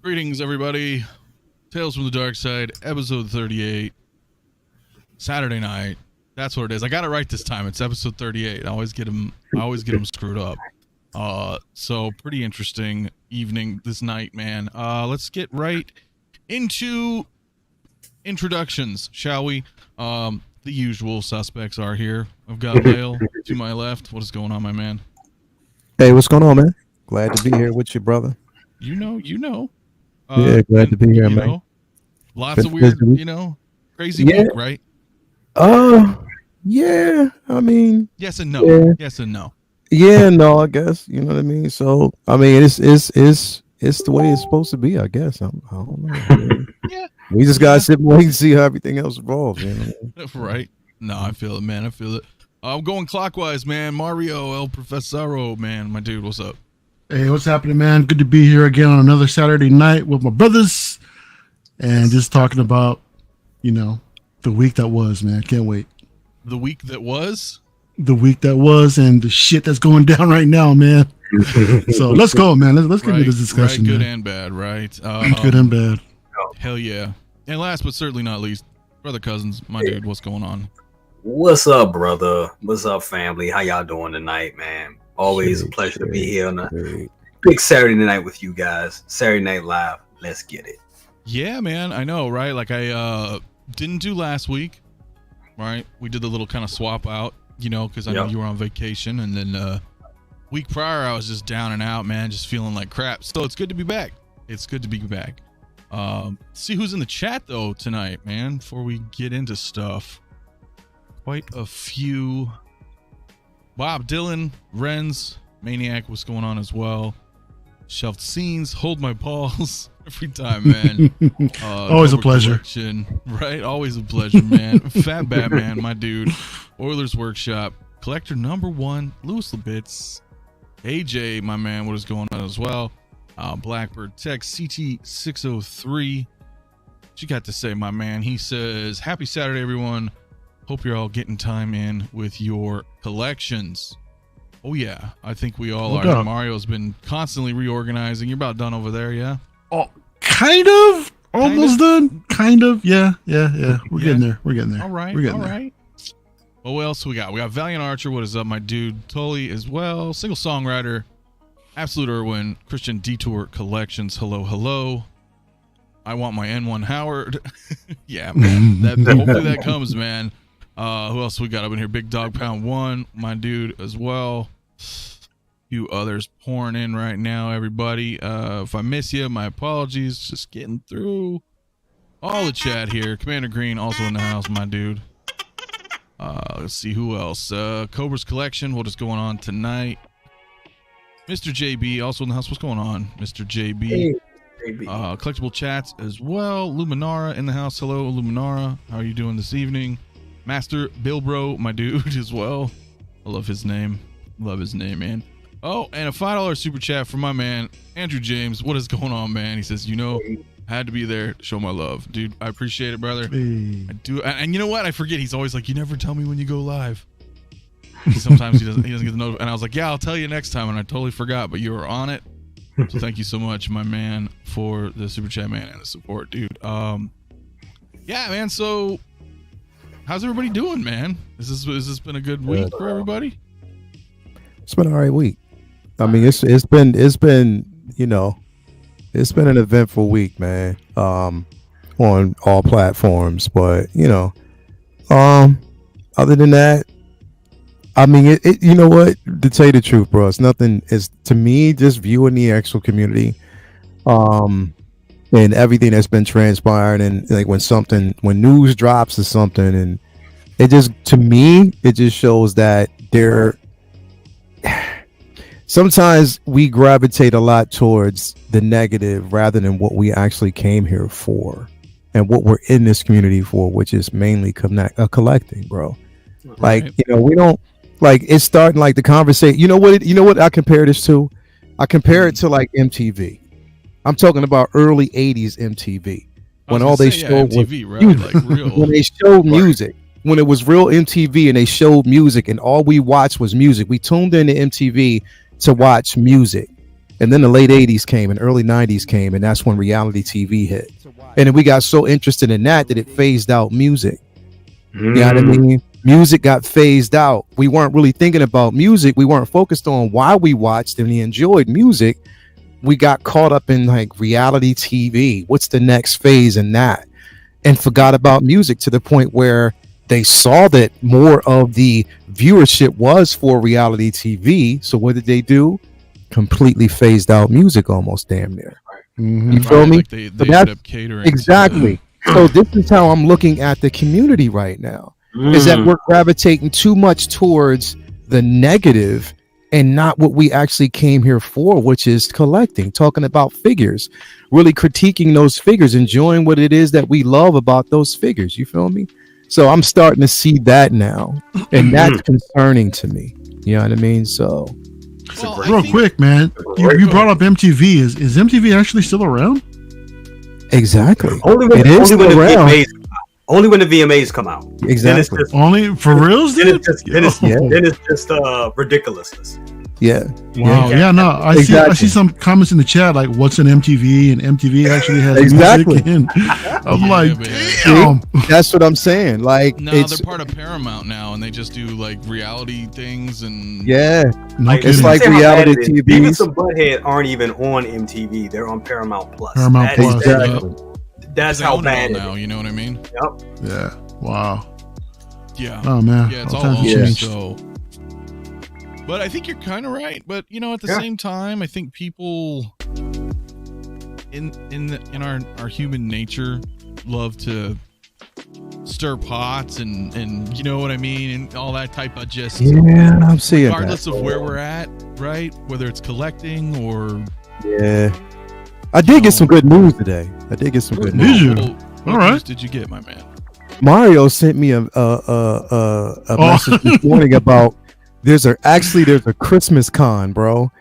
Greetings, everybody. Tales from the Dark Side, episode 38. Saturday night. That's what it is. I got it right this time. It's episode 38. I always get them screwed up. So pretty interesting evening this night, man. Let's get right into introductions, shall we? The usual suspects are here. I've got Vale to my left. What is going on, my man? Hey, what's going on, man? Glad to be here with you, brother. You know. Yeah, glad to be here, man. Lots of weird, crazy week, right? Yeah. I mean, yes and no. Yeah. Yes and no. Yeah, no, I guess. You know what I mean? So, I mean, it's the way it's supposed to be, I guess. I don't know. Yeah. We just gotta sit and wait and see how everything else evolves. You know? Right. No, I feel it, man. I feel it. I'm going clockwise, man. Mario 𝗕𝗘𝗖𝗢𝗠𝗘, man. My dude, what's up? Hey, what's happening, man? Good to be here again on another Saturday night with my brothers and just talking about, the week that was, man. Can't wait. The week that was? The week that was and the shit that's going down right now, man. So let's go, man. Let's get into this discussion. Right, good man. And bad, right? Good and bad. Hell yeah. And last but certainly not least, Brother Cousins, my dude, what's going on? What's up, brother? What's up, family? How y'all doing tonight, man? Always a pleasure to be here on a big Saturday night with you guys. Saturday Night Live. Let's get it. Yeah, man. I know, right? Like I didn't do last week, right? We did the little kind of swap out, because I know you were on vacation. And then week prior, I was just down and out, man, just feeling like crap. So it's good to be back. It's good to be back. See who's in the chat, though, tonight, man, before we get into stuff. Quite a few. Bob Dylan, Renz, Maniac, what's going on as well? Shelved Scenes, Hold My Balls every time, man. Always a pleasure. Right? Always a pleasure, man. Fat Batman, my dude. Oilers Workshop, Collector number 1, Louis Lebitz, AJ, my man, what is going on as well? Blackbird Tech, CT603. What you got to say, my man? He says, happy Saturday, everyone. Hope you're all getting time in with your collections. Oh, yeah. I think we all are. Mario's been constantly reorganizing. You're about done over there, yeah? Oh, kind of. Almost done. Kind of. Yeah. We're getting there. All right. All right. Well, what else we got? We got Valiant Archer. What is up, my dude? Tully as well. Single songwriter. Absolute Irwin. Christian Detour Collections. Hello. I want my N1 Howard. Yeah, man. Hopefully that comes, man. Who else we got up in here? Big Dog Pound 1, my dude as well. Few others pouring in right now, everybody. If I miss you, my apologies. Just getting through all the chat here. Commander Green also in the house, my dude. Let's see who else. Cobra's Collection, what is going on tonight? Mr. JB also in the house. What's going on, Mr. JB? Hey. Collectible chats as well. Luminara in the house. Hello, Luminara. How are you doing this evening? Master Bilbro, my dude, as well. I love his name. Love his name, man. Oh, and a $5 super chat from my man, Andrew James. What is going on, man? He says, I had to be there to show my love. Dude, I appreciate it, brother. Hey. I do. And you know what? I forget. He's always like, you never tell me when you go live. Sometimes he doesn't get the note. And I was like, yeah, I'll tell you next time. And I totally forgot, but you were on it. So thank you so much, my man, for the super chat, man, and the support, dude. Yeah, man. So how's everybody doing, man? Has this been a good week for everybody? It's been an all right week. I mean, it's been an eventful week, man. On all platforms, but other than that, I mean, you know what? To tell you the truth, bro, it's nothing. It's to me just viewing the actual community, and everything that's been transpiring, and like when news drops or something, and it just, to me, it just shows that sometimes we gravitate a lot towards the negative rather than what we actually came here for and what we're in this community for, which is mainly collecting, bro. Like, we don't. Like, it's starting like the conversation. You know what I compare this to? I compare it to like MTV. I'm talking about early 80s MTV. When all they showed was MTV, right? Like real. When they showed music. When it was real MTV and they showed music and all we watched was music. We tuned into MTV to watch music. And then the late 80s came and early 90s came, and that's when reality TV hit. And then we got so interested in that it phased out music. You know what I mean? Music got phased out. We weren't really thinking about music. We weren't focused on why we watched and we enjoyed music. We got caught up in like reality TV. What's the next phase in that? And forgot about music to the point where they saw that more of the viewership was for reality TV. So what did they do? Completely phased out music almost damn near. You feel me? Like they ended up catering. Exactly. So this is how I'm looking at the community right now. Is that we're gravitating too much towards the negative and not what we actually came here for, which is collecting, talking about figures, really critiquing those figures, enjoying what it is that we love about those figures. You feel me? So I'm starting to see that now, and that's concerning to me. You know what I mean? So real quick, man, you brought up MTV. Is MTV actually still around? Exactly. Only when the VMAs come out. Exactly. Only for reals, dude? Then it's just ridiculousness. Yeah. Wow. Yeah. No. I see some comments in the chat like, "What's an MTV?" And MTV actually has music. And I'm like, damn. That's what I'm saying. Like, no, they're part of Paramount now, and they just do like reality things and it's like reality TV. Beavis and Butthead aren't even on MTV; they're on Paramount Plus. Exactly. That's how bad now. You know what I mean? Yep. Yeah. Wow. Yeah. Oh man. Yeah, it's all owned. So, but I think you're kind of right. But you know, at the same time, I think people in our human nature love to stir pots and you know what I mean, and all that type of just I'm seeing regardless of where we're at, right? Whether it's collecting or I did get some good news today. Did you? All right. Did you get, my man? Mario sent me a message this morning about there's a Christmas con, bro.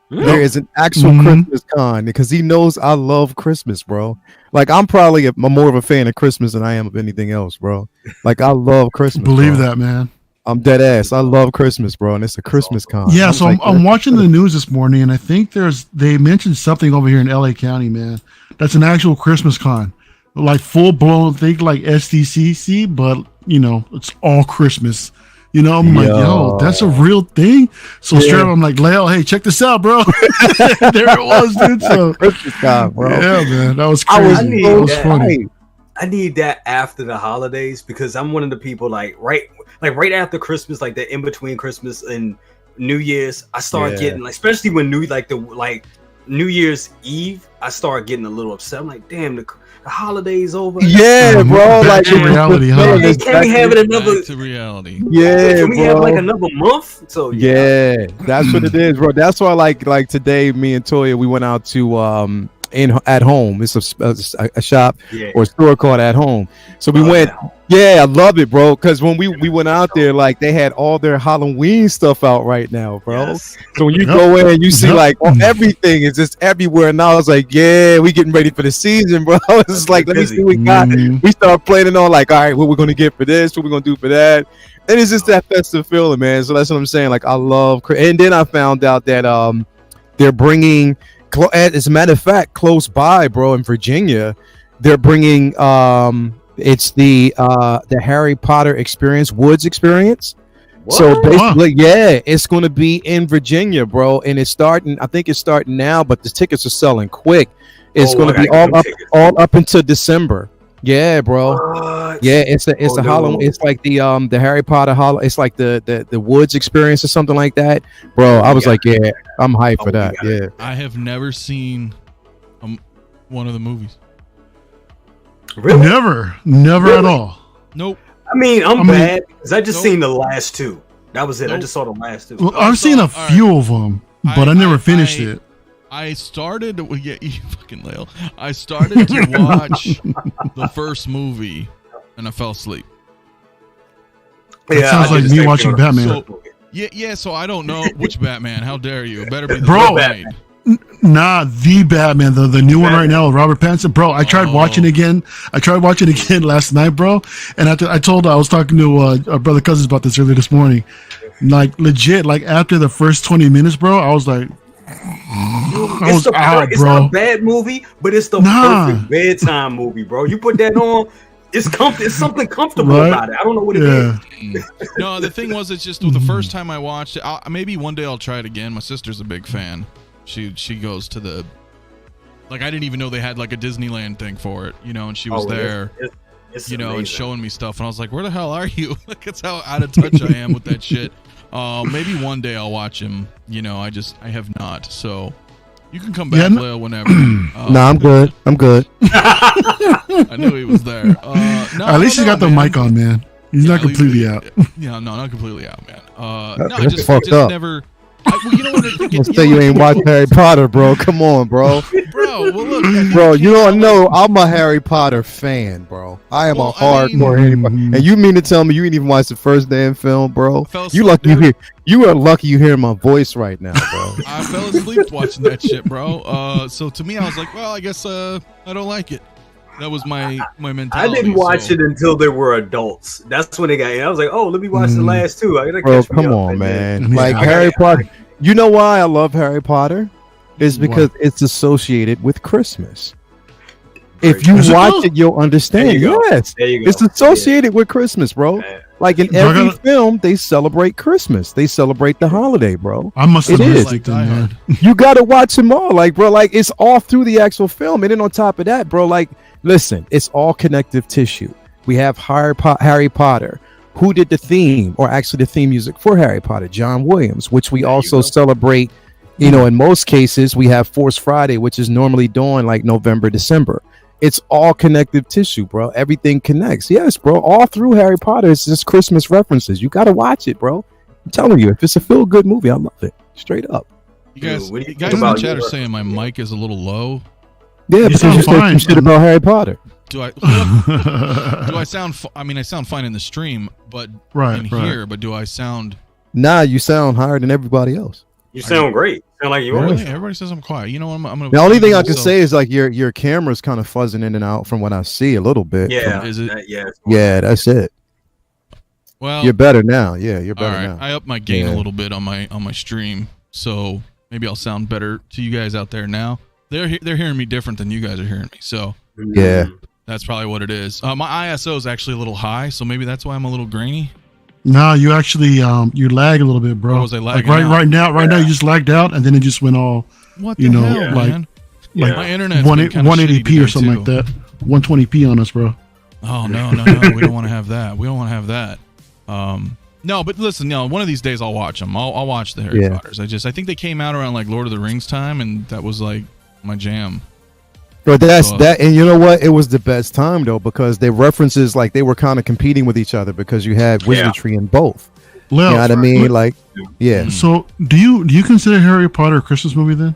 There is an actual Christmas con because he knows I love Christmas, bro. Like I'm probably more of a fan of Christmas than I am of anything else, bro. Like I love Christmas. Believe that, man. I'm dead ass. I love Christmas, bro, and it's a Christmas con. Yeah, so I'm watching the news this morning, and I think they mentioned something over here in LA County, man. That's an actual Christmas con, like full blown thing, like SDCC, but you know, it's all Christmas. You know, I'm like, yo, that's a real thing. So straight up, I'm like, Leo, hey, check this out, bro. There it was, dude. So Christmas con, bro. Yeah, man, that was crazy. That was funny. I need that after the holidays because I'm one of the people like right after Christmas, like the in between Christmas and New Year's, I start getting like, especially when New Year's Eve, I start getting a little upset. I'm like, damn, the holidays over. Yeah, bro. Like reality, huh? Can we have it another to reality? Yeah, can we have like another month? So that's what it is, bro. That's why like today, me and Toya, we went out to at home. It's a shop or a store called At Home. So we went. Yeah, I love it, bro. Because when we went out there, like they had all their Halloween stuff out right now, bro. Yes. So when you go in, you see like everything is just everywhere. And I was like, yeah, we getting ready for the season, bro. It's like, let me see what we got. We start planning on like, all right, what we're gonna get for this, what we're gonna do for that. And it's just that festive feeling, man. So that's what I'm saying. Like I love, and then I found out that they're bringing, as a matter of fact, close by, bro, in Virginia, they're bringing it's the Harry Potter experience, Woods experience. What? So basically, it's going to be in Virginia, bro, and it's starting. I think it's starting now, but the tickets are selling quick. It's going to be all up until December. Yeah, bro. What? Yeah, it's a Halloween. It's like the Harry Potter It's like the Woods experience or something like that, bro. I was like, yeah, I'm hyped for that. Yeah, I have never seen one of the movies. Really? Never at all. Nope. I mean, I'm bad because I just seen the last two. That was it. Nope. I just saw the last two. Well, I've seen a few of them, but I never finished it. I started. Well, yeah, you fucking Lale. I started to watch the first movie, and I fell asleep. That sounds like me watching Batman. So, yeah. So I don't know which Batman. How dare you? It better be the Batman. Nah, the Batman, the new one right now with Robert Pattinson, bro. I tried watching again. Last night, bro. And I was talking to our brother cousins about this earlier this morning. Like legit, like after the first 20 minutes, bro, I was like, movie. I was out, it's bro. not a bad movie, but it's the perfect bedtime movie, bro. You put that on, it's something comfortable about it. I don't know what it is. No, the thing was, it's just the first time I watched it. Maybe one day I'll try it again. My sister's a big fan. She goes to the, like, I didn't even know they had like a Disneyland thing for it, you know, and she was there. It's you know, amazing. and showing me stuff, and I was like, "Where the hell are you?" Like, that's how out of touch I am with that shit. Maybe one day I'll watch him. You know, I have not. So you can come back, Leo, whenever. No, I'm good. I'm good. I knew he was there. No, At least he got the mic on, man. He's not completely out. Yeah, no, not completely out, man. No, That's I just fucked up. never. Well, you know what? Don't say you ain't watched Harry Potter, bro. Come on, bro. Bro, well, look, Bro, you don't know. I'm a Harry Potter fan, bro. I am a hardcore Harry Potter. And you mean to tell me you ain't even watched the first damn film, bro? You lucky you are lucky you hear my voice right now, bro. I fell asleep watching that shit, bro. So to me, I was like, well, I guess I don't like it. That was my mentality. I didn't watch it until they were adults. That's when they got in. I was like, oh, let me watch the last two. I gotta bro, catch me come up. on, man. Like Harry Potter. You know why I love Harry Potter? It's because it's associated with Christmas. If you watch it, you'll understand. Yes, it's associated with Christmas, bro. Like in every film, they celebrate Christmas. They celebrate the holiday, bro. I must have missed it, man. You gotta watch them all, like, bro. Like, it's all through the actual film, and then on top of that, bro, like, listen, it's all connective tissue. We have Harry Potter. Who did the theme, or actually the theme music for Harry Potter? John Williams, which we also celebrate. You know, in most cases, we have Force Friday, which is normally during like November, December. It's all connective tissue, bro. Everything connects. Yes, bro. All through Harry Potter, it's just Christmas references. You got to watch it, bro. I'm telling you, if it's a feel-good movie, I love it. Straight up. You guys in the chat are saying my mic is a little low. Yeah, because you said some shit about Harry Potter. Do I sound? I sound fine in the stream, but in here. But do I sound? Nah, you sound higher than everybody else. You sound great. Sound like you are. Everybody says I'm quiet. You know, I'm gonna. The only thing I can say is like your camera's kind of fuzzing in and out from what I see a little bit. Yeah, is it? Yeah, that's it. Well, you're better now. Yeah, you're better now. I upped my gain a little bit on my stream, so maybe I'll sound better to you guys out there now. They're hearing me different than you guys are hearing me. So yeah. That's probably what it is. My ISO is actually a little high, so maybe that's why I'm a little grainy. No, you actually you lag a little bit, bro. Was I lagging like right now you just lagged out, and then it just went all what the hell, man? Like my internet's 180p or something like that. 120p on us, bro. Oh no, we don't want to have that. We don't want to have that. No, but listen, one of these days I'll watch them. I'll watch the Harry Potters. I think they came out around like Lord of the Rings time, and that was like my jam. But that's that, and you know what? It was the best time though, because they references like they were kind of competing with each other because you had wizardry in both. Lil, you know what I mean? Like, yeah. So do you consider Harry Potter a Christmas movie then?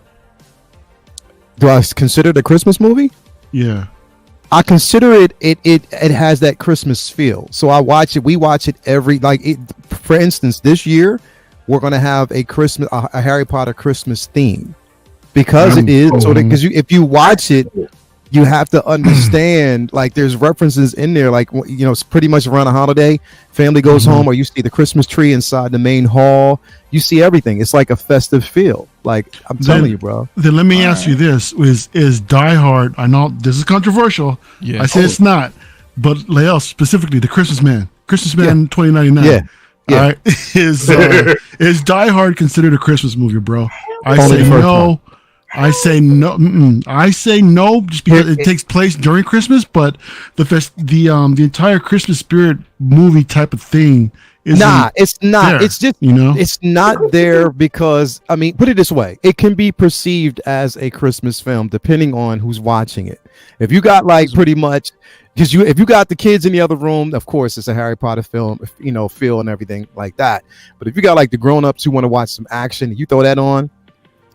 Do I consider it a Christmas movie? Yeah. I consider it has that Christmas feel. So I watch it. We watch it every for instance, this year we're gonna have a Harry Potter Christmas theme. Because it is so because if you watch it, you have to understand like there's references in there, like it's pretty much around a holiday. Family goes home, or you see the Christmas tree inside the main hall. You see everything. It's like a festive feel. Like I'm telling you, bro. Then let me ask you this: is Die Hard? I know this is controversial. Yeah. I say it's not, but Lael specifically, the Christmas Man 2099. Yeah. All right. Is Die Hard considered a Christmas movie, bro? I say no. I say no. I say no, just because it takes place during Christmas. But the entire Christmas spirit movie type of thing is it's not. There, it's just it's not there because put it this way: it can be perceived as a Christmas film depending on who's watching it. If you got pretty much. Because if you got the kids in the other room, of course it's a Harry Potter film, feel and everything like that. But if you got the grown-ups who want to watch some action, you throw that on,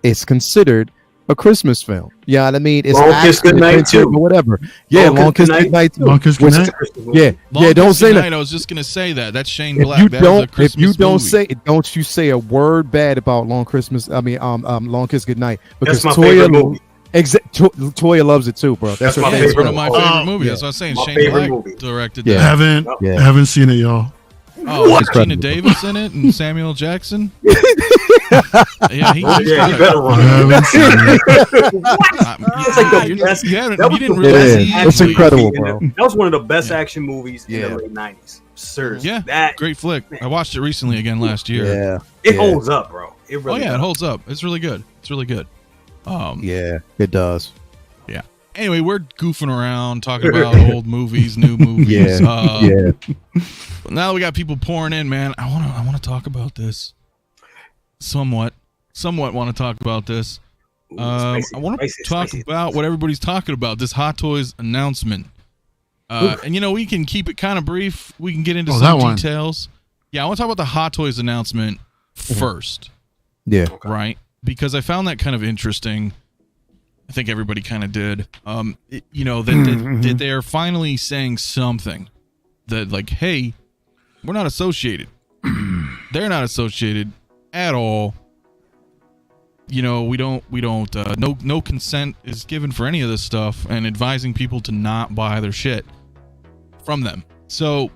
it's considered a Christmas film. Yeah, I mean, it's Long Kiss Goodnight too, or whatever. Yeah, Long Kiss Goodnight too. Long Kiss Goodnight. Yeah. Don't say that. I was just gonna say that. That's Shane Black. If you don't you say a word bad about Long Kiss Goodnight, because that's my favorite movie. Toya loves it too, bro. That's one of my favorite movies. That's what I'm saying. Shane Black directed that. Haven't seen it, y'all. Oh, what? Gina Davis in it and Samuel Jackson. Yeah, he better run. It's like the best. You didn't realize it's incredible, bro. That was one of the best action movies in the late '90s. Seriously, yeah, great flick. I watched it recently again last year. Yeah, it holds up, bro. It really. It holds up. It's really good. It's really good. Yeah, it does. Yeah. Anyway, we're goofing around talking about old movies, new movies. Yeah. But now we got people pouring in, man. I want to talk about this. Somewhat want to talk about this. I want to talk about what everybody's talking about. This Hot Toys announcement. And we can keep it kind of brief. We can get into some details. Yeah, I want to talk about the Hot Toys announcement first. Yeah. Right? Because I found that kind of interesting. I think everybody kind of did. That they're finally saying something that, like, hey, we're not associated. They're not associated at all. We don't. No consent is given for any of this stuff, and advising people to not buy their shit from them. So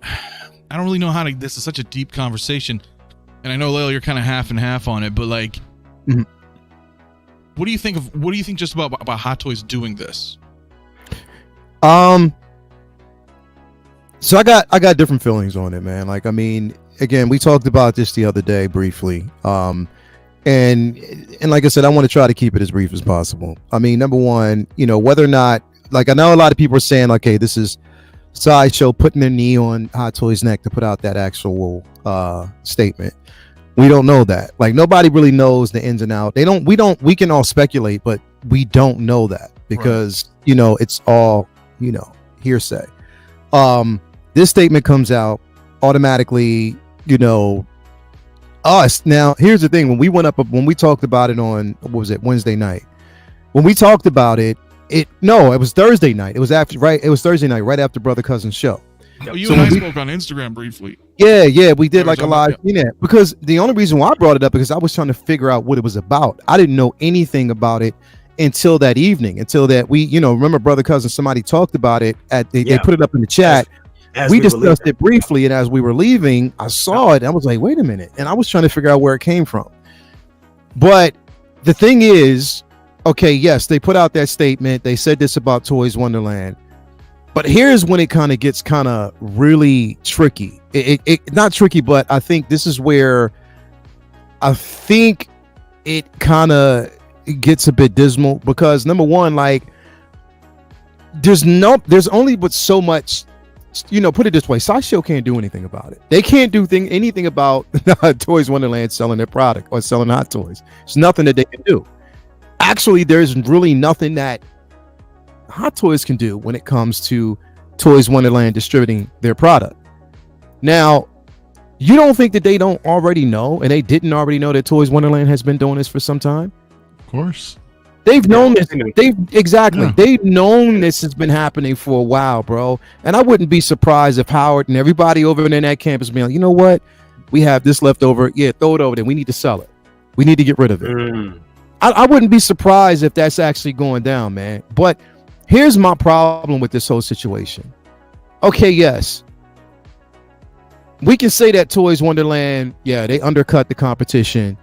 I don't really know how to. This is such a deep conversation, and I know, Layla, you're kind of half and half on it, but like. Mm-hmm. What do you think just about Hot Toys doing this? So I got different feelings on it, man. Like, I mean, again, we talked about this the other day briefly. And like I said, I want to try to keep it as brief as possible. I mean, number one, whether or not, like, I know a lot of people are saying, like, hey, this is Sideshow putting their knee on Hot Toys' neck to put out that actual statement. We don't know that. Like, nobody really knows the ins and outs. We can all speculate, but we don't know that because, it's all, hearsay. This statement comes out automatically, us. Now, here's the thing. When we talked about it on, what was it, Wednesday night? When we talked about it, it was Thursday night. It was Thursday night, right after Brother Cousin's show. Well, you and I spoke on Instagram briefly. Yeah, we did like a live because the only reason why I brought it up because I was trying to figure out what it was about. I didn't know anything about it until that evening, until that we, remember Brother Cousin, somebody talked about it they put it up in the chat. As we discussed it briefly, and as we were leaving, I saw it and I was like, wait a minute. And I was trying to figure out where it came from. But the thing is, okay, yes, they put out that statement. They said this about Toys Wonderland. But here's when it kind of gets kind of really tricky. It not tricky, but I think this is where I think it kind of gets a bit dismal because number one, like there's only but so much, put it this way, Sideshow can't do anything about it. They can't do anything about Toys Wonderland selling their product or selling Hot Toys. There's nothing that they can do. Actually, there's really nothing that Hot Toys can do when it comes to Toys Wonderland distributing their product. Now, you don't think that they don't already know, and they didn't already know that Toys Wonderland has been doing this for some time? Of course. They've known this. They've known this has been happening for a while, bro. And I wouldn't be surprised if Howard and everybody over in that campus being like, you know what? We have this left over. Yeah, throw it over there. We need to sell it. We need to get rid of it. I wouldn't be surprised if that's actually going down, man. But here's my problem with this whole situation. Okay, yes. We can say that Toys Wonderland, they undercut the competition.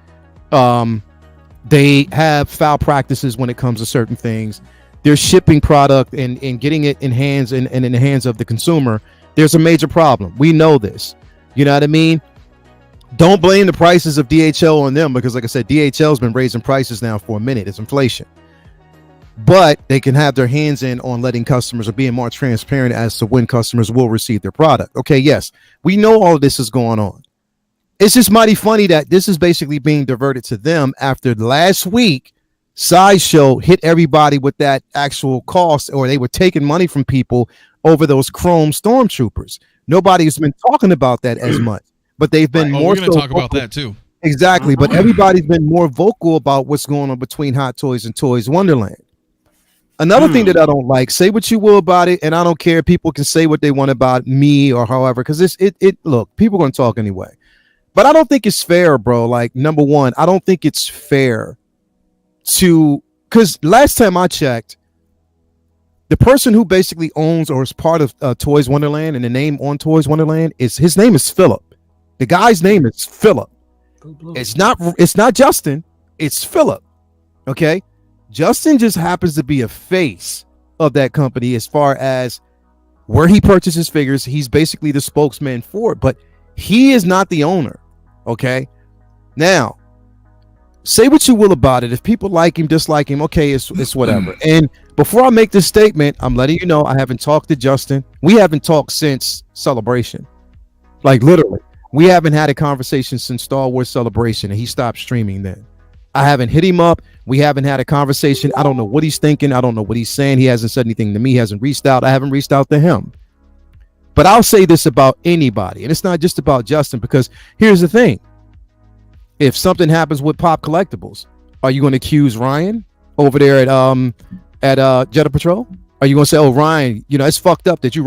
They have foul practices when it comes to certain things. They're shipping product and getting it in the hands of the consumer. There's a major problem. We know this. You know what I mean? Don't blame the prices of DHL on them because, like I said, DHL's been raising prices now for a minute. It's inflation. But they can have their hands in on letting customers or being more transparent as to when customers will receive their product. Okay, yes, we know all of this is going on. It's just mighty funny that this is basically being diverted to them after last week. Sideshow hit everybody with that actual cost, or they were taking money from people over those Chrome Stormtroopers. Nobody's been talking about that as much, but they've been more. We're going to talk about that too. Exactly, but everybody's been more vocal about what's going on between Hot Toys and Toys Wonderland. Another thing that I don't like, say what you will about it, and I don't care. People can say what they want about me or however, because look, people are going to talk anyway. But I don't think it's fair, bro. Like, number one, I don't think it's fair because last time I checked, The person who basically owns or is part of Toys Wonderland and the name on Toys Wonderland his name is Philip. The guy's name is Philip. It's not Justin. It's Philip. Okay. Justin just happens to be a face of that company as far as where he purchases figures. He's basically the spokesman for it, but he is not the owner. Okay. Now, say what you will about it. If people like him, dislike him, okay, it's whatever. And before I make this statement, I'm letting you know I haven't talked to Justin. We haven't talked since Celebration. Like literally. We haven't had a conversation since Star Wars Celebration, and he stopped streaming then. I haven't hit him up. We haven't had a conversation. I don't know what he's thinking. I don't know what he's saying. He hasn't said anything to me. He hasn't reached out. I haven't reached out to him. But I'll say this about anybody, and it's not just about Justin, because here's the thing. If something happens with Pop Collectibles, are you going to accuse Ryan over there at Jedi Patrol? Are you going to say, "Oh, Ryan, it's fucked up that you?"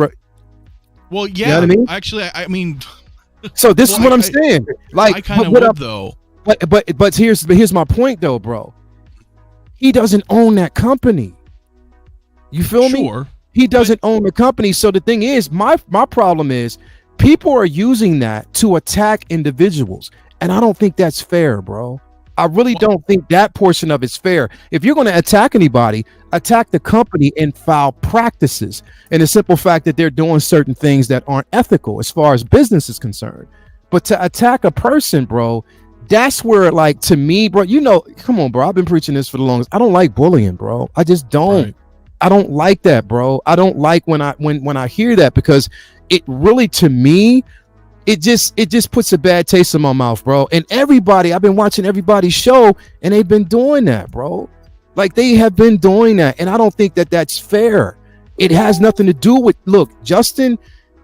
Well, yeah. You know what I mean? Actually, I mean. So this is what I'm saying. Like, I kind of would though. But here's my point though, bro. He doesn't own that company. You feel me? Sure. He doesn't own the company. So the thing is, my problem is people are using that to attack individuals, and I don't think that's fair, bro. I really don't think that portion of it's fair. If you're going to attack anybody, attack the company and foul practices, and the simple fact that they're doing certain things that aren't ethical as far as business is concerned. But to attack a person, bro, that's where, like, to me, bro, come on, bro. I've been preaching this for the longest. I don't like bullying, bro. I just don't. Right. I don't like that, bro. I don't like when I hear that, because it really, to me, it just puts a bad taste in my mouth, bro. And I've been watching everybody's show, and they've been doing that, bro. Like, they have been doing that, and I don't think that that's fair. It has nothing to do with, look, Justin,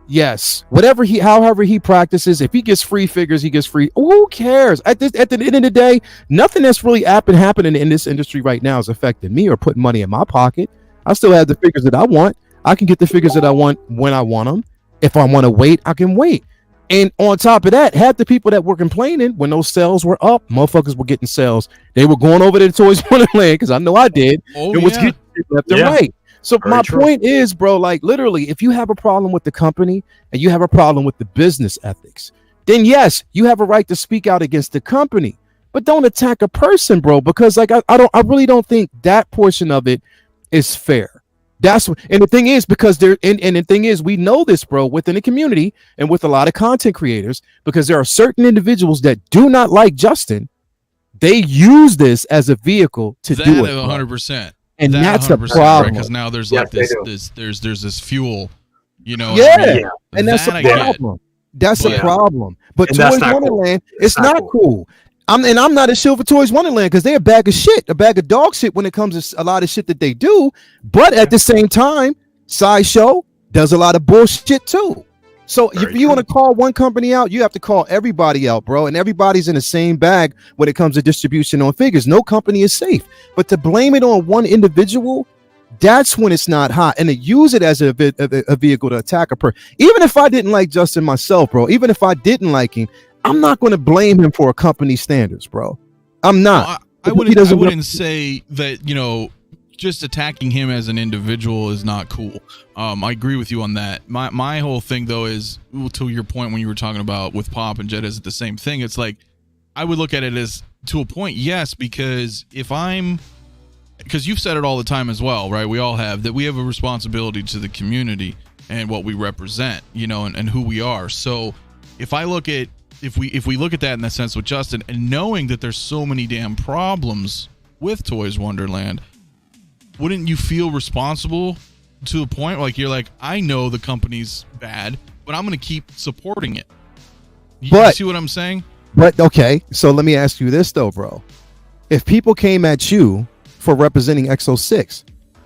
yes, however he practices, if he gets free figures, he gets free. Who cares? At the end of the day, nothing that's really happening in this industry right now is affecting me or putting money in my pocket. I still have the figures that I want. I can get the figures that I want when I want them. If I want to wait, I can wait. And on top of that, half the people that were complaining when those sales were up, motherfuckers were getting sales. They were going over to the Toys Wonderland, because I know I did. Oh, it was getting left and right. So my point is, bro, like, literally, if you have a problem with the company and you have a problem with the business ethics, then yes, you have a right to speak out against the company, but don't attack a person, bro, because like I really don't think that portion of it is fair. And the thing is, because the thing is, we know this, bro, within the community and with a lot of content creators, because there are certain individuals that do not like Justin. They use this as a vehicle to do it. 100%. And that's a problem, because now there's like there's this fuel, Yeah, and that's a problem. That's a problem. But Toys Wonderland, it's not cool. I'm not a shield for Toys Wonderland, because they're a bag of dog shit when it comes to a lot of shit that they do. But at the same time, Sideshow does a lot of bullshit too. So if you want to call one company out, you have to call everybody out, bro. And everybody's in the same bag when it comes to distribution on figures. No company is safe. But to blame it on one individual, that's when it's not hot. And to use it as a vehicle to attack a person. Even if I didn't like Justin myself, bro, even if I didn't like him, I'm not going to blame him for a company standards, bro. I'm not. I wouldn't say that, just attacking him as an individual is not cool. I agree with you on that. My whole thing, though, is, to your point when you were talking about with Pop and Jedi, is the same thing. It's like, I would look at it as, to a point, yes, because because you've said it all the time as well, right? We all have, that we have a responsibility to the community and what we represent, and who we are. So if we look at that in that sense with Justin, and knowing that there's so many damn problems with Toys Wonderland, wouldn't you feel responsible to a point like you're like, I know the company's bad, but I'm going to keep supporting it? You see what I'm saying? But okay, so let me ask you this though, bro. If people came at you for representing X06,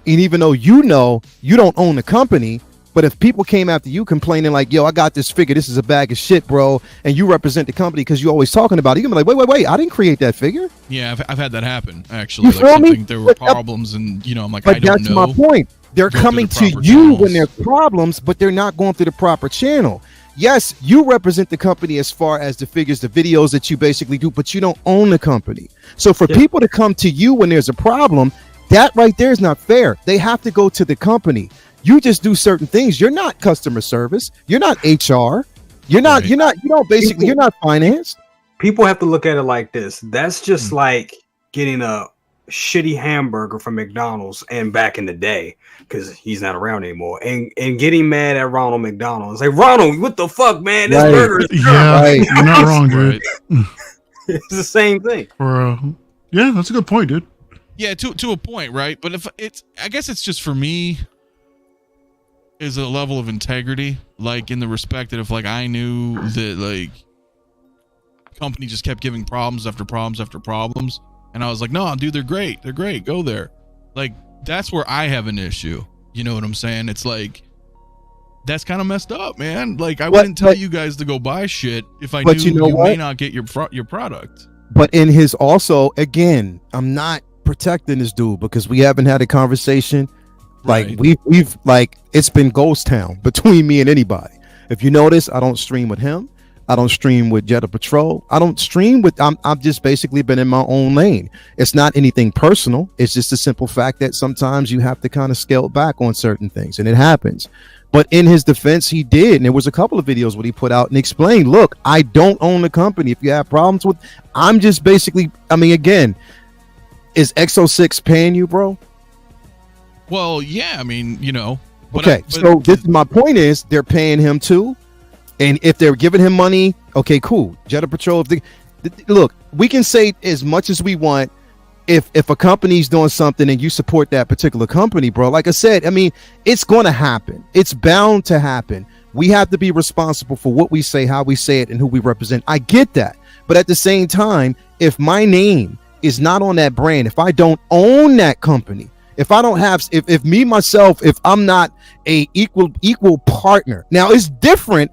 and even though you don't own the company, but if people came after you complaining like, yo, I got this figure, this is a bag of shit, bro, and you represent the company because you're always talking about it, you can be like, wait, I didn't create that figure. Yeah, I've had that happen, actually. You feel me? There were problems, and, I'm like, but I don't know. But that's my point. They're coming to you channels when there's problems, but they're not going through the proper channel. Yes, you represent the company as far as the figures, the videos that you basically do, but you don't own the company. So for people to come to you when there's a problem, and you represent the company as far as the figures, the videos that you basically do, but you don't own the company. So for people to come to you when there's a problem, yes, you represent the company as far as the figures, the videos that you basically do, but you don't own the company. So for people to come to you when there's a problem, That right there is not fair. They have to go to the company. You just do certain things. You're not customer service. You're not HR. You're not, Right. you don't basically, you're not finance. People have to look at it like this. That's just like getting a shitty hamburger from McDonald's and back in the day, because he's not around anymore, and getting mad at Ronald McDonald. It's like, Ronald, what the fuck, man? This Right. burger is Yeah, Right. you're not wrong, dude. Right. It's the same thing. Yeah, that's a good point, dude. Yeah, to a point, right? But if it's, I guess it's just for me is a level of integrity, like in the respect that if like I knew that like company just kept giving problems after problems after problems, and I was like, no, dude, they're great, go there. Like that's where I have an issue. You know what I'm saying? It's like that's kind of messed up, man. Like I wouldn't tell you guys to go buy shit if I knew you may not get your product. But in his also, again, I'm not protecting this dude because we haven't had a conversation. Like Right. we've like it's been ghost town between me and anybody. If you notice, I don't stream with him. I don't stream with 𝗕𝗘𝗧𝗧𝗧. I don't stream with. I've just basically been in my own lane. It's not anything personal. It's just a simple fact that sometimes you have to kind of scale back on certain things, and it happens. But in his defense, he did, and there was a couple of videos where he put out and explained, "Look, I don't own the company. If you have problems with, I'm just basically. I mean, again, is XO6 paying you, bro? Well, yeah, I mean, you know. Okay, so this is my point is they're paying him too, and if they're giving him money, okay, cool. 𝗕𝗘𝗧𝗧𝗧. Look, we can say as much as we want. If a company's doing something and you support that particular company, bro, like I said, I mean, it's going to happen. It's bound to happen. We have to be responsible for what we say, how we say it, and who we represent. I get that, but at the same time, if my name is not on that brand, if I don't own that company, if I don't have, if me myself, if I'm not a equal partner. Now it's different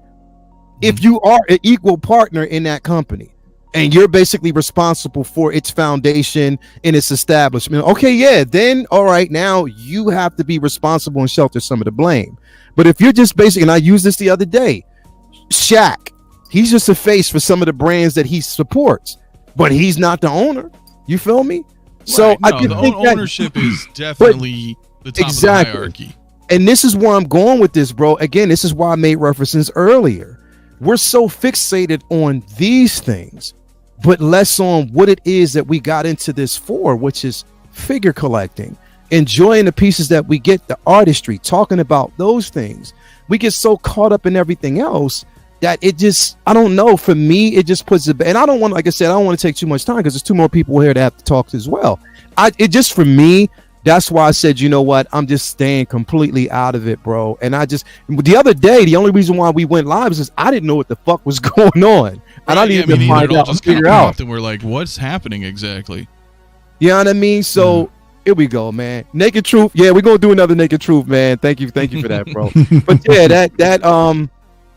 if you are an equal partner in that company and you're basically responsible for its foundation and its establishment. Okay, yeah, then all right, now you have to be responsible and shelter some of the blame. But if you're just basic, and I used this the other day, Shaq, he's just a face for some of the brands that he supports, but he's not the owner. You feel me? So Right. I No, just the think ownership is definitely the top of the hierarchy. And this is where I'm going with this, bro. Again, this is why I made references earlier. We're so fixated on these things, but less on what it is that we got into this for, which is figure collecting, enjoying the pieces that we get, the artistry, talking about those things. We get so caught up in everything else that it just, I don't know, for me, it just puts it, and I don't want, like I said, I don't want to take too much time because there's two more people here to have to talk to as well. It just, for me, that's why I said, you know what, I'm just staying completely out of it, bro. And I just, the other day, the only reason why we went live is because I didn't know what the fuck was going on. And I didn't even find out and figure out. And we're like, what's happening exactly? You know what I mean? So here we go, man. Naked Truth. Yeah, we're gonna do another Naked Truth, man. Thank you for that, bro. But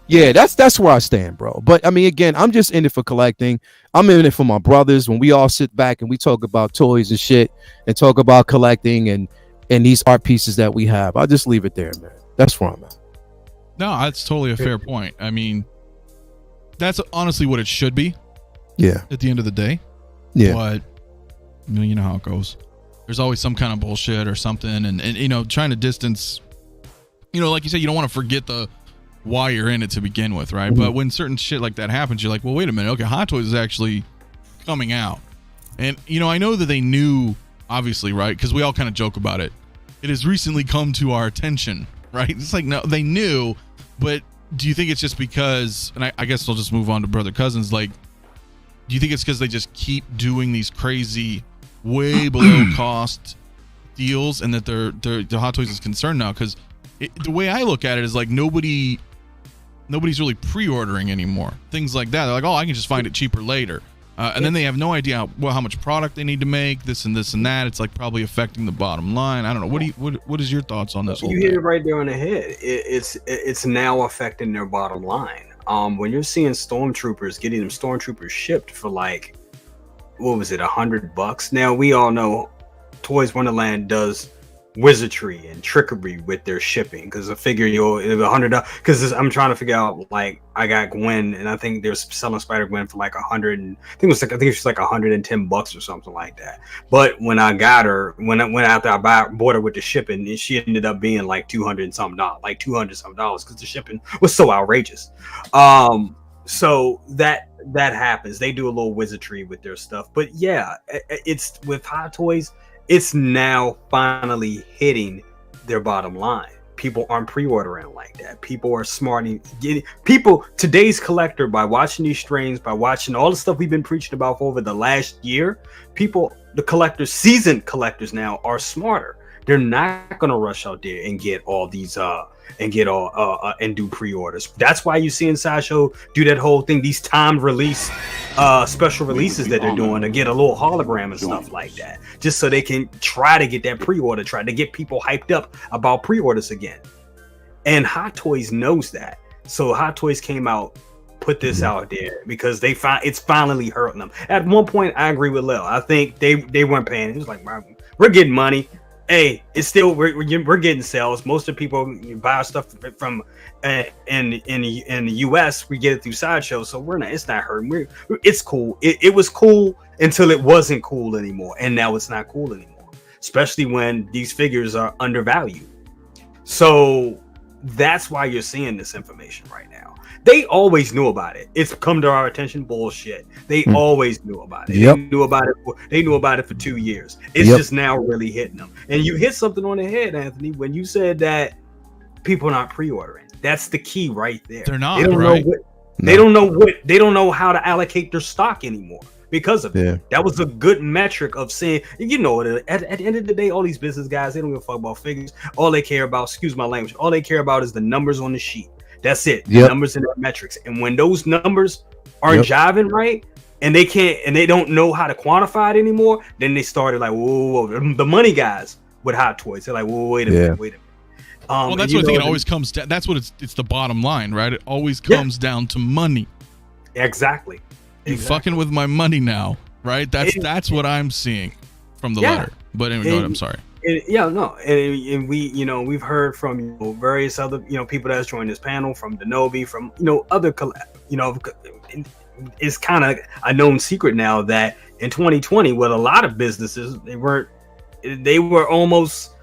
yeah, that's where I stand, bro. But I mean, again, I'm just in it for collecting. I'm in it for my brothers. When we all sit back and we talk about toys and shit and talk about collecting and these art pieces that we have, I'll just leave it there, man. That's where I'm at. No, that's totally a fair point. I mean, that's honestly what it should be. Yeah. At the end of the day. Yeah. But you know how it goes. There's always some kind of bullshit or something, and you know, trying to distance. You know, like you said, you don't want to forget why you're in it to begin with, right? Mm-hmm. But when certain shit like that happens, you're like, well, wait a minute. Okay, Hot Toys is actually coming out, and you know, I know that they knew, obviously, right? Because we all kind of joke about it. It has recently come to our attention, right? It's like, no, they knew, but do you think it's just because? And I guess I'll just move on to Brother Cousins. Like, do you think it's because they just keep doing these crazy, way below cost deals, and that the Hot Toys is concerned now? Because the way I look at it is like nobody's really pre-ordering anymore. Things like that. They're like, oh, I can just find it cheaper later. And then they have no idea how much product they need to make, this and that. It's like probably affecting the bottom line. I don't know. What is your thoughts on this whole You thing? hit it right there on the head. It's now affecting their bottom line. When you're seeing stormtroopers, getting them stormtroopers shipped for like, what was it, $100? Now we all know Toys Wonderland does wizardry and trickery with their shipping, because the figure $100, because I'm trying to figure out, like, I got Gwen and I think they're selling Spider-Gwen for like I think it's like $110 or something like that. But when I got her, when I went after I bought her with the shipping, and she ended up being like $200 something, because the shipping was so outrageous. So that happens. They do a little wizardry with their stuff. But yeah, it's with Hot Toys, it's now finally hitting their bottom line. People aren't pre-ordering like that. People are smart. Today's collector, by watching these streams, by watching all the stuff we've been preaching about for over the last year, seasoned collectors now are smarter. They're not going to rush out there and get all these and do pre-orders. That's why you see in Sideshow do that whole thing, these timed release special releases that they're doing to get a little hologram and stuff like that, just so they can try to get that pre-order, try to get people hyped up about pre-orders again. And Hot Toys knows that, so Hot Toys came out, put this out there, because it's finally hurting them. At one point, I agree with Lil. I think they weren't paying. It was like, we're getting money. Hey, it's still we're getting sales. Most of the people buy our stuff from in the US, we get it through Sideshow, so it's not hurting. It's cool. It was cool until it wasn't cool anymore, and now it's not cool anymore. Especially when these figures are undervalued. So that's why you're seeing this information right now. They always knew about it. It's come to our attention. Bullshit. They always knew about it. Yep. They knew about it for 2 years. It's just now really hitting them. And you hit something on the head, Anthony, when you said that people are not pre-ordering. That's the key right there. They're not. They don't know how to allocate their stock anymore because of it. That was a good metric of saying, at the end of the day, all these business guys, they don't give a fuck about figures. All they care about, excuse my language, all they care about is the numbers on the sheet. That's it. The numbers and the metrics. And when those numbers aren't jiving right, and they don't know how to quantify it anymore, then they started like, whoa. The money guys with Hot Toys, they're like, whoa, wait a minute. Well, that's what I think. It always comes down. That's what it's the bottom line, right? It always comes down to money. Exactly. You fucking with my money now, right? That's what I'm seeing from the letter. But anyway, go ahead. I'm sorry. And we've heard from various other people that's joined this panel, from 𝗕𝗏𝗓, from other it's kind of a known secret now that in 2020, with a lot of businesses, they were almost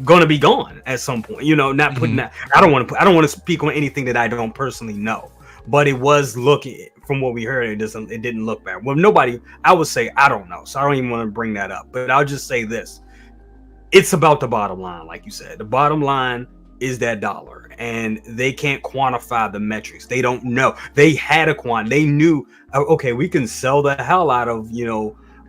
going to be gone at some point. Not putting that. I don't want to speak on anything that I don't personally know, but it was looking, from what we heard, it didn't look bad. Well, nobody. I would say I don't know, so I don't even want to bring that up. But I'll just say this. It's about the bottom line, like you said. The bottom line is that dollar, and they can't quantify the metrics. They don't know. They had a They knew, okay, we can sell the hell out of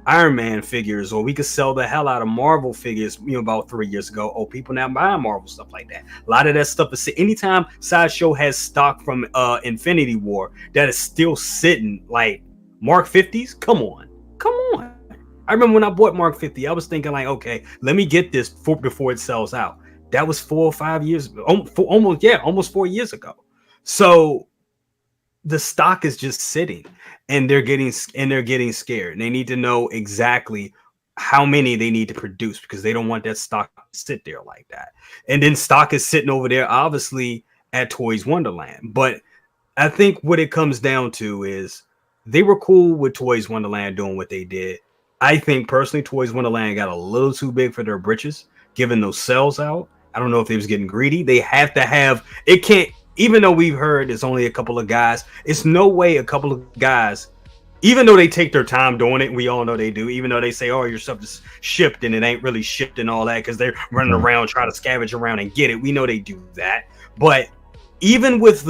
Iron Man figures, or we could sell the hell out of Marvel figures. About 3 years ago. Oh, people now buying Marvel stuff like that. A lot of that stuff is. Anytime Sideshow has stock from Infinity War that is still sitting, like Mark 50s. Come on. I remember when I bought Mark 50, I was thinking like, okay, let me get this before it sells out. That was 4 or 5 years, almost 4 years ago. So the stock is just sitting, and they're getting scared. And they need to know exactly how many they need to produce, because they don't want that stock to sit there like that. And then stock is sitting over there, obviously, at Toys Wonderland. But I think what it comes down to is they were cool with Toys Wonderland doing what they did. I think personally, Toys Wonderland got a little too big for their britches, giving those sales out. I don't know if they was getting greedy. They have to have it. Can't, even though we've heard it's only a couple of guys, it's no way a couple of guys, even though they take their time doing it, we all know they do, even though they say, oh, your stuff is shipped, and it ain't really shipped and all that, because they're running around trying to scavenge around and get it. We know they do that. But even with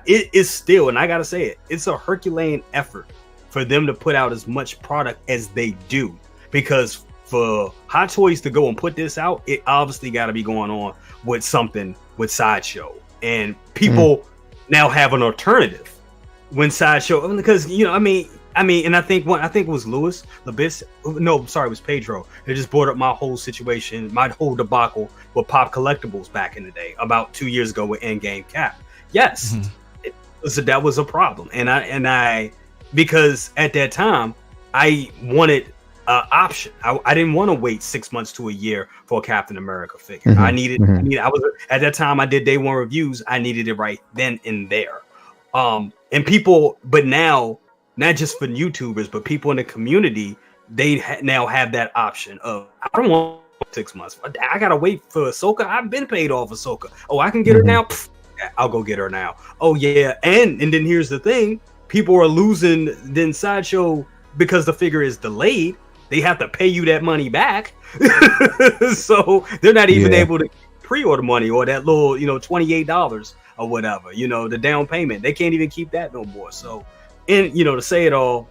it is still, and I gotta say it, it's a Herculean effort for them to put out as much product as they do, because for Hot Toys to go and put this out, it obviously got to be going on with something with Sideshow, and people now have an alternative when Sideshow, because and I think it was Louis Labis. No, sorry, it was Pedro. They just brought up my whole situation, my whole debacle with Pop Collectibles back in the day, about 2 years ago with Endgame Cap. Yes, that was a problem, and I because at that time I wanted option. I didn't want to wait 6 months to a year for a Captain America figure. I needed. I was at that time. I did day one reviews. I needed it right then and there. And people, but now, not just for YouTubers, but people in the community, they now have that option of, I don't want 6 months. I gotta wait for Ahsoka. I've been paid off Ahsoka. Oh, I can get her now. Pfft, I'll go get her now. Oh yeah, and then here's the thing: people are losing then Sideshow because the figure is delayed. They have to pay you that money back, so they're not even able to pre-order money or that little, $28 or whatever, the down payment. They can't even keep that no more. So, and to say it all,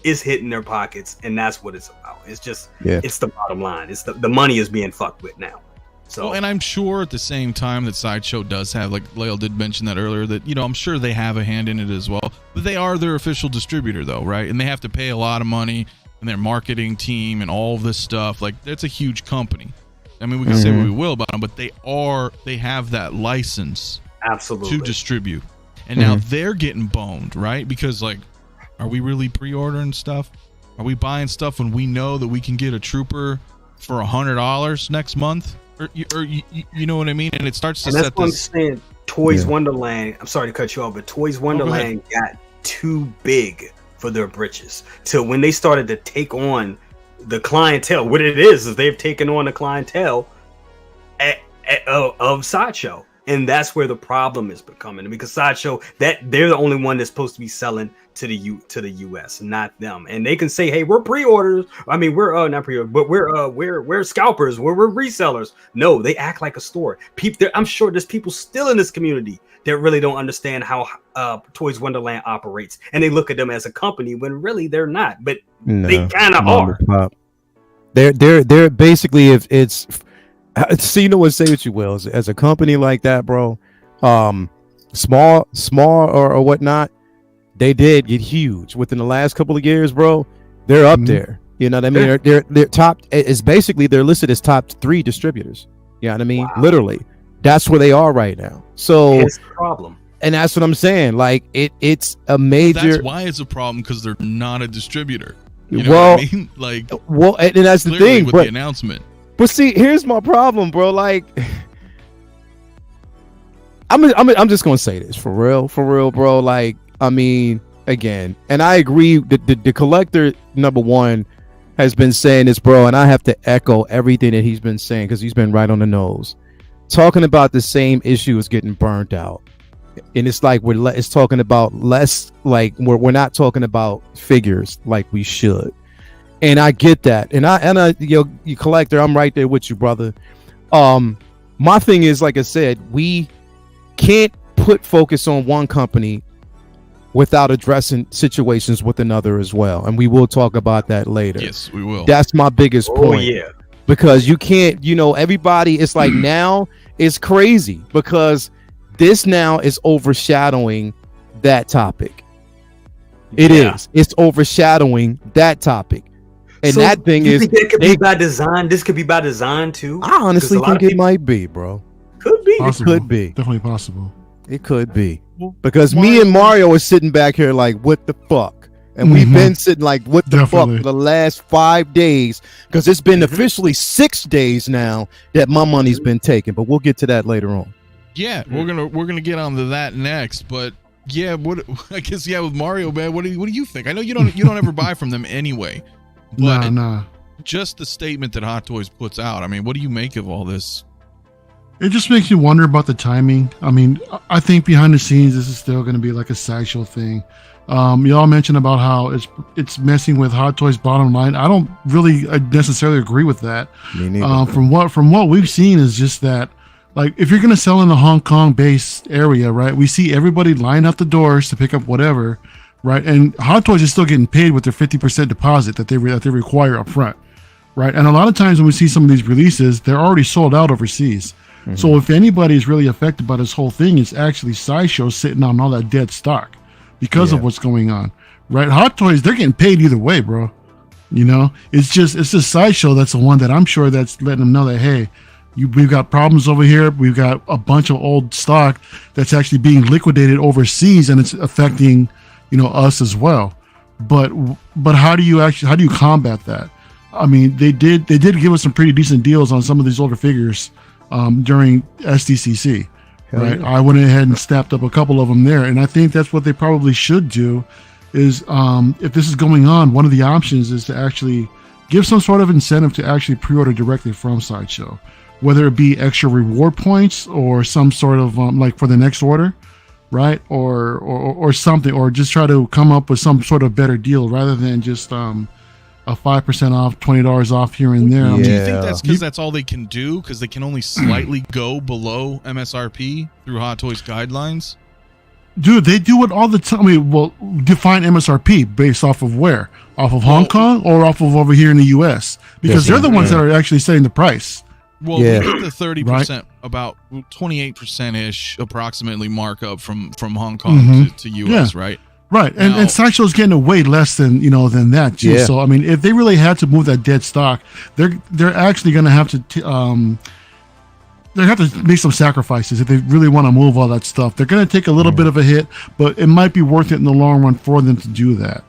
is hitting their pockets, and that's what it's about. It's just, it's the bottom line. It's the money is being fucked with now. So, well, and I'm sure at the same time that Sideshow does have, like Lael did mention that earlier, that I'm sure they have a hand in it as well. But they are their official distributor, though, right? And they have to pay a lot of money, and their marketing team and all of this stuff. Like, that's a huge company. I mean, we can say what we will about them, but they have that license absolutely to distribute. And now they're getting boned, right? Because, like, are we really pre-ordering stuff? Are we buying stuff when we know that we can get a trooper for $100 next month? Or you know what I mean? And it starts to set this. I'm saying. Toys Wonderland. I'm sorry to cut you off, but Toys Wonderland got too big for their britches. So when they started to take on the clientele, what it is they've taken on the clientele of Sideshow. And that's where the problem is becoming, because Sideshow, that they're the only one that's supposed to be selling to the US, not them. And they can say, "Hey, we're pre-orders. I mean, we're not pre-orders, but we're scalpers. We're resellers." No, they act like a store. I'm sure there's people still in this community that really don't understand how Toys Wonderland operates, and they look at them as a company when really they're not. But they kind of are. They're basically, if it's. So say what you will, as a company like that, bro, small or whatnot, they did get huge within the last couple of years, bro. They're up there. You know what I mean? They're top. It's basically they're listed as top 3 distributors. You know what I mean? Wow. Literally, that's where they are right now. So it's a problem, and that's what I'm saying. Like it's a major. That's why it's a problem, because they're not a distributor. You know what I mean? Like, and that's the thing with the announcement. But see, here's my problem, bro. Like, I'm just gonna say this for real, bro. Like, I mean, again, and I agree that the collector number one has been saying this, bro, and I have to echo everything that he's been saying, because he's been right on the nose, talking about the same issue as getting burnt out. And it's like it's talking about less, like we're not talking about figures like we should. And I get that, and I you collector, I'm right there with you, brother. My thing is, like I said, we can't put focus on one company without addressing situations with another as well, and we will talk about that later. Yes, we will. That's my biggest point. Yeah, because you can't, everybody. It's like now it's crazy because this now is overshadowing that topic. It is. It's overshadowing that topic. And so that thing is, that could be by design. This could be by design too. I honestly think it might be, bro. Could be. Possible. It could be. Definitely possible. It could be. Because me and Mario are sitting back here like, what the fuck? And we've been sitting like, what the fuck for the last 5 days? Because it's been officially 6 days now that my money's been taken. But we'll get to that later on. Yeah, we're gonna get onto that next. But yeah, with Mario, man, what do you think? I know you don't ever buy from them anyway. But nah. Just the statement that Hot Toys puts out. I mean, what do you make of all this? It just makes you wonder about the timing. I mean, I think behind the scenes, this is still going to be like a Sideshow thing. Y'all mentioned about how it's messing with Hot Toys' bottom line. I don't really necessarily agree with that. Me neither. From what we've seen is just that, like, if you're going to sell in the Hong Kong-based area, right? We see everybody line up the doors to pick up whatever. Right, and Hot Toys is still getting paid with their 50% deposit that they require up front, right? And a lot of times when we see some of these releases, they're already sold out overseas. So if anybody is really affected by this whole thing, it's actually Sideshow sitting on all that dead stock because of what's going on, right? Hot Toys, they're getting paid either way, bro. It's just Sideshow that's the one that I'm sure that's letting them know that, hey, we've got problems over here. We've got a bunch of old stock that's actually being liquidated overseas, and it's affecting us as well. But how do you combat that? I mean, they did give us some pretty decent deals on some of these older figures during SDCC. Right, I went ahead and snapped up a couple of them there, and I think that's what they probably should do. Is if this is going on, one of the options is to actually give some sort of incentive to actually pre-order directly from Sideshow, whether it be extra reward points or some sort of like for the next order, right, or something, or just try to come up with some sort of better deal rather than just a 5% off, $20 off here and there. Do you think that's because that's all they can do? Because they can only slightly go below MSRP through Hot Toys guidelines? Dude, they do it all the time. I mean, well, define MSRP based off of where? Off of Hong Kong or off of over here in the US? Because they're the ones that are actually setting the price. Well, we get the 30%, about 28%-ish approximately markup from Hong Kong to US, right? Right, and Sideshow's getting away less than than that too. Yeah. So I mean, if they really had to move that dead stock, they're actually going to have to they have to make some sacrifices if they really want to move all that stuff. They're going to take a little bit of a hit, but it might be worth it in the long run for them to do that,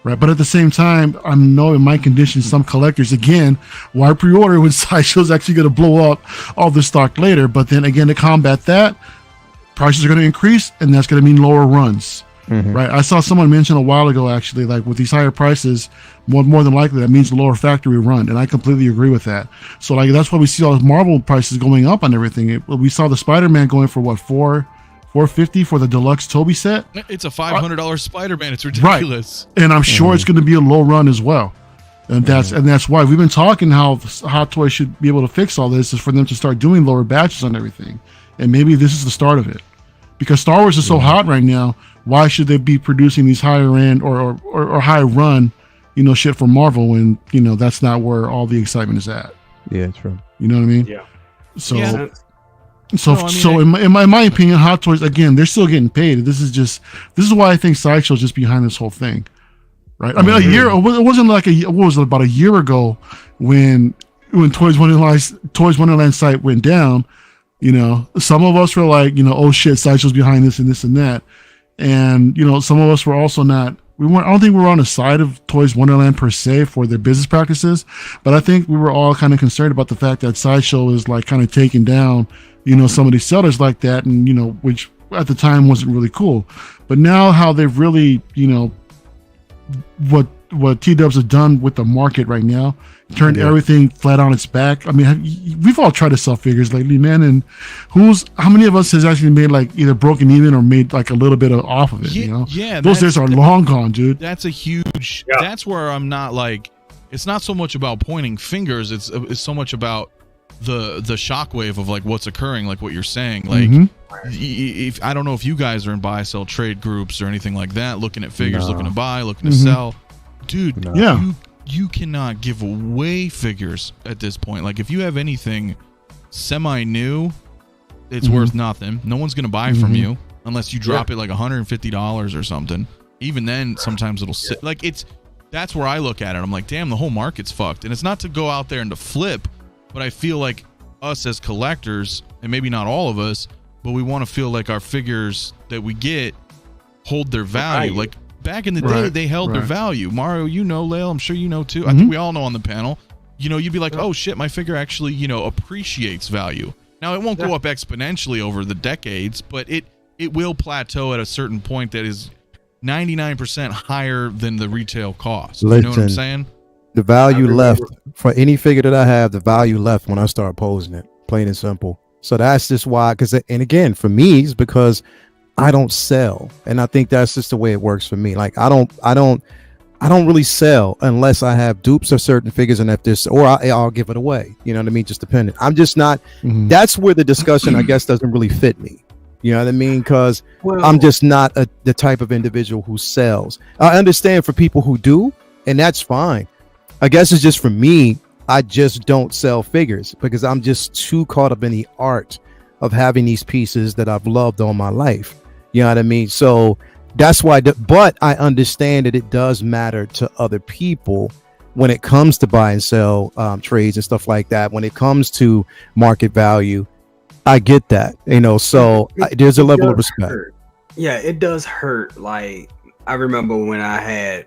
right? But at the same time, I know in my condition, some collectors again, why pre-order when Sideshow's actually going to blow up all the stock later? But then again, to combat that, prices are going to increase, and that's going to mean lower runs. Right, I saw someone mention a while ago actually, like with these higher prices, more than likely that means lower factory run, and I completely agree with that. So like that's why we see all those Marvel prices going up on everything. We saw the Spider-Man going for what, $450 for the deluxe Toby set. It's a $500 Spider-Man. It's ridiculous, right? And I'm sure it's going to be a low run as well. And that's why we've been talking how Hot Toys should be able to fix all this is for them to start doing lower batches on everything, and maybe this is the start of it. Because Star Wars is so hot right now, why should they be producing these higher end or high run, shit for Marvel when that's not where all the excitement is at? Yeah, true. You know what I mean? Yeah. So in my opinion, Hot Toys again, they're still getting paid. This is why I think Sideshow's just behind this whole thing, right? I mean, it wasn't like about a year ago when Toys Wonderland site went down. Some of us were like, oh shit, Sideshow's behind this and this and that. And, some of us were also I don't think we were on the side of Toys Wonderland per se for their business practices, but I think we were all kind of concerned about the fact that Sideshow is like kind of taking down, some of these sellers like that. And, which at the time wasn't really cool, but now how they've really, what T-Dubs have done with the market right now, turned everything flat on its back. I mean, we've all tried to sell figures lately, man. And how many of us has actually made like either broken even or made like a little bit off of it? Yeah, those days are long gone, dude. That's a huge. Yeah. That's where I'm not like. It's not so much about pointing fingers. It's so much about the shockwave of like what's occurring, like what you're saying. Like, if I don't know if you guys are in buy sell trade groups or anything like that, looking at figures, looking to buy, looking to sell, dude. You cannot give away figures at this point. Like if you have anything semi-new, it's worth nothing. No one's going to buy from you unless you drop it like $150 or something. Even then, sometimes it'll sit. Like that's where I look at it. I'm like, damn, the whole market's fucked. And it's not to go out there and to flip, but I feel like us as collectors, and maybe not all of us, but we want to feel like our figures that we get hold their value. Like back in the day, they held their value. Mario, Lael, I'm sure you know too. I think we all know on the panel. You'd be like, oh shit, my figure actually, appreciates value. Now it won't go up exponentially over the decades, but it will plateau at a certain point that is 99% higher than the retail cost. You know what I'm saying? The value left for any figure that I have, the value left when I start posing it, plain and simple. So that's just why, and again, for me, it's because I don't sell, and I think that's just the way it works for me. Like I don't really sell unless I have dupes of certain figures, and if this, or I'll give it away. You know what I mean? Just dependent. I'm just not. That's where the discussion, I guess, doesn't really fit me. You know what I mean? Because I'm just not the type of individual who sells. I understand for people who do, and that's fine. I guess it's just for me. I just don't sell figures because I'm just too caught up in the art of having these pieces that I've loved all my life. You know what I mean? So that's why, but I understand that it does matter to other people when it comes to buy and sell trades and stuff like that. When it comes to market value, I get that, so there's a level of respect. Yeah, it does hurt. Like I remember when I had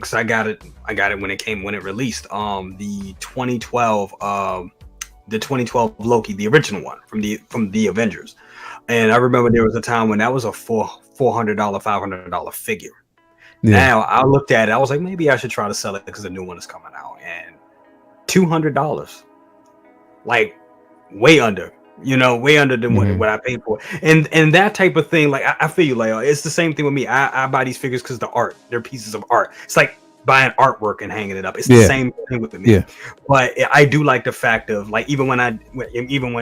because I got it when it released. The 2012 Loki, the original one from the Avengers. And I remember there was a time when that was a $500 figure. Yeah. Now I looked at it, I was like, maybe I should try to sell it because the new one is coming out, and $200, like way under than what I paid for. And that type of thing, like I feel you, Leo. It's the same thing with me. I buy these figures because they're pieces of art. It's like buying artwork and hanging it up. It's the same thing with me. Yeah. But I do like the fact of, like, even when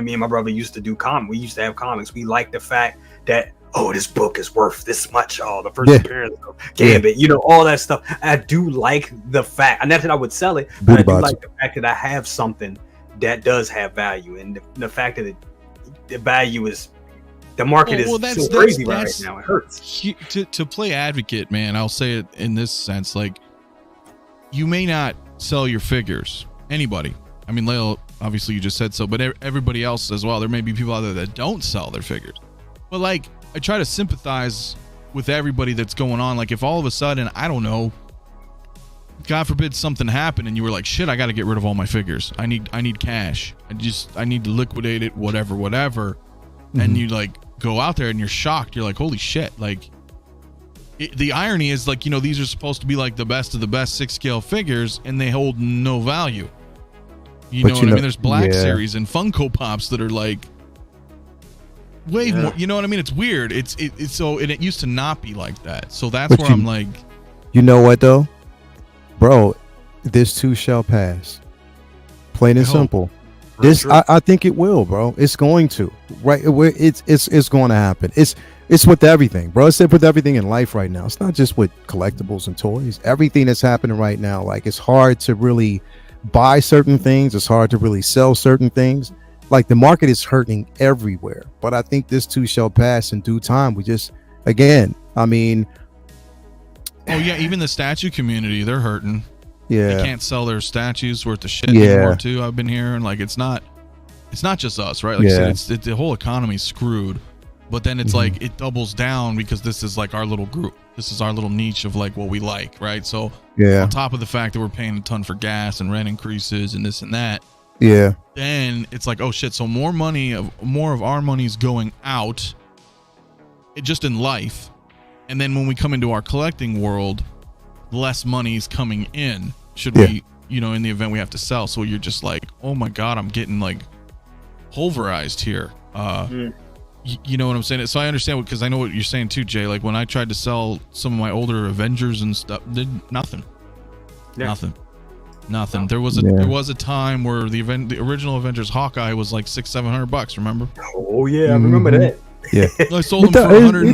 me and my brother used to do we used to have comics. We like the fact that, oh, this book is worth this much. Oh, the first appearance of Gambit, all that stuff. I do like the fact, and not that I would sell it, but I do like the fact that I have something that does have value, and the fact that the value is, the market is so crazy right now. It hurts. To play advocate, man, I'll say it in this sense, like, you may not sell your figures. Anybody. I mean, Leo, obviously you just said so, but everybody else as well. There may be people out there that don't sell their figures. But, like, I try to sympathize with everybody that's going on. Like, if all of a sudden, I don't know, God forbid something happened and you were like, shit, I got to get rid of all my figures. I need cash. I need to liquidate it, whatever. Mm-hmm. And you, like, go out there and you're shocked. You're like, holy shit. Like, the irony is, like, these are supposed to be like the best of the best 6-scale figures, and they hold no value. You know what I mean? There's Black Series and Funko Pops that are like way more. You know what I mean? It's weird. It's so, and it used to not be like that. So that's where I'm like, you know what though, bro? This too shall pass. Plain and simple. I think it will, bro. It's going to, right? It's going to happen. It's with everything, bro. It's with everything in life right now. It's not just with collectibles and toys. Everything that's happening right now, like, it's hard to really buy certain things. It's hard to really sell certain things. Like, the market is hurting everywhere. But I think this too shall pass in due time. We just, again, I mean, oh yeah, even the statue community, they're hurting. Yeah, they can't sell their statues worth the shit anymore too. I've been hearing, like, it's not just us, right? Like I said, the whole economy's screwed. But then it's like it doubles down because this is like our little group. This is our little niche of, like, what we like, right? So on top of the fact that we're paying a ton for gas and rent increases and this and that, then it's like, oh shit, so more of our money's going out, just in life. And then when we come into our collecting world, less money's coming in. Should we, in the event we have to sell. So you're just like, oh my God, I'm getting, like, pulverized here. You know what I'm saying? So I understand, because I know what you're saying too, Jay. Like, when I tried to sell some of my older Avengers and stuff, did nothing. Nothing. There was a time where the original Avengers Hawkeye was like $600-700. Remember? Oh yeah, I remember that. Yeah, I sold him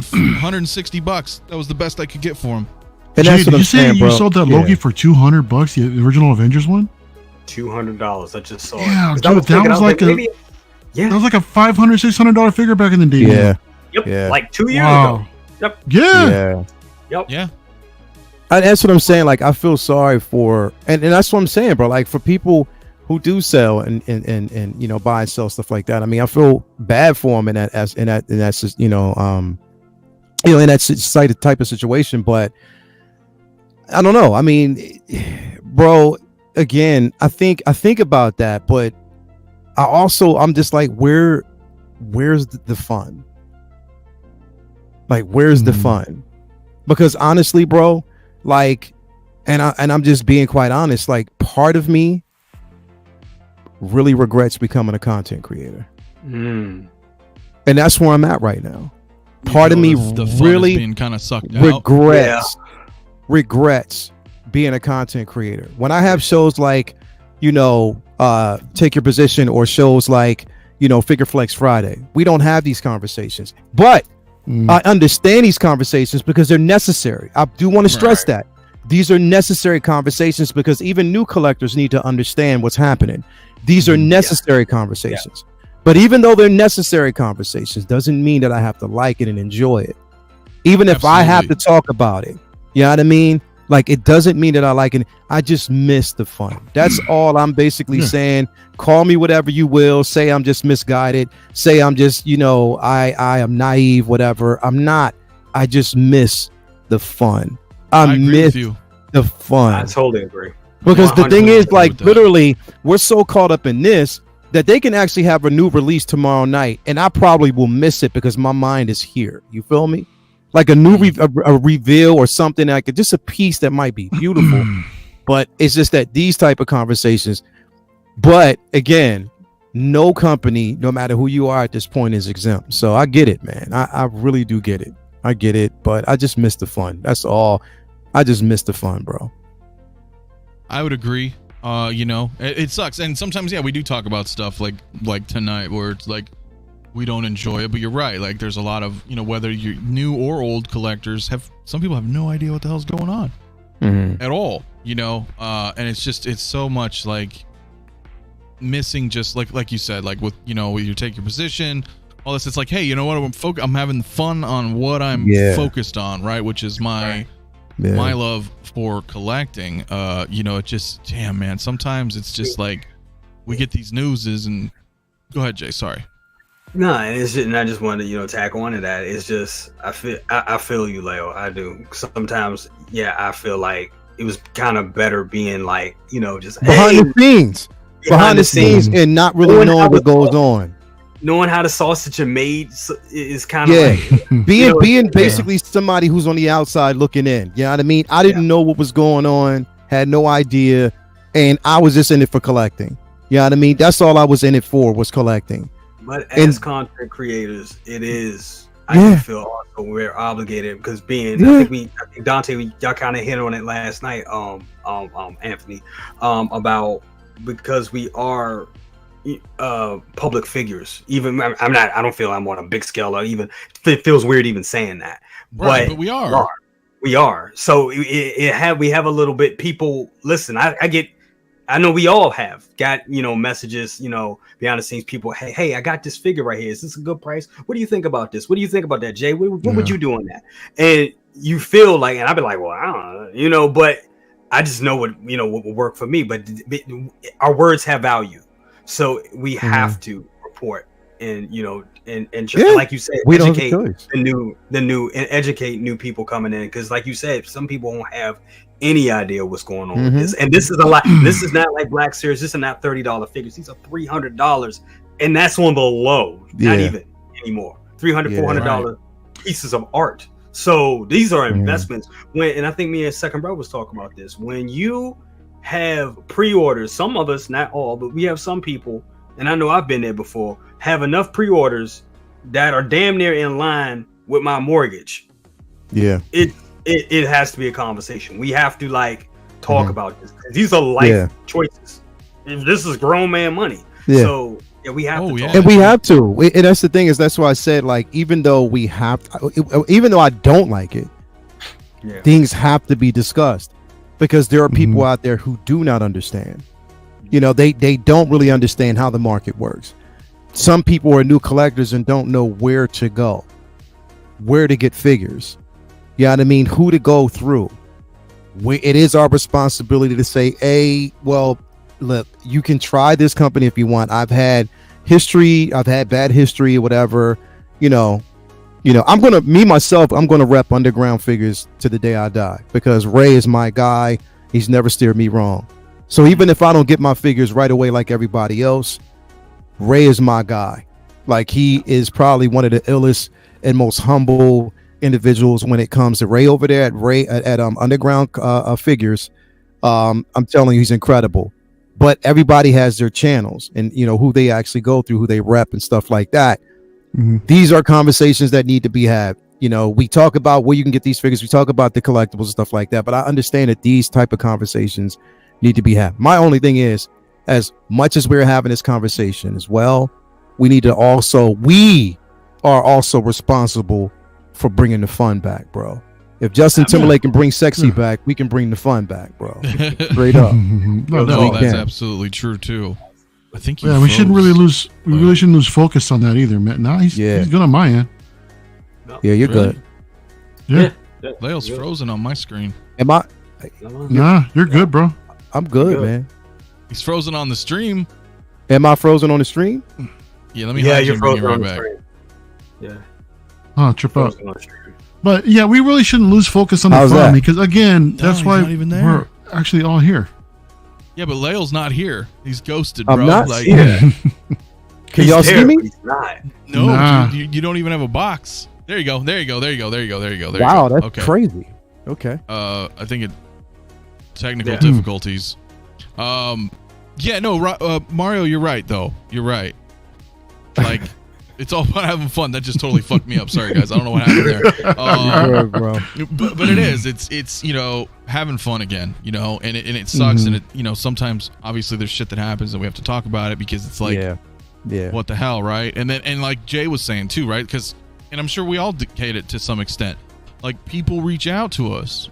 for $160. That was the best I could get for him. And Jay, did you say you sold that Loki for $200? The original Avengers one? $200. I just saw it. Yeah, dude, that was like that was like a $500-600 figure back in the day. Yeah. Yep. Yeah. Like 2 years ago. Yep. Yeah. Yep. Yeah. That's what I'm saying. Like, I feel sorry for, and that's what I'm saying, bro. Like, for people who do sell and buy and sell stuff like that. I mean, I feel bad for them in that type of situation. But I don't know. I mean, bro, again, I think about that, but I'm just like, where's the fun? Like, where's the fun? Because honestly, bro, like, and I'm just being quite honest, like, part of me really regrets becoming a content creator. And that's where I'm at right now. Part of me really being kind of sucked out. Regrets being a content creator. When I have shows like, Take Your Position, or shows like, Figure Flex Friday, we don't have these conversations, but I understand these conversations because they're necessary. I do want to stress that these are necessary conversations, because even new collectors need to understand what's happening. These are necessary conversations. But even though they're necessary conversations, doesn't mean that I have to like it and enjoy it. Even if I have to talk about it, you know what I mean? Like, it doesn't mean that I like it. I just miss the fun. That's all I'm basically saying. Call me whatever you will. Say I'm just misguided. Say I'm just, I am naive, whatever. I'm not. I just miss the fun. I agree with you. the fun. I totally agree. Because the thing 100% is, agree like, with that. literally, we're so caught up in this that they can actually have a new release tomorrow night, and I probably will miss it because my mind is here. You feel me? Like a new a reveal or something, like just a piece that might be beautiful, but it's just that these type of conversations. But again, no company, no matter who you are at this point, is exempt. So I get it, man. I really do get it. I get it, but I just miss the fun. That's all. I just miss the fun, bro. I would agree. You know, it sucks, and sometimes we do talk about stuff like tonight where it's like we don't enjoy it, but you're right. Like there's a lot of, you know, whether you're new or old collectors, some people have no idea what the hell's going on at all, you know, and it's so much like missing, just like you said, like with, you know, you take your position, all this. It's like, hey, you know what, I'm having fun on what I'm focused on, right, which is my love for collecting. You know, it just, damn, man, sometimes it's just like we get these newses and go ahead, Jay, sorry. No, and it's just, and I just wanted to, you know, tack on to that. It's just I feel you, Leo. I do. Sometimes, I feel like it was kind of better being like, you know, just behind the scenes, and not really knowing what goes on. Knowing how the sausage are made is kind of like being basically somebody who's on the outside looking in. You know what I mean? I didn't know what was going on, had no idea, and I was just in it for collecting. You know what I mean? That's all I was in it for, was collecting. But as content creators, it is, I feel also we're obligated, because being, I think Dante, y'all kind of hit on it last night, Anthony, about, because we are public figures. Even I don't feel I'm on a big scale, or even it feels weird even saying that, but we are. We are. So we have a little bit. People listen. I know we all have got, you know, messages, you know, behind the scenes, people, hey, I got this figure right here. Is this a good price? What do you think about this? What do you think about that, Jay? What would you do on that? And you feel like, and I'd be like, well, I don't know, you know, but I just know what will work for me. But our words have value, so we have to report, and you know, and like you said, educate the new and educate new people coming in, because like you said, some people won't have any idea what's going on with this, and this is a lot. This is not like Black Series. This is not $30 figures. These are $300, and that's on the low. Not even anymore. $300, $400 pieces of art. So these are investments. And I think me and Second Bro was talking about this. When you have pre-orders, some of us, not all, but we have some people, and I know I've been there before, have enough pre-orders that are damn near in line with my mortgage. It has to be a conversation. We have to talk about this. These are life choices. This is grown man money. So we have to talk. And we have to. And that's the thing, is that's why I said, like, even though I don't like it, things have to be discussed, because there are people out there who do not understand. You know, they don't really understand how the market works. Some people are new collectors and don't know where to go, where to get figures. You know what I mean? Who to go through. It is our responsibility to say, hey, well, look, you can try this company if you want. I've had history. I've had bad history or whatever. You know, I'm going to rep underground figures to the day I die, because Ray is my guy. He's never steered me wrong. So even if I don't get my figures right away like everybody else, Ray is my guy. Like, he is probably one of the illest and most humble individuals when it comes to Ray over there at Underground Figures. I'm telling you, he's incredible. But everybody has their channels, and you know who they actually go through, who they rep and stuff like that. These are conversations that need to be had. You know, we talk about where you can get these figures, we talk about the collectibles and stuff like that, but I understand that these type of conversations need to be had. My only thing is, as much as we're having this conversation as well, we are also responsible for bringing the fun back, bro. If Justin Timberlake can bring sexy back, we can bring the fun back, bro. Straight up. No, that's absolutely true too. I think we shouldn't really lose. We really shouldn't lose focus on that either, man. Nah, he's good on my end. Yeah, you're good. Yeah. Leo's frozen on my screen. Am I? Nah, you're good, bro. I'm good, man. He's frozen on the stream. Am I frozen on the stream? Yeah, let me hide you and bring you right back. Yeah. Oh, trip out. But yeah, we really shouldn't lose focus on the How's fun that? because again, No, that's he's why not even there. we're actually all here. Yeah, but Lael's not here. He's ghosted, bro. I'm not like, here. Can y'all see me? He's not. no, Nah. dude, you don't even have a box. There you go. There you go. There you go. There you go. There you go. There Wow, you go. that's Okay. crazy. Okay. I think it technical Yeah. difficulties. Yeah, no, Mario, you're right though. You're right. Like, it's all about having fun. That just totally fucked me up. Sorry, guys. I don't know what happened there. Good, bro. But it is. It's having fun again. And it sucks. And it sometimes obviously there's shit that happens and we have to talk about it because it's like, yeah. what the hell, right? And like Jay was saying too, right? Because, and I'm sure we all dictate it to some extent. Like, people reach out to us.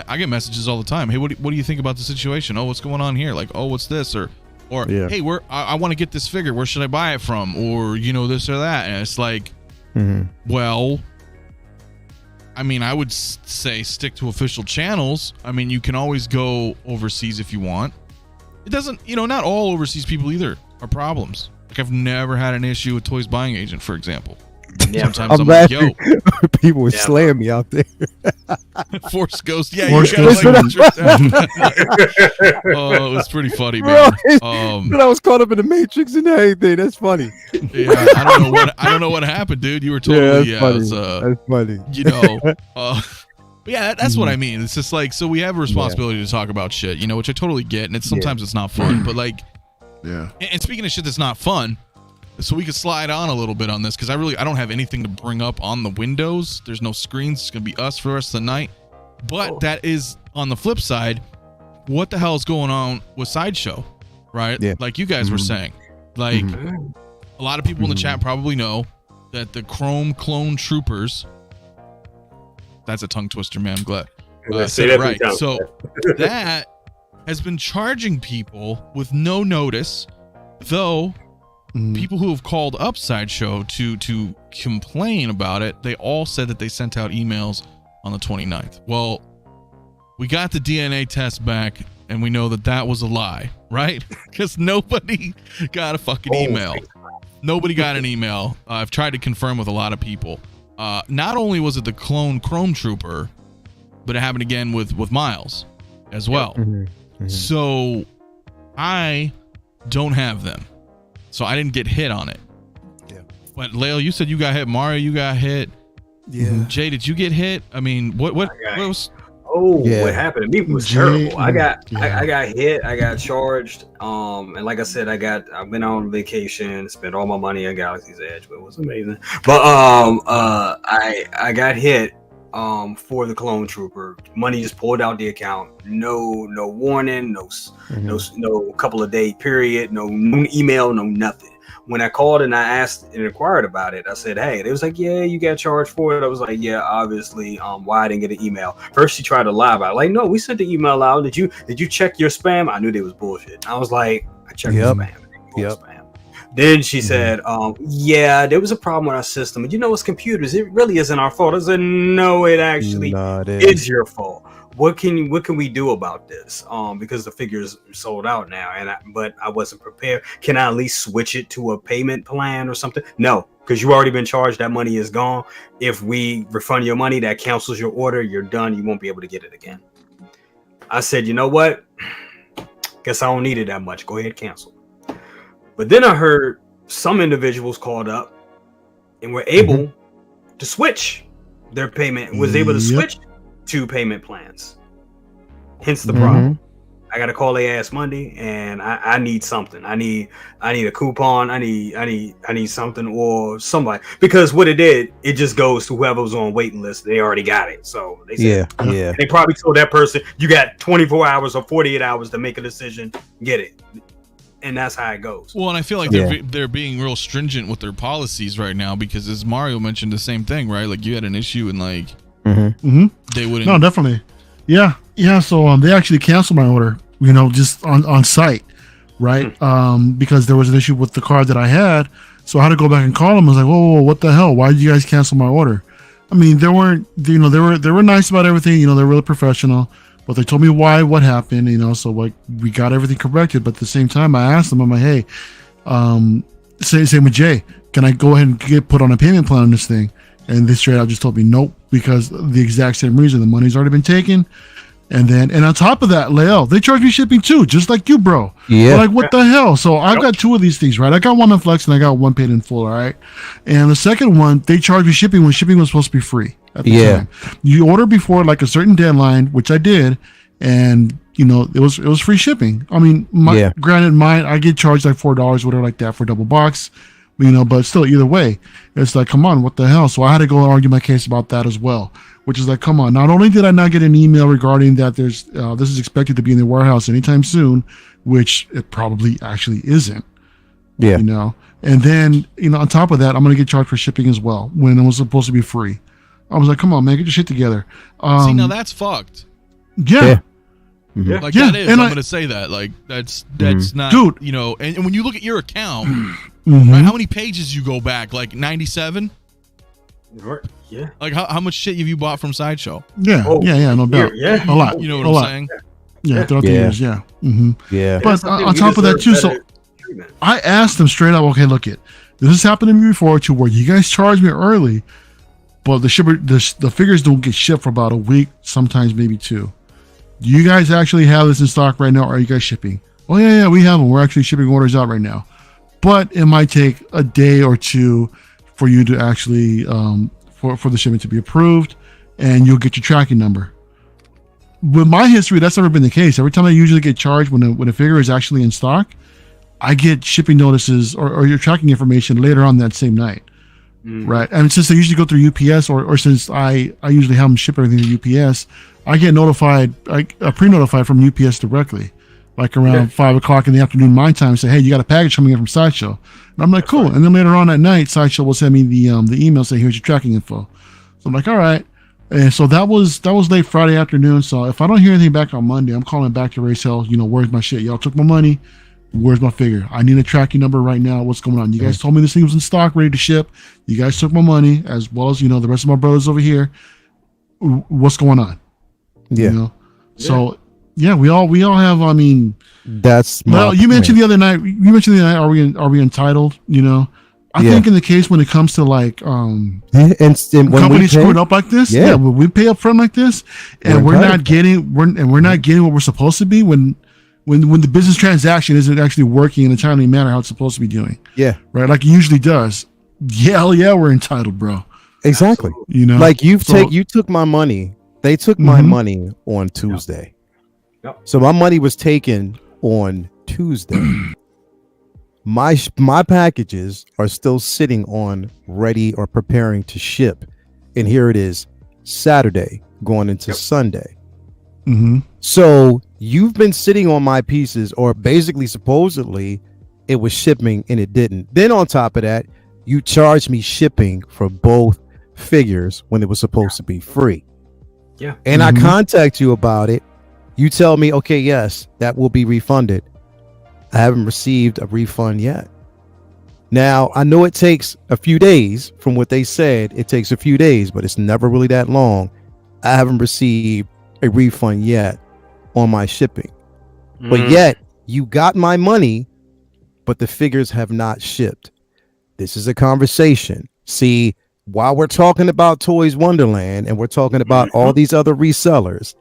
I get messages all the time. Hey, what do you think about the situation? Oh, what's going on here? Like, oh, what's this? Or hey, I want to get this figure. Where should I buy it from? Or this or that. And it's like, well, I mean, I would say stick to official channels. I mean, you can always go overseas if you want. It doesn't, not all overseas people either are problems. Like, I've never had an issue with Toys Buying Agent, for example. Yeah, Sometimes I'm like, laughing. yo, People were slaying me out there. Force Ghost. Yeah, Force you guys Ghost. Oh, it was pretty funny, Bro, man. but I was caught up in the Matrix and everything. That's funny. Yeah, I don't know what happened, dude. You were totally that's funny. it was, That's funny. but yeah, that's what I mean. It's just like, so we have a responsibility to talk about shit, which I totally get, and sometimes it's not fun, but like, Yeah. and speaking of shit that's not fun, so we could slide on a little bit on this because I don't have anything to bring up on the windows. There's no screens. It's gonna be us for the rest of the night. But that is on the flip side. What the hell is going on with Sideshow, right? Yeah. Like you guys were saying, like a lot of people in the chat probably know that the Chrome Clone Troopers. That's a tongue twister, man. I'm glad. Said it right. So that has been charging people with no notice, though. People who have called up Sideshow to complain about it, they all said that they sent out emails on the 29th. Well, we got the DNA test back, and we know that was a lie, right? Because nobody got a fucking email. Nobody got an email. I've tried to confirm with a lot of people. Not only was it the clone Chrome Trooper, but it happened again with Miles as well. So I don't have them. So I didn't get hit on it. Yeah. But Lael, you said you got hit. Mario, you got hit. Yeah. Jay, did you get hit? I mean, what was? What happened to me was terrible. I got hit. I got charged. And like I said, I've been on vacation, spent all my money on Galaxy's Edge, but it was amazing. But I got hit for the Clone Trooper. Money just pulled out the account. No warning, no couple of day period, no email, no nothing. When I called and I asked and inquired about it, I said, hey, they was like, yeah, you got charged for it. I was like, yeah, obviously, why I didn't get an email. First she tried to lie about it. Like, no, we sent the email out. Did you check your spam? I knew they was bullshit. I was like, I checked the spam. Spam. Then she said, yeah, there was a problem with our system. And it's computers. It really isn't our fault. I said, no, it actually is your fault. What can we do about this? Because the figures sold out now, but I wasn't prepared. Can I at least switch it to a payment plan or something? No, because you already been charged. That money is gone. If we refund your money, that cancels your order. You're done. You won't be able to get it again. I said, you know what? Guess I don't need it that much. Go ahead, cancel. But then I heard some individuals called up and were able to switch their payment. Was able to switch to payment plans. Hence the problem. I got to call their ass Monday, and I need something. I need a coupon. I need something or somebody, because what it did, it just goes to whoever was on waiting list. They already got it, so they said, they probably told that person, you got 24 hours or 48 hours to make a decision. Get it. And that's how it goes. Well, and I feel like they're being real stringent with their policies right now, because as Mario mentioned, the same thing, right? Like, you had an issue and like they wouldn't. No, definitely. Yeah. So they actually canceled my order, just on site, right? Because there was an issue with the card that I had. So I had to go back and call them. I was like, whoa, what the hell? Why did you guys cancel my order? I mean, they weren't, they were nice about everything. They're really professional. But they told me what happened, so like we got everything corrected. But at the same time, I asked them, I'm like, hey, same with Jay, can I go ahead and get put on a payment plan on this thing? And they straight out just told me nope, because the exact same reason. The money's already been taken. And on top of that, Lael, they charge me shipping too, just like you, bro. Yeah. Like, what the hell? So I've got two of these things, right? I got one on Flex and I got one paid in full, all right? And the second one, they charge me shipping when shipping was supposed to be free at the time. You order before like a certain deadline, which I did, and you know, it was free shipping. I mean, granted, mine, I get charged like $4, whatever like that for a double box, you know, but still, either way, it's like, come on, what the hell? So I had to go and argue my case about that as well, which is like, come on. Not only did I not get an email regarding that there's this is expected to be in the warehouse anytime soon, which it probably actually isn't. Yeah. You know, and then, you know, on top of that, I'm going to get charged for shipping as well when it was supposed to be free. I was like, come on, man, get your shit together. See, now that's fucked. Yeah. Mm-hmm. Like that is, I'm going to say that. Like that's not, dude. You know, and when you look at your account, right, how many pages you go back? Like 97? Yeah. Like how much shit have you bought from Sideshow? Yeah. Yeah, no doubt. Yeah. A lot. You know what I'm saying? Yeah, throughout the years, yeah. Yeah. But on top of that too, so I asked them straight up, okay, look, this has happened to me before to where you guys charge me early, but the figures don't get shipped for about a week, sometimes maybe 2. Do you guys actually have this in stock right now, or are you guys shipping? Oh, yeah, we have them. We're actually shipping orders out right now. But it might take a day or 2 for you to actually, for the shipment to be approved, and you'll get your tracking number. With my history, that's never been the case. Every time I usually get charged when a figure is actually in stock, I get shipping notices or your tracking information later on that same night. Right. And since they usually go through UPS or since I usually have them ship everything to UPS, I get notified, pre-notified from UPS directly, like around 5 o'clock in the afternoon my time, say, hey, you got a package coming in from Sideshow. And I'm like, cool. And then later on that night, Sideshow will send me the email saying, here's your tracking info. So I'm like, all right. And so that was late Friday afternoon. So if I don't hear anything back on Monday, I'm calling back to Race Hell, you know, where's my shit? Y'all took my money. Where's my figure? I need a tracking number right now. What's going on? You guys told me this thing was in stock, ready to ship. You guys took my money, as well as, you know, the rest of my brothers over here. What's going on? Yeah. You know? So yeah, we all have, I mean, that's well, you mentioned the other night, are we entitled, you know? I think in the case when it comes to like and when companies screwing up like this, when we pay up front like this, and we're not getting what we're supposed to be when the business transaction isn't actually working in a timely manner how it's supposed to be doing. Yeah. Right. Like it usually does. Hell yeah, we're entitled, bro. Exactly. You know, like you took my money. They took my money on Tuesday. Yep. So my money was taken on Tuesday. My packages are still sitting on ready or preparing to ship. And here it is, Saturday going into Sunday. So you've been sitting on my pieces, or basically supposedly it was shipping and it didn't. Then on top of that, you charged me shipping for both figures when it was supposed to be free. Yeah. And I contact you about it. You tell me, okay, yes, that will be refunded. I haven't received a refund yet. Now, I know it takes a few days from what they said. It takes a few days, but it's never really that long. I haven't received a refund yet on my shipping. But yet, you got my money, but the figures have not shipped. This is a conversation. See, while we're talking about Toys Wonderland and we're talking about all these other resellers,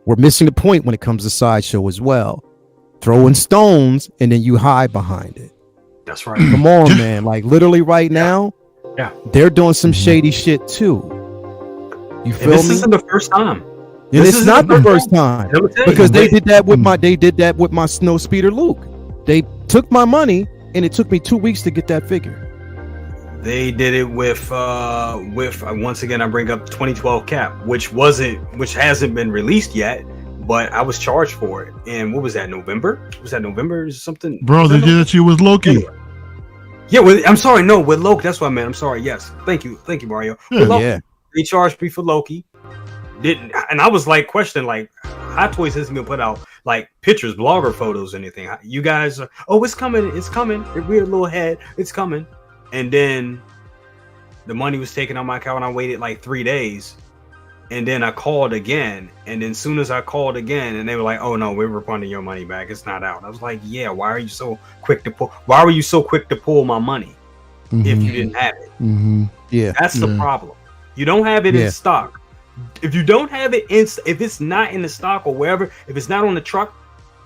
we're missing the point when it comes to Sideshow as well. Throwing stones and then you hide behind it. That's right. Come on, man. Like literally right now, they're doing some shady shit too. You feel me? This isn't the first time. And it's not the first time because they did that with my snow speeder Luke. They took my money and it took me 2 weeks to get that figure. They did it with once again I bring up 2012 cap, which hasn't been released yet, but I was charged for it. And what was that, November? Was that November or something? Bro, they did it to you with Loki. Anyway. Yeah, I'm sorry, no, with Loki. That's what I meant. I'm sorry. Yes, thank you, Mario. Loki, they charged me for Loki. Didn't, and I was like questioning, like, Hot Toys hasn't been put out like pictures, blogger photos, anything. You guys are, it's coming. We're a little ahead. It's coming. And then the money was taken on my account and I waited like 3 days. And then I called again. And then as soon as I called again, and they were like, oh no, we're refunding your money back. It's not out. I was like, yeah, why were you so quick to pull my money if you didn't have it? Yeah. That's the problem. You don't have it in stock. If you don't have it if it's not in the stock or wherever, if it's not on the truck,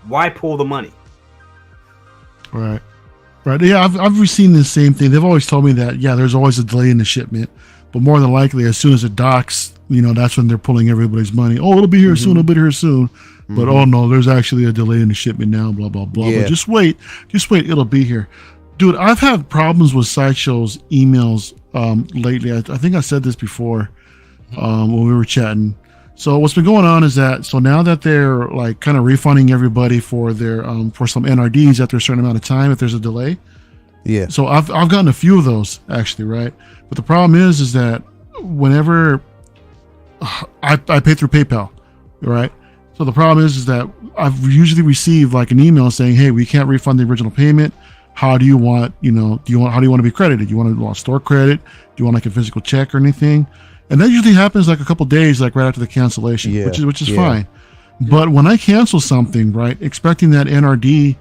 why pull the money? Right. Yeah, I've seen the same thing. They've always told me that, there's always a delay in the shipment, but more than likely, as soon as it docks, that's when they're pulling everybody's money. Oh, it'll be here soon. It'll be here soon. But oh no, there's actually a delay in the shipment now. Blah blah blah. But just wait. It'll be here, dude. I've had problems with Sideshow's emails lately. I think I said this before when we were chatting. So what's been going on is that now that they're like kind of refunding everybody for their for some NRDs after a certain amount of time if there's a delay. Yeah. So I've gotten a few of those actually, right? But the problem is that whenever I pay through PayPal, right? So the problem is that I've usually received like an email saying, "Hey, we can't refund the original payment. How do you want, how do you want to be credited? Do you want store credit? Do you want like a physical check or anything?" And that usually happens like a couple days, like right after the cancellation, which is fine. But when I cancel something, right, expecting that NRD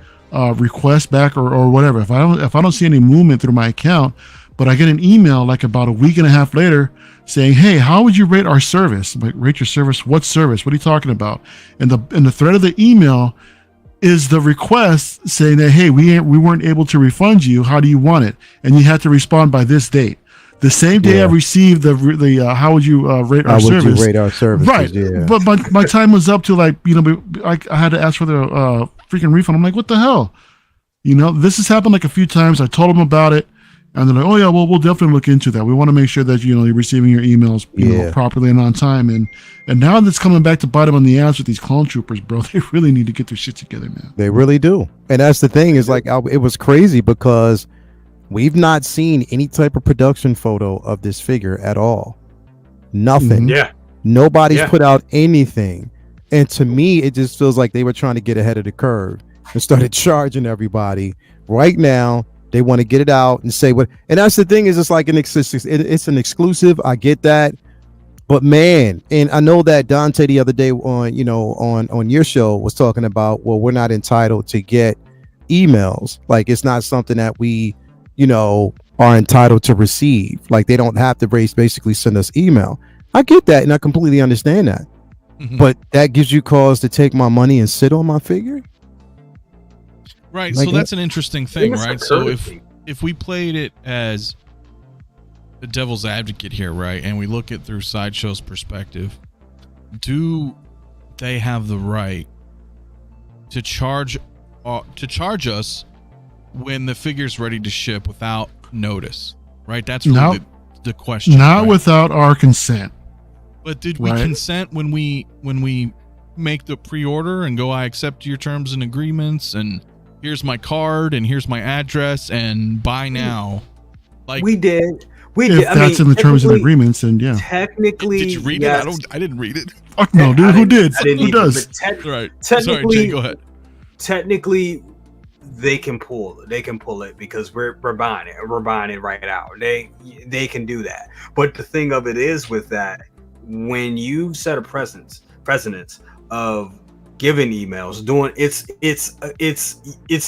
request back or whatever, if I don't see any movement through my account, but I get an email like about a week and a half later saying, "Hey, how would you rate our service?" I'm like, "Rate your service? What service? What are you talking about?" And the thread of the email is the request saying that, "Hey, we weren't able to refund you. How do you want it? And you had to respond by this date." The same day I received the how would you rate our service? How would you rate our service? Right. Yeah. But my time was up to like, I had to ask for the freaking refund. I'm like, what the hell? This has happened like a few times. I told them about it. And they're like, "Oh yeah, well, we'll definitely look into that. We want to make sure that, you're receiving your emails, properly and on time." And now that's coming back to bite them on the ass with these clone troopers, bro. They really need to get their shit together, man. They really do. And that's the thing is like, it was crazy because we've not seen any type of production photo of this figure at all. Nothing. Yeah. Nobody's put out anything. And to me, it just feels like they were trying to get ahead of the curve and started charging everybody. Right now, they want to get it out and say what. And that's the thing is, it's like it's an exclusive. I get that. But man, and I know that Dante the other day on your show was talking about, well, we're not entitled to get emails. Like it's not something that we are entitled to receive. Like they don't have to basically send us email. I get that and I completely understand that. But that gives you cause to take my money and sit on my figure? Right. Like, so that's an interesting thing, right? So if we played it as the devil's advocate here, right, and we look at through Sideshow's perspective, do they have the right to charge us when the figure's ready to ship without notice, right? That's really the question. Not without our consent. But did we consent when we make the pre-order and go, "I accept your terms and agreements, and here's my card, and here's my address, and buy now"? Like we did. If that's in the terms and agreements, and technically, did you read it? I didn't read it. Fuck no, dude. Who did? Who does? Right. Technically, sorry, Jay, go ahead. Technically, they can pull it because we're buying it. We're buying it right out. They can do that. But the thing of it is with that, when you set a precedence of giving emails, doing it's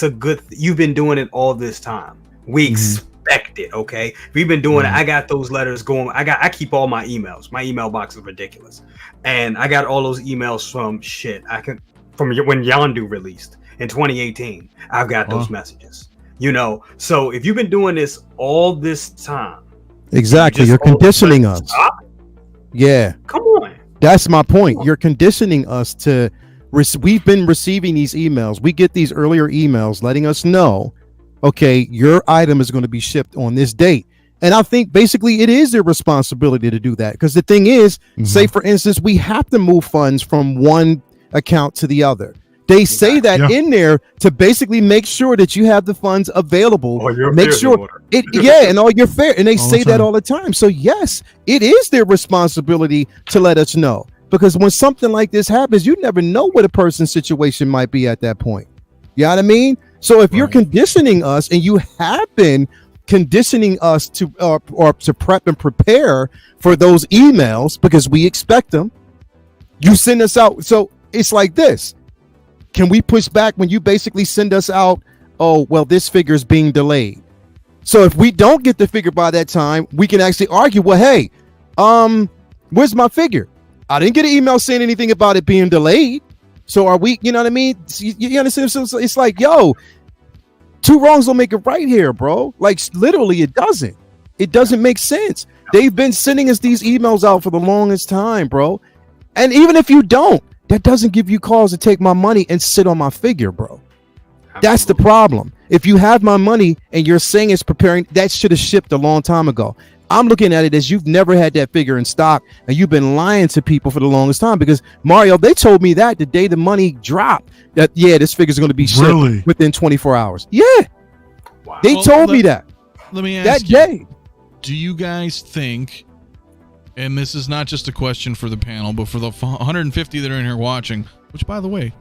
a good. You've been doing it all this time. We expect it. Okay, we've been doing it. I got those letters going. I keep all my emails. My email box is ridiculous, and I got all those emails from from when Yondu released in 2018. I've got those messages. So if you've been doing this all this time, exactly, you're conditioning us. Yeah, come on. That's my point. You're conditioning us to. We've been receiving these emails. We get these earlier emails letting us know, okay, your item is going to be shipped on this date. And I think basically it is their responsibility to do that. Because the thing is, say for instance, we have to move funds from one account to the other. They say that in there to basically make sure that you have the funds available. Make sure and all your fair. And they say that all the time. So yes, it is their responsibility to let us know, because when something like this happens, you never know what a person's situation might be at that point. You know what I mean? So if you're conditioning us, and you have been conditioning us to or to prep and prepare for those emails because we expect them, you send us out. So it's like this. Can we push back when you basically send us out, "Oh, well, this figure is being delayed"? So if we don't get the figure by that time, we can actually argue, well, hey, where's my figure? I didn't get an email saying anything about it being delayed. So are we, you know what I mean? You understand? So it's like, yo, two wrongs don't make it right here, bro. Like literally it doesn't. It doesn't make sense. They've been sending us these emails out for the longest time, bro. And even if you don't, that doesn't give you cause to take my money and sit on my figure, bro. That's the problem. If you have my money and you're saying it's preparing, that should have shipped a long time ago. I'm looking at it as you've never had that figure in stock and you've been lying to people for the longest time, because Mario, they told me that the day the money dropped that, yeah, this figure's going to be shipped within 24 hours. Yeah. Wow. They told me that. Let me ask that day. Do you guys think, and this is not just a question for the panel, but for the 150 that are in here watching, which by the way,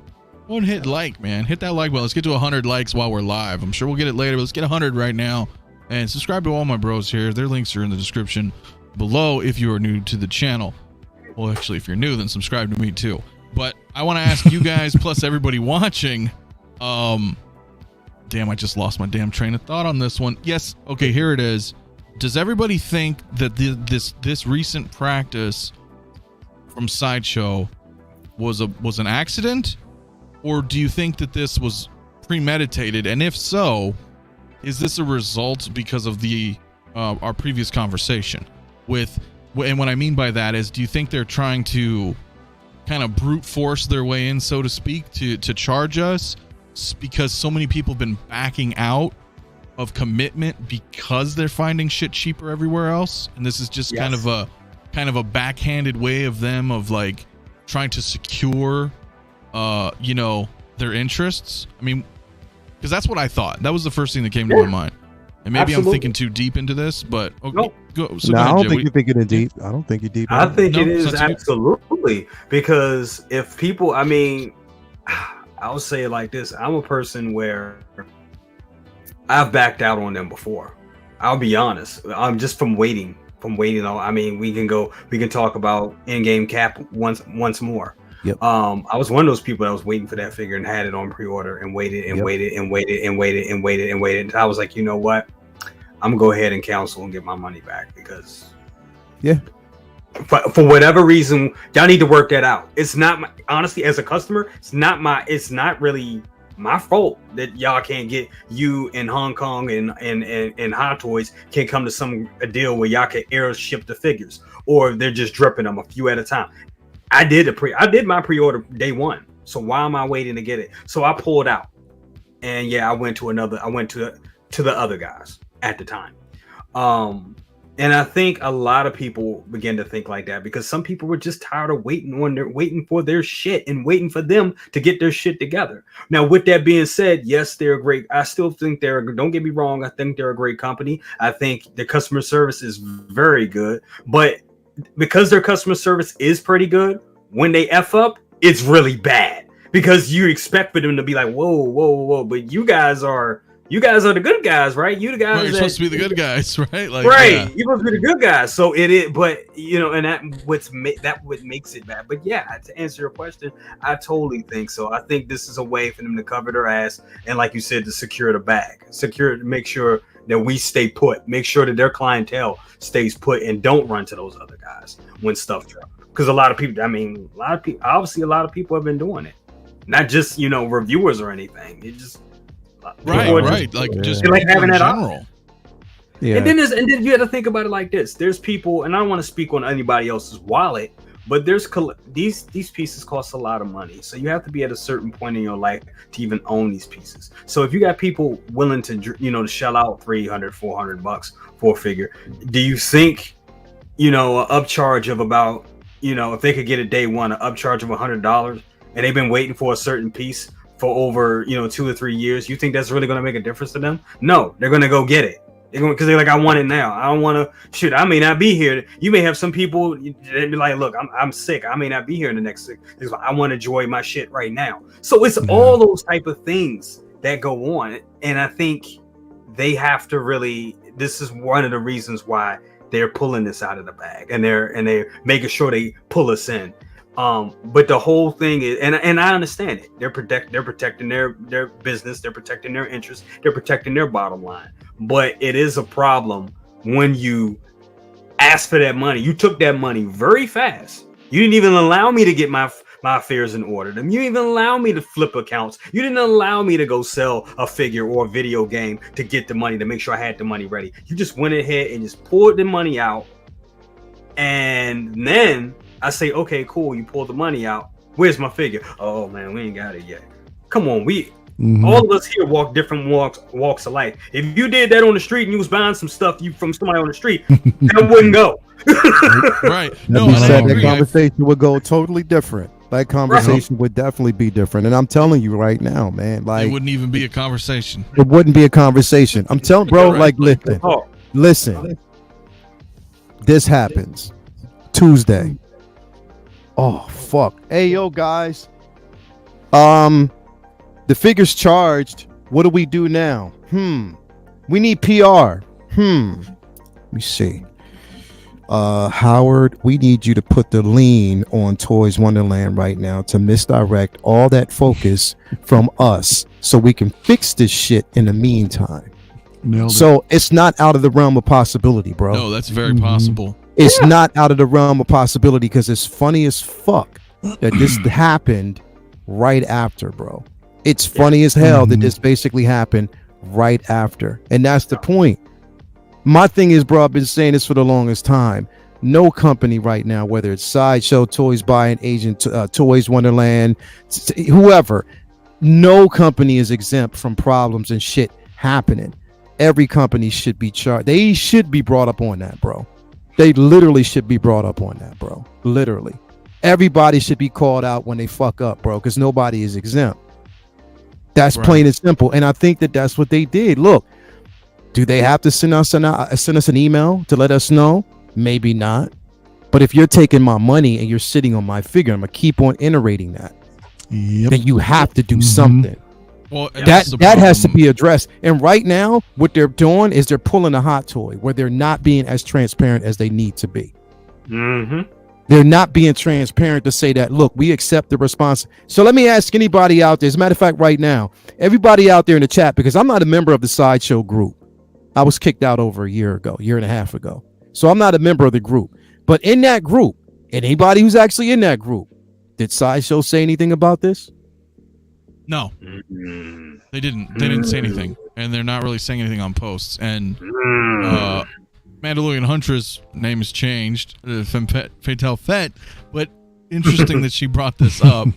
go and hit like, man. Hit that like button. Let's get to 100 likes while we're live. I'm sure we'll get it later, but let's get 100 right now. And subscribe to all my bros here. Their links are in the description below if you are new to the channel. Well, actually, if you're new, then subscribe to me too. But I want to ask you guys, plus everybody watching, damn, I just lost my damn train of thought on this one. Yes, okay, here it is. Does everybody think that this recent practice from Sideshow was an accident? Or do you think that this was premeditated? And if so, is this a result because of the our previous conversation with, and what I mean by that is, do you think they're trying to kind of brute force their way in, so to speak, to charge us because so many people have been backing out of commitment because they're finding shit cheaper everywhere else, and this is just kind of a backhanded way of them of like trying to secure you know, their interests? I mean, because that's what I thought. That was the first thing that came to my mind. And maybe I'm thinking too deep into this, but okay, Nope. go. So No, go I ahead, don't Jay. think you're thinking it deep. I don't think you're deep. I think it is sounds good. absolutely, because if people, I mean, I'll say it like this: I'm a person where I've backed out on them before. I'll be honest. I'm just from waiting. I mean, we can talk about in-game cap once more. Yep. I was one of those people that was waiting for that figure and had it on pre-order and waited and waited and waited and waited and waited and waited. And I was like, you know what? I'm gonna go ahead and cancel and get my money back, because for whatever reason, y'all need to work that out. It's not my, honestly, as a customer, it's not really my fault that y'all can't get, you in Hong Kong and Hot Toys can't come to a deal where y'all can air ship the figures, or they're just dripping them a few at a time. I did my pre-order day one. So why am I waiting to get it? So I pulled out, and yeah, I went to the other guys at the time. And I think a lot of people begin to think like that, because some people were just tired of waiting for their shit and waiting for them to get their shit together. Now, with that being said, yes, they're great. I still think don't get me wrong, I think they're a great company. I think their customer service is very good, but because their customer service is pretty good, when they F up, it's really bad, because you expect for them to be like, whoa, but you guys are the good guys, right? You the guys, right, you're supposed to be the good guys, right? Like, right, yeah. you're supposed to be the good guys. So it is, but you know, and what makes it bad. But yeah, to answer your question, I totally think so. I think this is a way for them to cover their ass, and like you said, to secure the bag, make sure that we stay put, make sure that their clientele stays put and don't run to those other guys when stuff drops. Because a lot of people have been doing it, not just, you know, reviewers or anything. It just right, like just like having that general. Yeah. And then you have to think about it like this: there's people, and I don't want to speak on anybody else's wallet, but these pieces cost a lot of money, so you have to be at a certain point in your life to even own these pieces. So if you got people willing to, you know, to shell out $300-$400 for a figure, do you think, you know, an upcharge of about, you know, if they could get it day one, an upcharge of $100, and they've been waiting for a certain piece for over, you know, 2 or 3 years, you think that's really going to make a difference to them? No, they're going to go get it. Because they're like, I want it now. I don't want to shoot. I may not be here. You may have some people that be like, look, I'm sick. I may not be here in the next 6 months. Like, I want to enjoy my shit right now. So it's all those type of things that go on. And I think they have to really, this is one of the reasons why they're pulling this out of the bag, and they're making sure they pull us in. But the whole thing is, and I understand it. They're protecting their business, they're protecting their interests, they're protecting their bottom line. But it is a problem when you ask for that money. You took that money very fast. You didn't even allow me to get my affairs in order. You didn't even allow me to flip accounts. You didn't allow me to go sell a figure or a video game to get the money, to make sure I had the money ready. You just went ahead and just pulled the money out. And then I say, okay, cool. You pulled the money out. Where's my figure? Oh man, we ain't got it yet. Come on, all of us here walk different walks of life. If you did that on the street and you was buying some stuff from somebody on the street, that wouldn't go. Right. No, that conversation would go totally different. That conversation would definitely be different. And I'm telling you right now, man, like it wouldn't even be a conversation. It wouldn't be a conversation. I'm telling, bro, like listen. This happens Tuesday. Oh fuck. Hey yo guys. The figure's charged. What do we do now? We need PR. Let me see. Howard, we need you to put the lien on Toys Wonderland right now to misdirect all that focus from us so we can fix this shit in the meantime. So it's not out of the realm of possibility, bro. No, that's very possible. It's not out of the realm of possibility because it's funny as fuck that this happened right after, bro. It's funny as hell that this basically happened right after. And that's the point. My thing is, bro, I've been saying this for the longest time. No company right now, whether it's Sideshow, Toys Buying Agent, Toys Wonderland, whoever, no company is exempt from problems and shit happening. Every company should be charged. They should be brought up on that, bro. They literally should be brought up on that, bro. Literally. Everybody should be called out when they fuck up, bro, because nobody is exempt. That's plain and simple. And I think that that's what they did. Look, do they have to send us an email to let us know? Maybe not. But if you're taking my money and you're sitting on my figure, I'm going to keep on iterating that. Then you have to do something. Well, that has to be addressed. And right now, what they're doing is they're pulling a hot toy where they're not being as transparent as they need to be. They're not being transparent to say that, look, we accept the response. So let me ask anybody out there. As a matter of fact, right now, everybody out there in the chat, because I'm not a member of the Sideshow group. I was kicked out over a year and a half ago. So I'm not a member of the group. But in that group, anybody who's actually in that group, did Sideshow say anything about this? No, they didn't. They didn't say anything, and they're not really saying anything on posts. And Mandalorian Huntress name has changed, 𝗕𝗘𝗖𝗢𝗠𝗘. But interesting that she brought this up,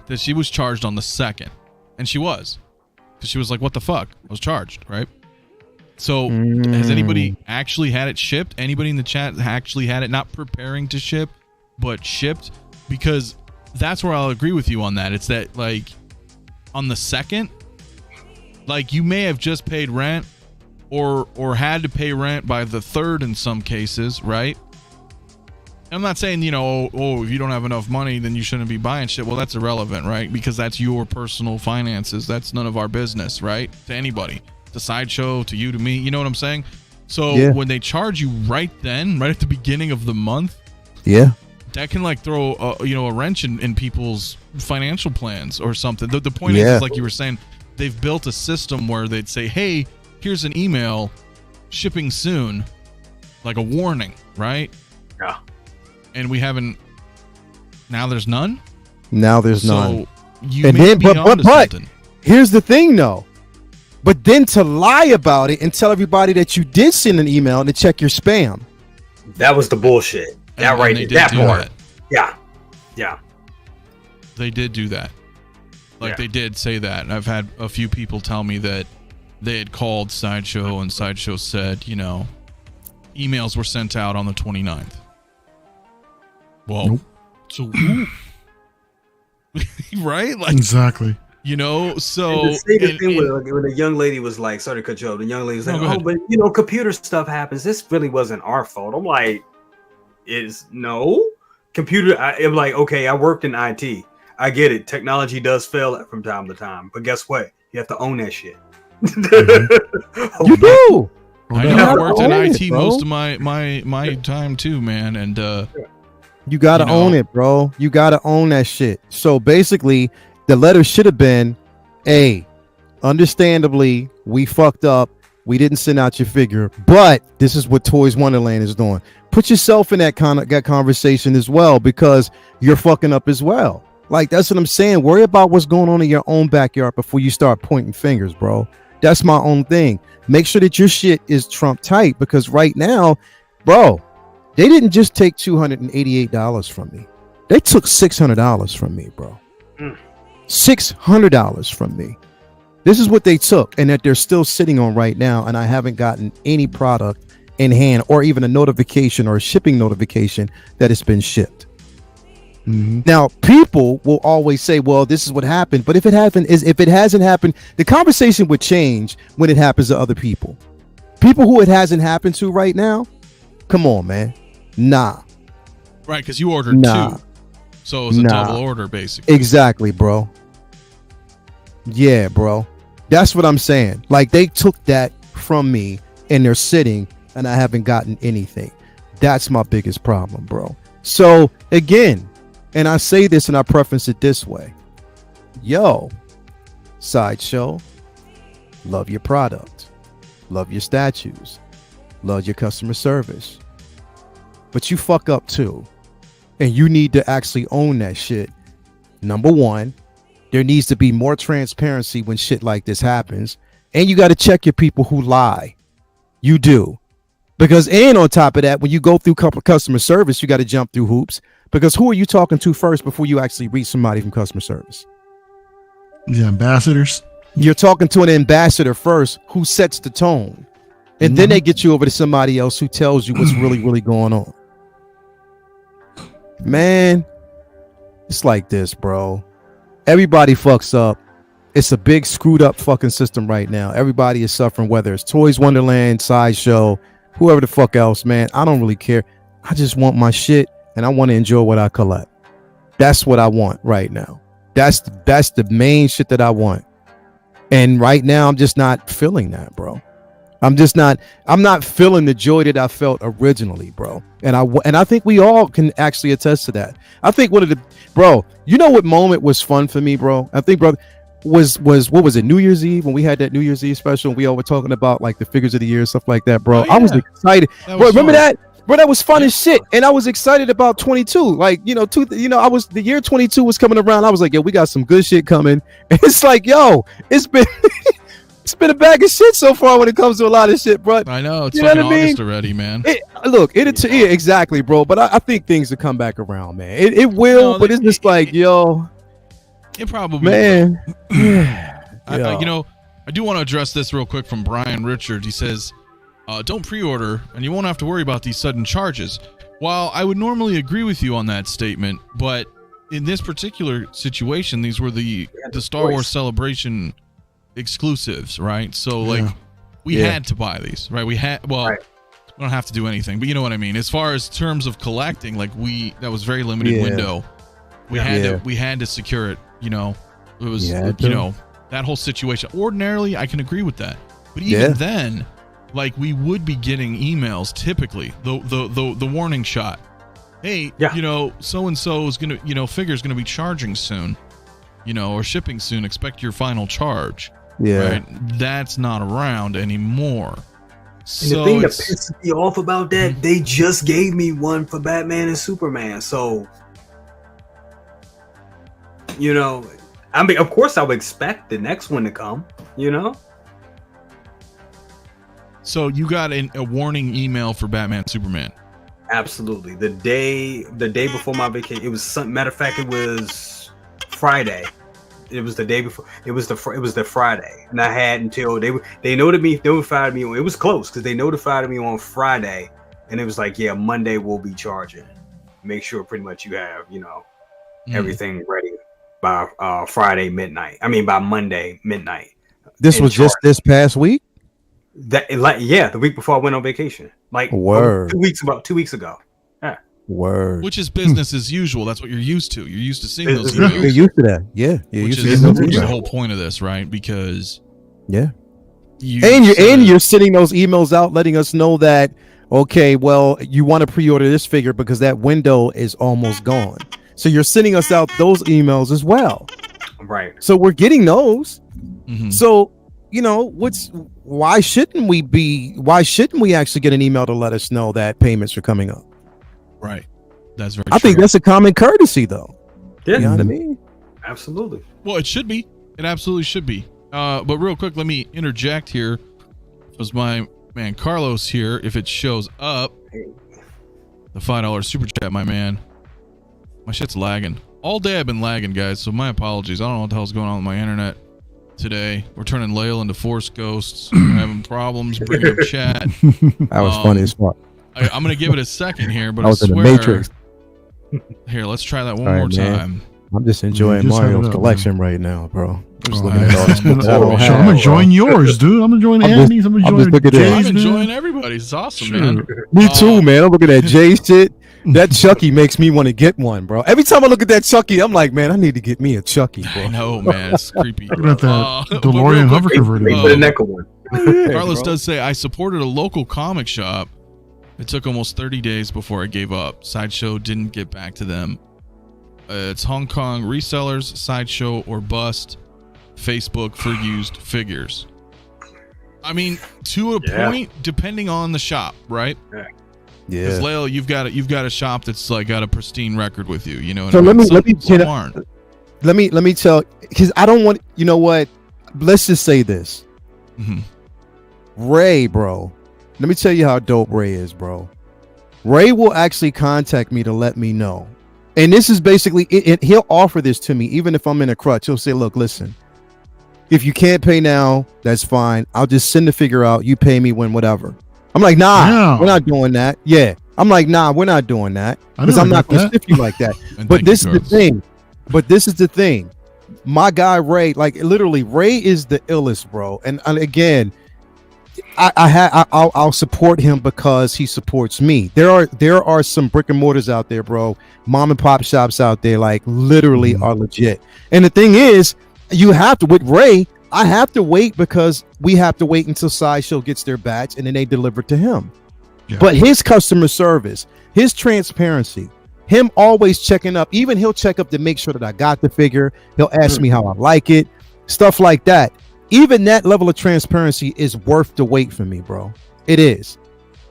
that she was charged on the 2nd, and she was, because she was like, "What the fuck?" I was charged, right? So has anybody actually had it shipped? Anybody in the chat actually had it not preparing to ship, but shipped? Because that's where I'll agree with you on that. It's that, like, on the 2nd, like, you may have just paid rent or had to pay rent by the 3rd in some cases, right? I'm not saying, you know, if you don't have enough money, then you shouldn't be buying shit. Well, that's irrelevant, right? Because that's your personal finances. That's none of our business, right? To anybody. To Sideshow, to you, to me. You know what I'm saying? So when they charge you right then, right at the beginning of the month, that can, like, throw a wrench in people's financial plans or something. The point is, like you were saying, they've built a system where they'd say, hey, here's an email, shipping soon, like a warning, right? Yeah. And we haven't. Now there's none. Now there's none. You and may then, but here's the thing, though. But then to lie about it and tell everybody that you did send an email and to check your spam. That was the bullshit. That right there. That part. Yeah. Yeah. They did do that. Like, they did say that. And I've had a few people tell me that they had called Sideshow and Sideshow said, you know, emails were sent out on the 29th. Well, so right? Like, exactly. You know, so and to say the thing when the young lady was like, sorry to cut you off, the young lady was like, oh, but you know, computer stuff happens. This really wasn't our fault. I'm like, computer. I'm like, okay, I worked in IT. I get it. Technology does fail from time to time, but guess what? You have to own that shit. You do. I know. I worked in IT most of my time too, man, and You gotta own it, bro. You gotta own that shit. So basically, the letter should have been, "Hey, understandably, we fucked up. We didn't send out your figure, but this is what Toys Wonderland is doing." Put yourself in that conversation as well, because you're fucking up as well. Like, that's what I'm saying. Worry about what's going on in your own backyard before you start pointing fingers, bro. That's my own thing. Make sure that your shit is Trump tight, because right now, bro, they didn't just take $288 from me. They took $600 from me, bro. $600 from me. This is what they took, and that they're still sitting on right now, and I haven't gotten any product in hand or even a notification or a shipping notification that it's been shipped. Now, people will always say, well, this is what happened, but if it hasn't happened, the conversation would change when it happens to other people. People who it hasn't happened to right now, come on, man. Nah. Right, because you ordered two. So it was a double order, basically. Exactly, bro. Yeah, bro. That's what I'm saying. Like, they took that from me and they're sitting and I haven't gotten anything. That's my biggest problem, bro. So again, and I say this and I preference it this way. Yo, Sideshow, love your product. Love your statues. Love your customer service. But you fuck up too. And you need to actually own that shit. Number one, there needs to be more transparency when shit like this happens. And you got to check your people who lie. You do. Because, and on top of that, when you go through customer service, you got to jump through hoops. Because who are you talking to first before you actually reach somebody from customer service? The ambassadors. You're talking to an ambassador first who sets the tone. And then they get you over to somebody else who tells you what's really, really going on. Man, it's like this, bro. Everybody fucks up. It's a big screwed up fucking system right now. Everybody is suffering, whether it's Toys Wonderland, Sideshow, whoever the fuck else, man. I don't really care. I just want my shit and I want to enjoy what I collect. That's what I want right now. That's the main shit that I want. And right now I'm just not feeling that, bro. I'm not feeling the joy that I felt originally, bro. And I think we all can actually attest to that. I think bro, you know what moment was fun for me, bro? I think, bro, was what was it, New Year's Eve, when we had that New Year's Eve special and we all were talking about like the figures of the year, stuff like that, bro. Oh, yeah. I was excited. Bro, remember that? Bro, that was fun as shit. And I was excited about 22. Like, the year 22 was coming around. I was like, yo, we got some good shit coming. And it's like, yo, it's been it's been a bag of shit so far when it comes to a lot of shit, bro. I know, it's fucking August already, man. Exactly, bro. But I think things will come back around, man. It will, but it's just like, yo, it probably man. I do want to address this real quick from Brian Richard. He says, don't pre-order and you won't have to worry about these sudden charges. While I would normally agree with you on that statement, but in this particular situation, these were the Star Wars Celebration exclusives, right? So we had to buy these, right? We don't have to do anything, but you know what I mean. As far as terms of collecting, like that was very limited window. We had to secure it. It was that whole situation. Ordinarily, I can agree with that, but even then, like, we would be getting emails typically. The warning shot. Hey, so and so is gonna, figure's gonna be charging soon, or shipping soon. Expect your final charge. Yeah, right? That's not around anymore. And the thing that pisses me off about that, they just gave me one for Batman and Superman. So, I mean, of course, I would expect the next one to come. So you got a warning email for Batman Superman? Absolutely. The day before my vacation, it was matter of fact, it was Friday. It was the day before. It was the Friday, and I had until they notified me. It was close because they notified me on Friday, and it was like, yeah, Monday we'll be charging. Make sure pretty much you have everything ready by Friday midnight. I mean by Monday midnight. This was just this past week. The week before I went on vacation. Like, word. 2 weeks ago. Yeah. Word. Which is business as usual. That's what you're used to. You're used to seeing those emails. You're used to that. Yeah. Which is the whole point of this, right? Because you're sending those emails out letting us know that Okay, well, you want to pre-order this figure because that window is almost gone. So you're sending us out those emails as well. Right. So we're getting those. Mhm. So, why shouldn't we actually get an email to let us know that payments are coming up? Right. That's very I think true. that's a common courtesy though. Yeah. You know what I mean? Absolutely. Well, it should be. It absolutely should be. But real quick, let me interject here. Because my man Carlos here, if it shows up, the $5 super chat, my man. My shit's lagging. All day I've been lagging, guys, so my apologies. I don't know what the hell's going on with my internet today. We're turning Lael into Force Ghosts. We're having problems bringing up chat. That was funny as fuck. I'm going to give it a second here, but I was I in the swear. Matrix. Here, let's try that one All right, more man. time. I'm just enjoying Just have Mario's it up, collection right now, bro. I'm just Oh, looking at all this man. stuff that I don't Sure, have, I'm bro. enjoying yours, dude. I'm enjoying I'm just- Andy's. I'm I'm enjoying just looking at- Jay's, I'm man. enjoying everybody's. It's awesome, man. Me too, man. I'm looking at Jay shit. That Chucky makes me want to get one, bro. Every time I look at that Chucky, I'm like, man, I need to get me a Chucky, I bro. know, man. It's creepy. Look at that But DeLorean real quick, hovercraft. Wait for the neck of one. Carlos does say, I supported a local comic shop. It took almost 30 days before I gave up. Sideshow didn't get back to them. It's Hong Kong resellers, Sideshow or bust. Facebook for used figures. I mean, to a point, depending on the shop, right? Yeah. Because Lael, you've got a shop that's like got a pristine record with you. You know. What So I mean? let me Some aren't. let me tell, because I don't want, you know what? Let's just say this. Mhm. Ray, bro. Let me tell you how dope Ray is, bro. Ray will actually contact me to let me know. And this is basically it. He'll offer this to me, even if I'm in a crutch. He'll say, look, listen, if you can't pay now, that's fine. I'll just send the figure out. You pay me when whatever. I'm like, nah, Yeah. we're not doing that. Yeah. I'm like, nah, we're not doing that. I Because never I'm not got going to that. stiff you like that. And But thank this you, is the Carlos. thing. But this is the thing. My guy Ray, like literally, Ray is the illest, bro. And again, I'll support him because he supports me. There are some brick and mortars out there, bro. Mom and pop shops out there, like literally are legit. And the thing is, you have to with Ray. I have to wait because we have to wait until Sideshow gets their batch and then they deliver to him. Yeah. But his customer service, his transparency, him always checking up, even he'll check up to make sure that I got the figure. He'll ask me how I like it, stuff like that. Even that level of transparency is worth the wait for me, bro. It is.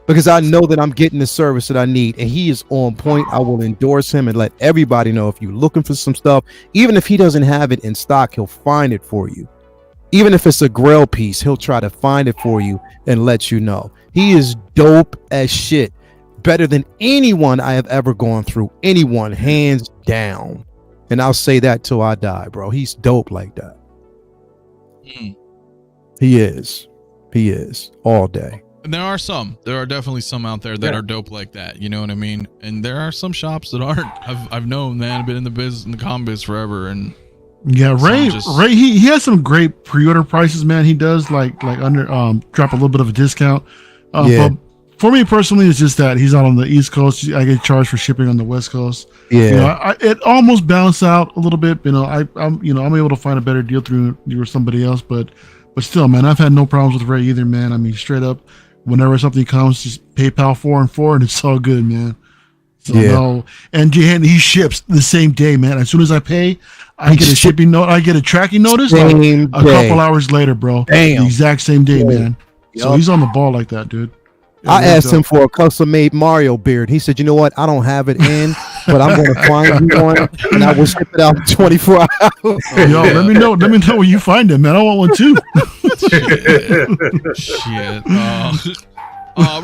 Because I know that I'm getting the service that I need, and he is on point. I will endorse him and let everybody know if you're looking for some stuff, even if he doesn't have it in stock, he'll find it for you. Even if it's a grail piece, he'll try to find it for you and let you know. He is dope as shit. Better than anyone I have ever gone through. Anyone, hands down. And I'll say that till I die, bro. He's dope like that. Mm. He is all day. And there are definitely some out there that are dope like that. You know what I mean? And there are some shops that aren't. I've known, man. I've been in the comm biz forever, and Yeah, Ray, just- Ray, he has some great pre-order prices, man. He does like under drop a little bit of a discount. Yeah. But for me personally, it's just that he's out on the East Coast. I get charged for shipping on the West Coast. Yeah. You know, it almost balanced out a little bit. You know, I'm able to find a better deal through somebody else, but still, man, I've had no problems with Ray either, man. I mean, straight up, whenever something comes, just PayPal 4 and it's all good, man. So Yeah. no, and he ships the same day, man. As soon as I pay, I get a shipping note. I get a tracking notice like Same a day. couple hours later, bro. Damn. The exact same day, man. So Yup. he's on the ball like that, dude. I asked him for a custom made Mario beard. He said, you know what? I don't have it in, but I'm going to find you one and I will ship it out in 24 hours. Yo, let me know where you find him, man. I want one too. shit.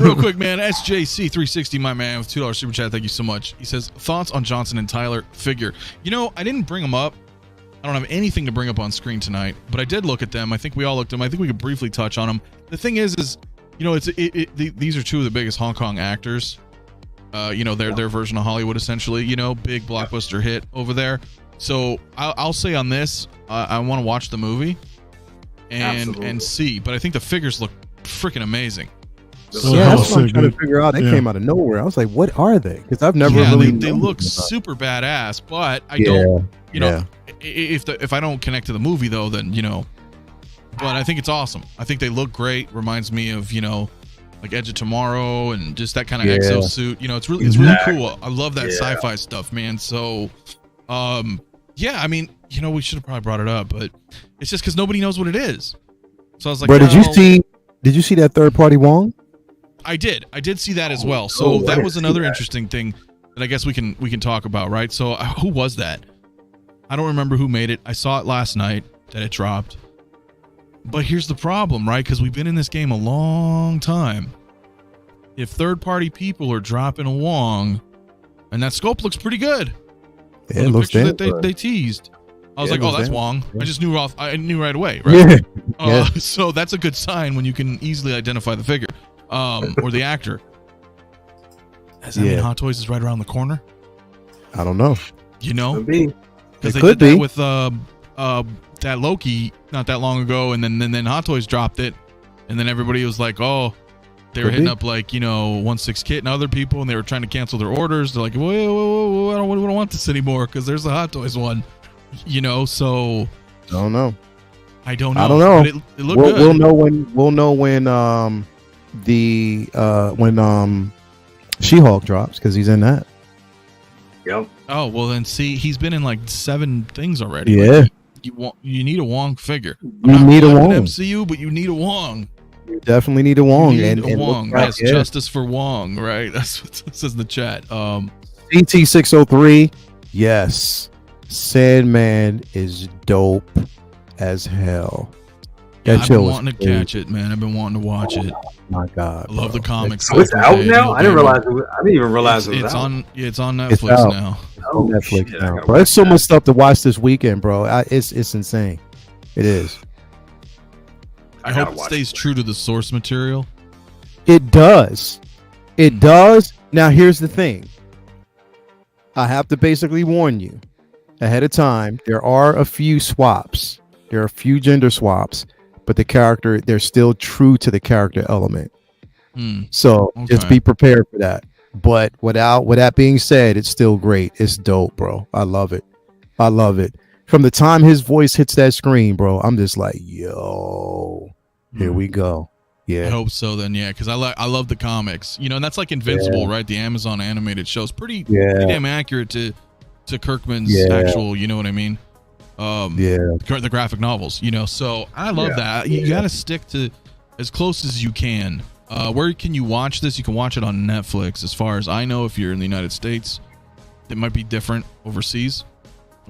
Real quick, man. SJC360, my man, with $2 super chat. Thank you so much. He says, thoughts on Johnson and Tyler figure. You know, I didn't bring them up. I don't have anything to bring up on screen tonight, but I did look at them. I think we all looked at them. I think we could briefly touch on them. The thing is, you know, these are two of the biggest Hong Kong actors. You know, their version of Hollywood, essentially. You know, big blockbuster hit over there. So I'll say on this, I want to watch the movie and see. But I think the figures look freaking amazing. So Yeah, that's sick, what I'm trying to dude. figure out. They Yeah. came out of nowhere. I was like, what are they? Because I've never Yeah, really they known look them about. super badass. But I Yeah, don't, you know, yeah. if I don't connect to the movie though, then you know. But I think it's awesome. I think they look great. Reminds me of, you know, like Edge of Tomorrow and just that kind of Yeah. exosuit. You know, it's really cool. I love that sci-fi stuff, man. So, yeah, I mean, you know, we should have probably brought it up, but it's just because nobody knows what it is. So I was like, Bro, did you well, see that third party Wong? I did see that as well. So that was another interesting thing that I guess we can talk about, right? So who was that? I don't remember who made it. I saw it last night that it dropped. But here's the problem, right? Because we've been in this game a long time. If third-party people are dropping a Wong, and that scope looks pretty good. Yeah, it looks picture damn that they teased. I was like, oh, that's Wong. Yeah. I just knew I knew right away, right? Yeah. So that's a good sign when you can easily identify the figure, or the actor. Does that mean Hot Toys is right around the corner? I don't know. You know, Could be. because they It could did that be. with that Loki not that long ago, and then Hot Toys dropped it, and then everybody was like, oh, they were Could hitting be. up like 1/6 Kit and other people, and they were trying to cancel their orders. They're like, whoa, we don't want this anymore because there's a Hot Toys one. You know, so I don't know. I don't know. I don't know. But it looked good. We'll know when She-Hulk drops because he's in that. Yep. Oh well, then see, he's been in like 7 things already. Yeah. Like, you need a Wong figure. You need a Wong. MCU, but you need a Wong. Definitely need a Wong. You need a and Wong. look back, Yes, justice for Wong. Right. That's what it says in the chat. CT603. Yes. Sandman is dope as hell. Yeah, That I've show been was wanting to crazy. catch it, man. I've been wanting to watch it. Oh my god. I love the comics. So it's out now? I didn't realize it was, I didn't even realize it was It's out. on. Yeah, it's on It's Netflix out. now. Oh, On Netflix shit, I now. gotta Bro, watch there's so that. much stuff to watch this weekend, bro. It's insane. It is. I gotta hope it watch stays it. true to the source material. It does. It does. Now here's the thing. I have to basically warn you ahead of time. There are a few swaps. There are a few gender swaps, but they're still true to the character element. So just Okay. be prepared for that. But with that being said, it's still great. It's dope, bro. I love it. I love it. From the time his voice hits that screen, bro, I'm just like, yo, here we go. I Yeah. hope so. Then, yeah, because I love the comics. And that's like Invincible, right? The Amazon animated show is pretty damn accurate to Kirkman's actual. You know what I mean? The graphic novels. So I love that. You got to stick to as close as you can. Where can you watch this? You can watch it on Netflix. As far as I know, if you're in the United States, it might be different overseas.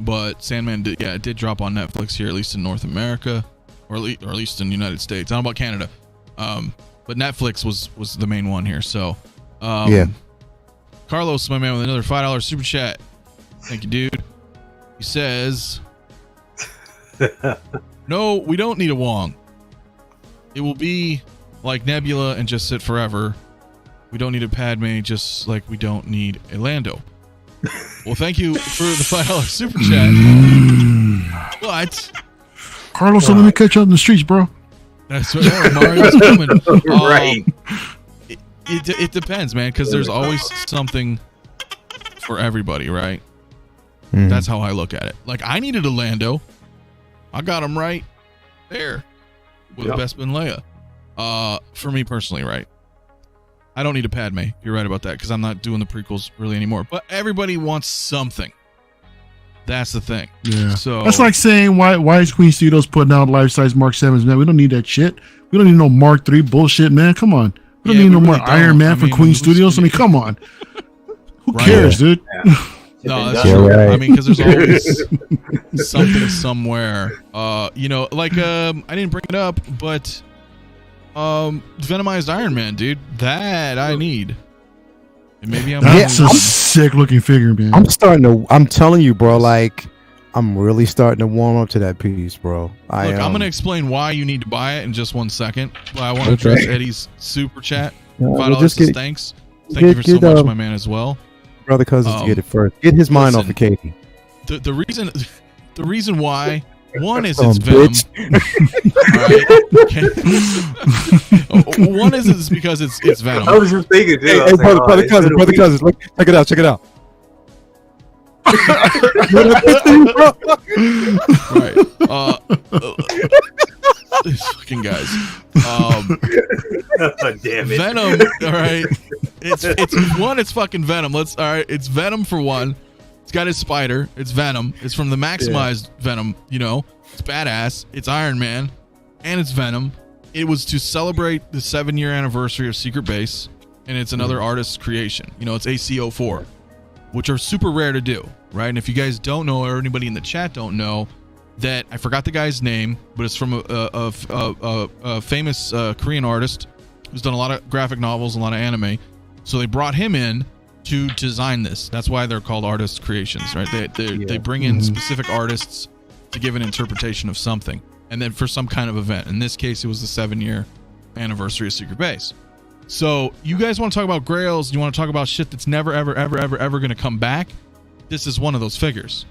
But Sandman it did drop on Netflix here, at least in North America, or at least in the United States. I don't know about Canada. But Netflix was the main one here. So, Carlos, my man, with another $5 super chat. Thank you, dude. He says, "No, we don't need a Wong. It will be like Nebula and just sit forever. We don't need a Padme, just like we don't need a Lando." Well, thank you for the $5 super chat. But Carlos, don't let me catch you on the streets, bro. that's what Mario's coming. Right. It depends, man, because there's always something for everybody, right? That's how I look at it. Like, I needed a Lando. I got him right there with Bespin and Leia. For me personally, right? I don't need a Padme. You're right about that, because I'm not doing the prequels really anymore. But everybody wants something. That's the thing. Yeah. So That's like saying why is Queen Studios putting out life-size Mark 7s, man? We don't need that shit. We don't need no Mark 3 bullshit, man. Come on. We don't need no more really Iron don't. Man I for mean, Queen who's- Studios. I mean, come on. Who Right. cares, dude? no, that's Yeah, true. right. I mean, because there's always something somewhere. I didn't bring it up, but Venomized Iron Man, dude, that I need. And maybe That's a sick looking figure, man. I'm telling you, bro, like, I'm really starting to warm up to that piece, bro. I'm going to explain why you need to buy it in just 1 second. But I want to address Eddie's super chat. $5 says thanks. Thank you for so much, my man, as well. Brother Cousins to get it first. Get his mind off of Katie. The reason why, one is Some it's Venom. bitch. All right? One is it's because it's Venom. I was just thinking, dude. Hey, I was like, brother it's been a Cousins, week. look, check it out. Right. These fucking guys. Damn it. Venom. All right. It's fucking Venom. It's Venom for one. It's got his spider. It's Venom. It's from the maximized Venom. It's badass. It's Iron Man, and it's Venom. It was to celebrate the 7-year anniversary of Secret Base, and it's another artist's creation. It's AC04, which are super rare to do, right? And if you guys don't know, or anybody in the chat don't know, that I forgot the guy's name, but it's from a famous Korean artist who's done a lot of graphic novels, a lot of anime. So they brought him in to design this. That's why they're called artist creations, right? They bring in specific artists to give an interpretation of something, and then for some kind of event. In this case, it was the 7-year anniversary of Secret Base. So you guys want to talk about grails? You want to talk about shit that's never, ever, ever, ever, ever going to come back? This is one of those figures.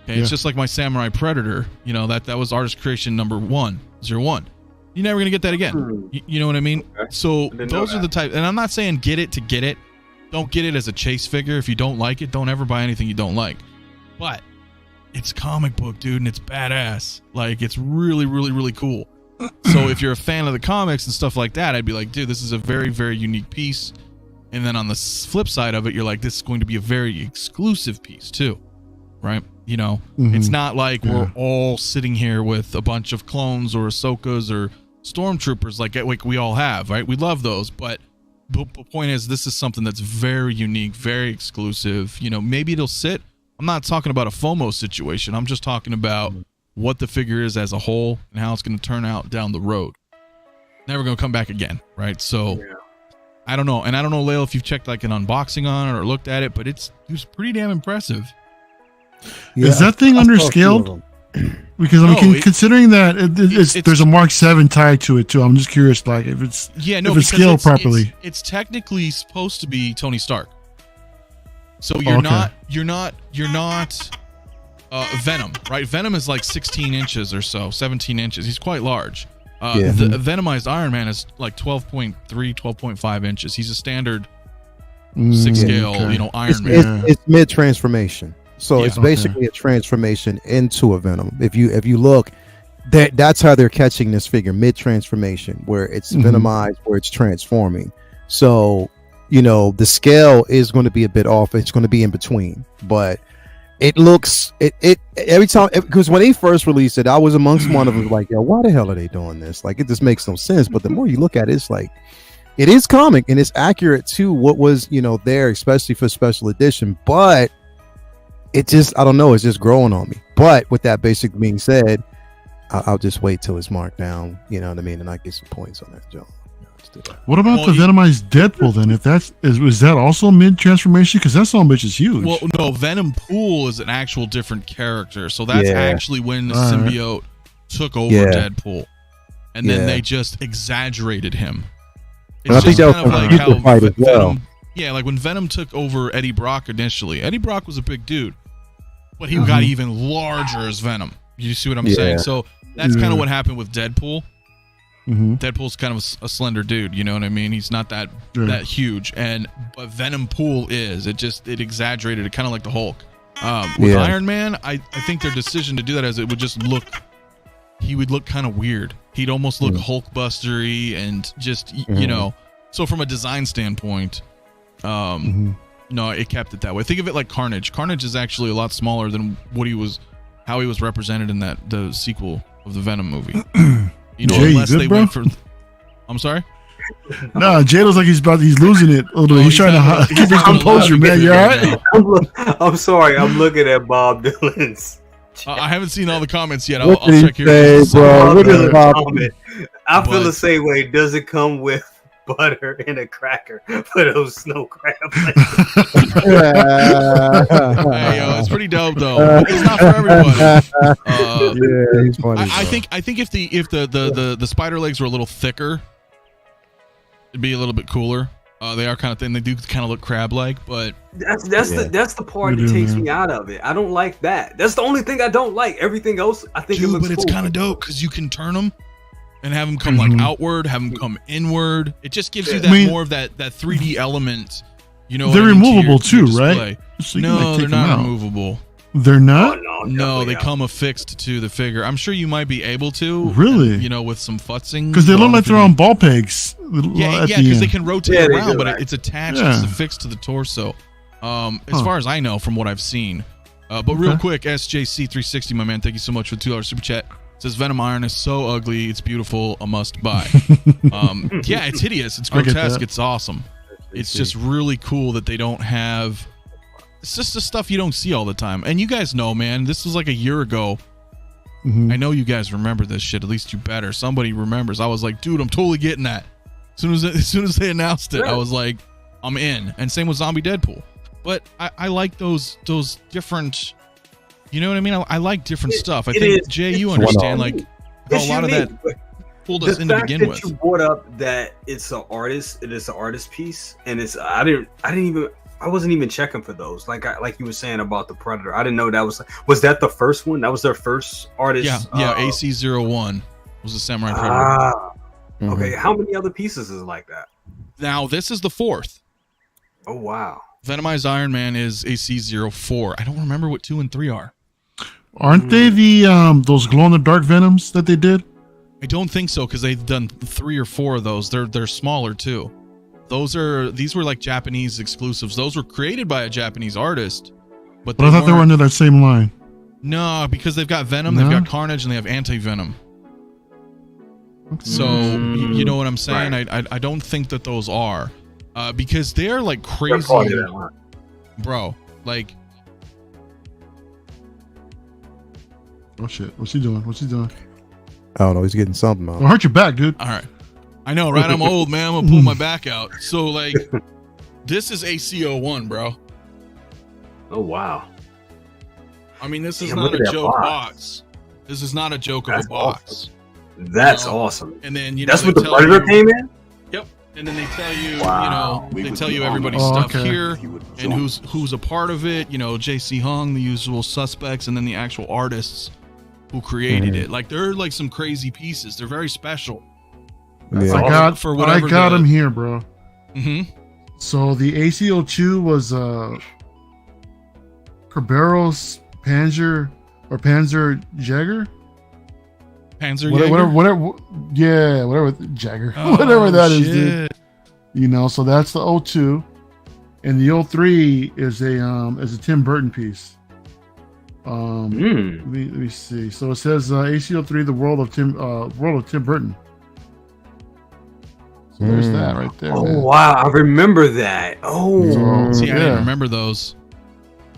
Okay, it's just like my Samurai Predator. That was artist creation number 101. You're never going to get that again. You know what I mean? Okay. So those are the type. And I'm not saying get it to get it. Don't get it as a chase figure. If you don't like it, don't ever buy anything you don't like. But it's a comic book, dude, and it's badass. Like, it's really, really, really cool. So if you're a fan of the comics and stuff like that, I'd be like, dude, this is a very, very unique piece. And then on the flip side of it, you're like, this is going to be a very exclusive piece too, right? It's not like we're all sitting here with a bunch of clones or Ahsokas or stormtroopers like we all have, right? We love those, but the point is, this is something that's very unique, very exclusive. Maybe it'll sit. I'm not talking about a FOMO situation. I'm just talking about what the figure is as a whole and how it's going to turn out down the road. Never going to come back again, right? So I don't know. And I don't know, Lael, if you've checked like an unboxing on it or looked at it, but it was pretty damn impressive. Yeah, is that thing underscaled? Because considering that there's a Mark 7 tied to it too. I'm just curious, like if it's scaled properly. It's technically supposed to be Tony Stark. So you're not Venom, right? Venom is like 16 inches or so, 17 inches. He's quite large. The Venomized Iron Man is like 12.3, 12.5 inches. He's a standard 6-scale, Iron Man. It's mid-transformation. So it's basically a transformation into a Venom. If you look, that's how they're catching this figure, mid-transformation, where it's venomized, where it's transforming. So, the scale is going to be a bit off. It's going to be in between, but it looks it every time, because when they first released it, I was amongst one of them like, yo, why the hell are they doing this? Like, it just makes no sense. But the more you look at it, it's like, it is comic and it's accurate to what was, there, especially for special edition. But it just, I don't know, it's just growing on me. But with that basic being said, I'll just wait till it's marked down, you know what I mean, and I get some points on that, Joe. What about the Venomized Deadpool then? If is that also mid transformation? Because that son bitch is huge. Well, no, Venom Pool is an actual different character, so that's actually when the symbiote took over Deadpool, and then they just exaggerated him. It's I think that kind of like how Venom, like when Venom took over Eddie Brock initially. Eddie Brock was a big dude, but he got even larger as Venom. You see what I'm saying? So that's kind of what happened with Deadpool. Deadpool's kind of a slender dude, you know what I mean? He's not that huge, but Venom Pool is. It exaggerated it, kind of like the Hulk. With Iron Man, I think their decision to do that is it would just look. He would look kind of weird. He'd almost look Hulkbustery and just So from a design standpoint, no, it kept it that way. Think of it like Carnage. Carnage is actually a lot smaller than how he was represented in the sequel of the Venom movie. Jay, unless they went for. I'm sorry. No, Jay looks like he's losing it a little bit. He's trying to keep his composure, man. You all right? I'm sorry. I'm looking at Bob Dylan's. I haven't seen all the comments yet. I'll check here. I feel the same way. Does it come with butter and a cracker for those snow crabs? Hey, yo, it's pretty dope though. It's not for everybody. He's funny. I think if the spider legs were a little thicker, it'd be a little bit cooler. They are kind of thin. They do kind of look crab-like, but that's the part that takes me out of it. I don't like that. That's the only thing I don't like. Everything else, I think it looks cool. But it's kind of dope because you can turn them and have them come like outward, have them come inward. It just gives you that more of that 3D element. They're removable too, right? So no, they're not removable. They're not. No, they come affixed to the figure. I'm sure you might be able to. Really? And, you know, with some futzing. Because they look like they're on ball pegs. Yeah, because they can rotate around, but right. it's attached. It's affixed to the torso. As far as I know, from what I've seen. But real quick, SJC360, my man, thank you so much for the $2 super chat. It says Venom Iron is so ugly, it's beautiful, a must buy. Yeah, it's hideous, it's grotesque, it's awesome. It's just really cool that they don't have. It's just the stuff you don't see all the time. And you guys know, man, this was like a year ago. I know you guys remember this shit. At least you better. Somebody remembers. I was like, dude, I'm totally getting that. As soon as they announced it, I was like, I'm in. And same with Zombie Deadpool. But I like those different. You know what I mean? I like different stuff. I think Jay, you understand like how a lot of that pulled us in to begin with. You brought up that it's an artist. It is an artist piece, and it's I wasn't even checking for those. Like you were saying about the Predator, I didn't know that was that the first one? That was their first artist. Yeah, AC01 was the Samurai Predator. Okay, how many other pieces is like that? Now this is the fourth. Oh wow. Venomized Iron Man is AC04. I don't remember what 2 and 3 are. Aren't they the those glow in the dark Venoms that they did? I don't think so because they've done 3 or 4 of those. They're smaller too. These were like Japanese exclusives. Those were created by a Japanese artist, but I thought they were under that same line. No, because they've got Venom, they've got Carnage, and they have Anti-Venom. So you know what I'm saying? Right. I don't think that those are because they're like crazy, bro. Like, oh shit! What's he doing? I don't know. He's getting something out. Well, hurt your back, dude. All right. I know, right? I'm old, man. I'm gonna pull my back out. So, like, this is AC01, bro. Oh wow. I mean, this is not a joke box. This is not a joke of a box. Awesome. That's awesome. And then that's what the Predator came in. Yep. And then they tell you, they tell you everybody's stuff here and who's a part of it. You know, JC Hung, the usual suspects, and then the actual artists who created it. Like, they're like some crazy pieces. They're very special. Yeah. I got them here, bro. So the AC02 was Kerberos Panzer Jagger. Whatever. Yeah, whatever Jagger, whatever that is, dude. You know, so that's the 02, and the 03 is a Tim Burton piece. Let me see. So it says AC03, the world of Tim Burton. So there's that right there. Oh wow, I remember that. Oh, I didn't remember those.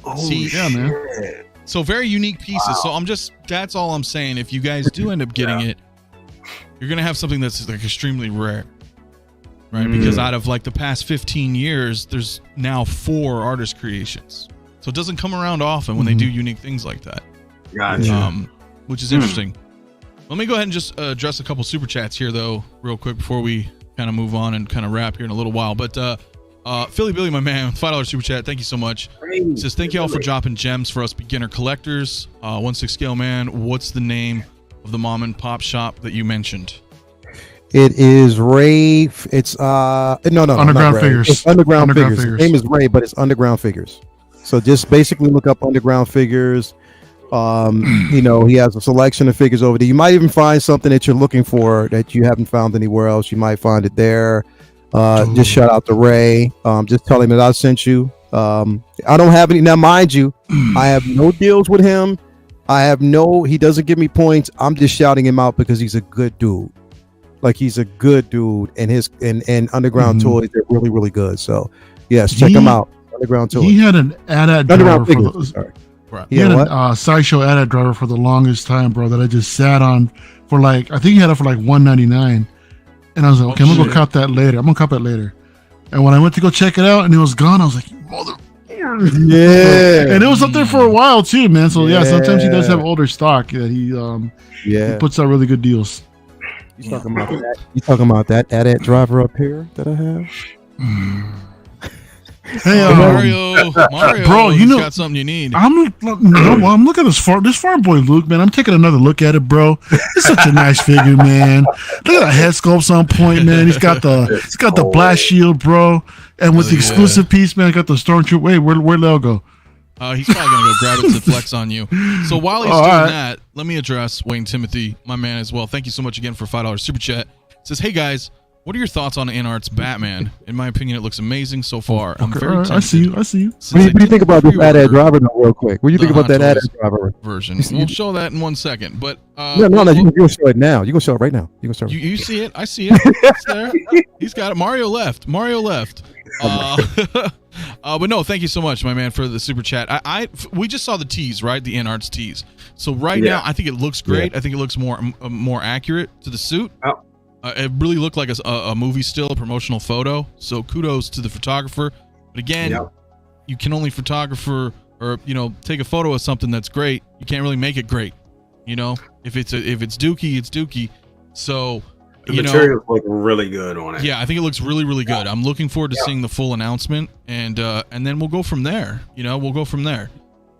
Oh, yeah, man. So very unique pieces. So that's all I'm saying. If you guys do end up getting it, you're gonna have something that's like extremely rare, right? Because out of like the past 15 years, there's now 4 artist creations. So it doesn't come around often when they do unique things like that. Gotcha. Which is interesting. Let me go ahead and just address a couple super chats here, though, real quick before we kind of move on and kind of wrap here in a little while. But Philly Billy, my man, $5 super chat. Thank you so much. He says, thank you all for dropping gems for us beginner collectors. 1/6 scale man, what's the name of the mom and pop shop that you mentioned? It is Ray. It's no, Underground Figures. It's Underground Figures. His name is Ray, but it's Underground Figures. So just basically look up Underground Figures. You know, he has a selection of figures over there. You might even find something that you're looking for that you haven't found anywhere else. You might find it there. Just shout out to Ray. Just tell him that I sent you. I don't have any now, mind you. I have no deals with him. He doesn't give me points. I'm just shouting him out because he's a good dude. Like, he's a good dude, and his and Underground Toys, they're really, really good. So yes, check him out. Underground Toys. He had an AT-AT Underground driver Figures. Sorry. He had a Sideshow AT-AT driver for the longest time, bro, that I just sat on for like, I think he had it for like $199. And I was like, okay, I'm gonna go cop that later. I'm gonna cop it later. And when I went to go check it out and it was gone, I was like, mother. Yeah. And it was up there for a while too, man. So yeah, sometimes he does have older stock that he puts out really good deals. You talking about that? You talking about that AT-AT driver up here that I have? Hey, Mario, bro, you know, got something you need. I'm looking at this farm boy Luke, man. I'm taking another look at it, bro. It's such a nice figure, man. Look at the head sculpts on point, man. He's got the blast shield, bro, and with the exclusive piece, man, I got the stormtrooper. Wait, where'd Leo go? He's probably gonna go grab it to flex on you. So while he's doing that, let me address 𝗕𝗘𝗧𝗧𝗧, my man as well. Thank you so much again for $5 super chat. It says, "Hey guys, what are your thoughts on 𝗕𝗏𝗏's Batman? In my opinion, it looks amazing so far. I'm very tempted. I see you. What do you think about this ad driver though, real quick? What do you think about that ad driver version? We'll show that in 1 second. But no, you can show it now. You can show it right now. You can show it. You see it? I see it. It's there. He's got it. Mario left. But no, thank you so much, my man, for the super chat. We just saw the tease, right? The 𝗕𝗏𝗏's tease. So now, I think it looks great. Yeah. I think it looks more accurate to the suit. Oh. It really looked like a movie still, a promotional photo. So kudos to the photographer. But again, you can only photographer or take a photo of something that's great. You can't really make it great. If it's dookie, it's dookie. So the materials look really good on it. Yeah, I think it looks really, really good. I'm looking forward to seeing the full announcement, and then we'll go from there. We'll go from there.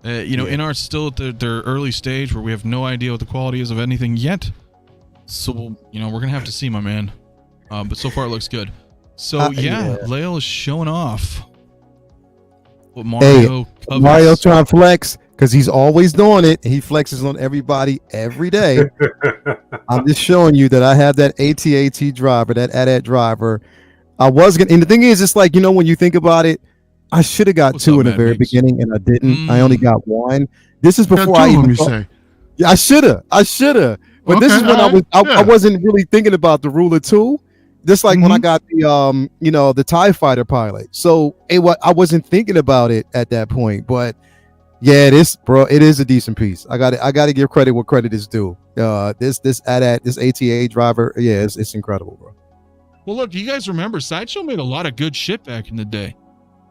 𝗕𝗏𝗏's still at their early stage where we have no idea what the quality is of anything yet. So we're gonna have to see, my man. But so far it looks good. So Lael is showing off what Mario covers. Mario trying to flex because he's always doing it. He flexes on everybody every day. I'm just showing you that I have that 𝗕𝗏𝗏𝗖𝗔𝗦𝗔𝗦 driver, that AT-AT driver. I was gonna, and the thing is, it's like when you think about it, I should have got two in the very beginning, and I didn't. I only got one. This is before I even. Yeah, I should have. But this is when I wasn't really thinking about the rule of two. Just like when I got the the TIE fighter pilot. So I wasn't thinking about it at that point. But yeah, it is a decent piece. I got to give credit where credit is due. This 𝗕𝗏𝗏𝗏 driver, it's incredible, bro. Well, look, you guys remember Sideshow made a lot of good shit back in the day.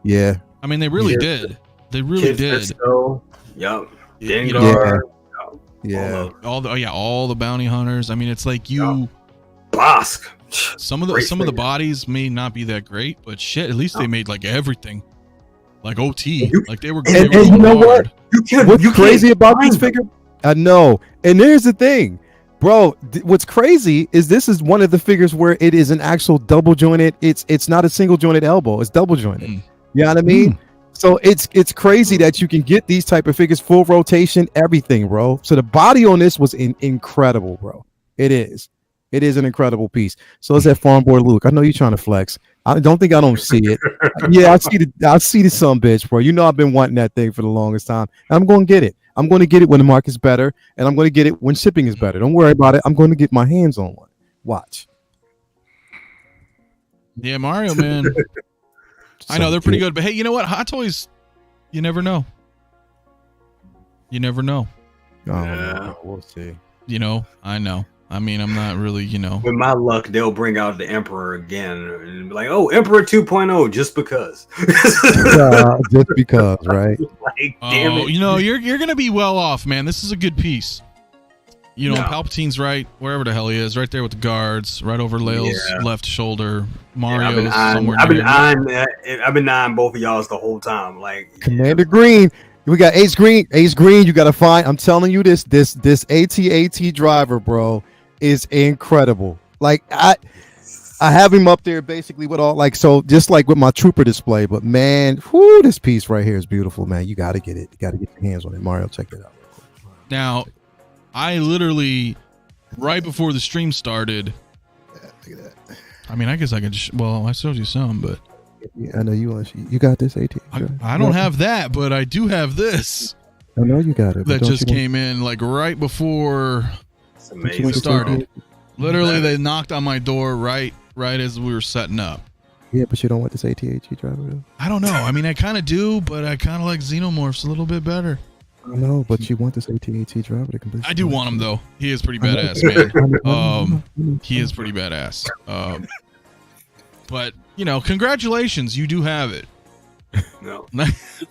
Yeah, I mean they really did. They really did. Yep. Yeah. All the bounty hunters. I mean, it's like Bosk. Some of the bodies may not be that great, but shit, at least they made like everything. Like OT. Like they were and you know what? What's crazy about this figure? I know. And there's the thing. Bro, what's crazy is this is one of the figures where it is an actual double jointed. It's not a single jointed elbow, it's double jointed. You know what I mean? So it's crazy that you can get these type of figures, full rotation, everything, bro. So the body on this was incredible, bro. It is an incredible piece. So it's that farm boy Luke. I know you're trying to flex. I don't think I don't see it. Yeah, I see the son bitch, bro. I've been wanting that thing for the longest time. And I'm going to get it. I'm going to get it when the market's better, and I'm going to get it when shipping is better. Don't worry about it. I'm going to get my hands on one. Watch. Yeah, Mario, man. I know they're pretty good, but hey, you know what? Hot Toys, you never know. You never know. Yeah, we'll see. I know. I mean, I'm not really, With my luck, they'll bring out the Emperor again and be like, "Oh, Emperor 2.0, just because." Just because, right? Like, damn it. You're gonna be well off, man. This is a good piece. Palpatine's right wherever the hell he is, right there with the guards, right over Lael's left shoulder. Mario's somewhere. I've been eyeing both of y'all's the whole time. Like Commander Green, we got Ace Green. Ace Green, you got to find. I'm telling you, this 𝗕𝗏𝗏𝗏 driver, bro, is incredible. Like I have him up there basically with all just like with my trooper display. But man, this piece right here is beautiful, man. You got to get it. You got to get your hands on it. Mario, check it out. Now, I literally, right before the stream started, look at that. I mean, I guess I could I showed you some, but. Yeah, I know you got this, AT. I don't have that, but I do have this. I know you got it. That just came in like right before we started. Literally, they knocked on my door right as we were setting up. Yeah, but you don't want this 𝗕𝗏𝗏𝗏 driver, though? I don't know. I mean, I kind of do, but I kind of like Xenomorphs a little bit better. I know, but you want this 𝗕𝗏𝗏𝗏 driver to complete. I do want him though. He is pretty badass, man. He is pretty badass. But congratulations, you do have it. No,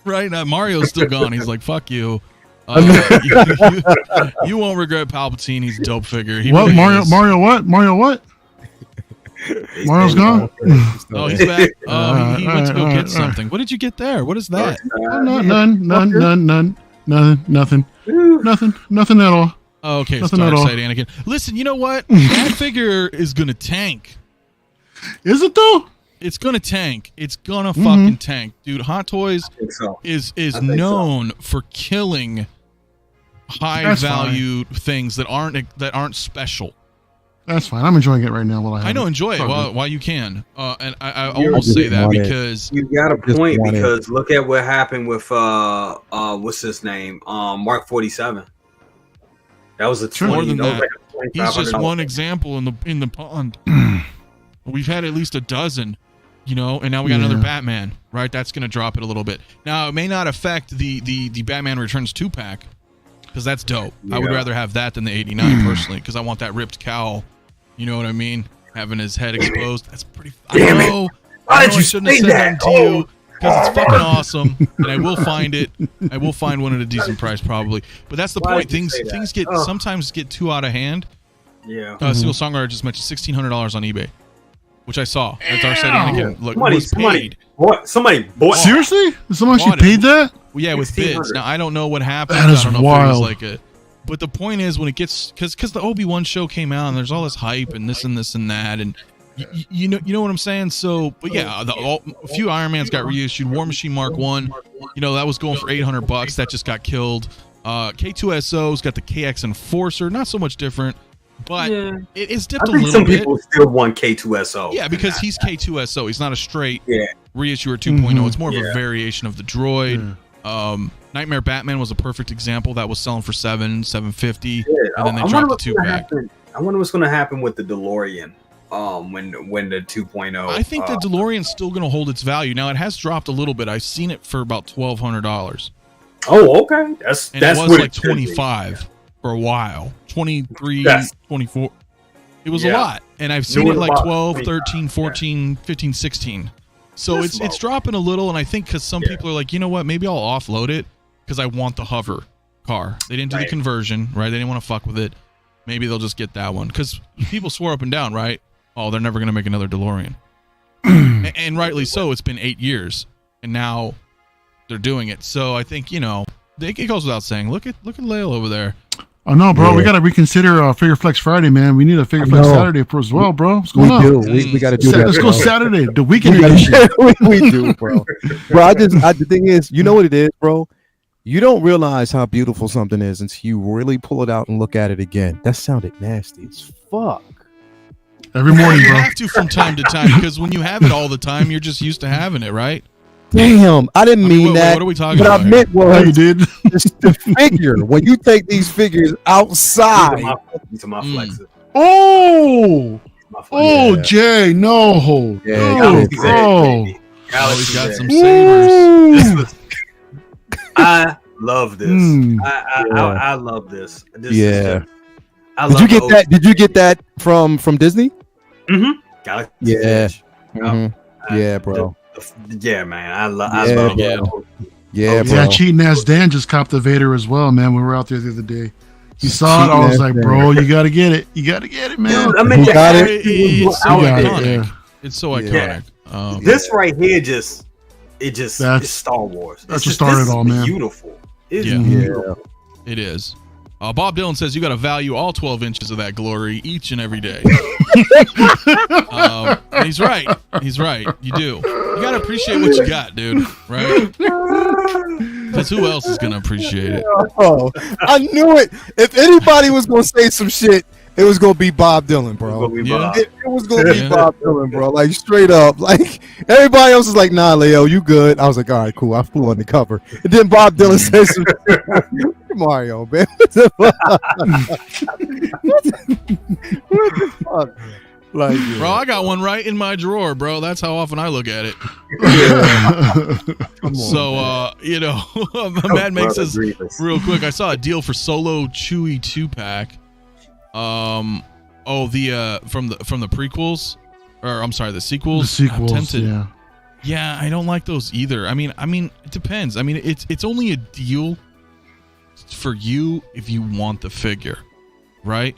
right now Mario's still gone. He's like, fuck you. You won't regret Palpatine. He's a dope figure. What really Mario? What? Mario's gone. Oh, he's back. He went to go get something. What did you get there? What is that? Nothing at all. Oh, okay, it's Darkside Anakin. Listen, you know what? That figure is gonna tank. Is it though? It's gonna tank. It's gonna fucking tank, dude. Hot Toys so. is known for killing high valued things that aren't special. That's fine. I'm enjoying it right now. While I know, enjoy it while you can. And I almost say that because you got a point. Because look at what happened with what's his name, Mark 47. That was a 20. More than that. Like he's just one example in the pond. We've had at least a dozen, you know, and now we got another Batman, right? That's going to drop it a little bit. Now, it may not affect the Batman Returns 2-pack, because that's dope. I would rather have that than the 89 personally, because I want that ripped cowl. You know what I mean? Having his head exposed. That's pretty. Damn I know. Why did you shouldn't have say said that to you, because it's fucking awesome, and I will find it. I will find one at a decent price probably. But that's the point. Things sometimes get too out of hand. Yeah. Single songwriter just mentioned $1,600 on eBay, which I saw. At Darkside Anakin. Look, was paid. Somebody bought. Seriously? Someone actually paid that? Well, yeah, with bids. Now I don't know what happened. That is I don't know wild. if it was like a. But the point is, when it gets because the Obi-Wan show came out and there's all this hype and this and this and that and you know what I'm saying. So, but yeah, a few Iron Mans got reissued. War Machine Mark 1, you know, that was going for $800. That just got killed. K2SO's got the KX Enforcer, not so much different, but it's dipped a little bit. Some people still want K2SO. Yeah, because he's K2SO. He's not a straight reissuer 2.0. It's more of a variation of the droid. Nightmare Batman was a perfect example. That was selling for $750, and then they dropped the 2-pack. I wonder what's going to happen with the DeLorean when the 2.0. I think the DeLorean's still going to hold its value. Now it has dropped a little bit. I've seen it for about $1,200. Oh, okay. That's it was like 25 for a while. 23, 24. It was a lot, and I've seen it like 12, 13, 14, 15, 16. So it's dropping a little, and I think because some people are like, you know what, maybe I'll offload it because I want the hover car. They didn't do the conversion, right? They didn't want to fuck with it. Maybe they'll just get that one because people swore up and down, right? Oh, they're never going to make another DeLorean. and rightly so. It's been 8 years, and now they're doing it. So I think, you know, it goes without saying. Look at Lael over there. Oh no, bro! We gotta reconsider Figure Flex Friday, man. We need a Figure Flex Saturday as well, bro. What's going on? We gotta do that. Let's go Saturday, the weekend edition. we do, bro. Bro, the thing is, you know what it is, bro. You don't realize how beautiful something is until you really pull it out and look at it again. That sounded nasty as fuck. Every morning, bro. You have to from time to time because when you have it all the time, you're just used to having it, right? Damn, I didn't mean that. What are we talking about? What I meant was you did. the figure. When you take these figures outside. These are my flexes. Oh, Jay, no. Yeah, bro. He's got some sabers. I love this. I love this. Did you get that? Did you get that from Disney? Galaxy Edge. Yeah, bro. Yeah, man. I love it. Bro. Yeah, cheating ass Dan just copped the Vader as well, man. We were out there the other day. He saw it. I was like, bro, you got to get it. You got to get it, man. Dude, I mean, it's so iconic. It's so iconic. This right here it's Star Wars. That's what started it all, man. Beautiful. It's beautiful. It is. Bob Dylan says you got to value all 12 inches of that glory each and every day. He's right. He's right. You do. You got to appreciate what you got, dude. Right? Because who else is going to appreciate it? Oh, I knew it. If anybody was going to say some shit, it was going to be Bob Dylan, bro. It was going to be Bob Dylan, bro. Like, straight up. Like, everybody else is like, nah, Leo, you good. I was like, all right, cool. I flew on the cover. And then Bob Dylan says some shit. Mario, man. What the fuck? Like, bro, I got one right in my drawer, bro. That's how often I look at it. So, you know, Mad Make says real quick. I saw a deal for Solo Chewie 2-pack. From the prequels, or I'm sorry, the sequels. The sequels, yeah, I don't like those either. I mean, it depends. I mean, it's only a deal for you if you want the figure, right?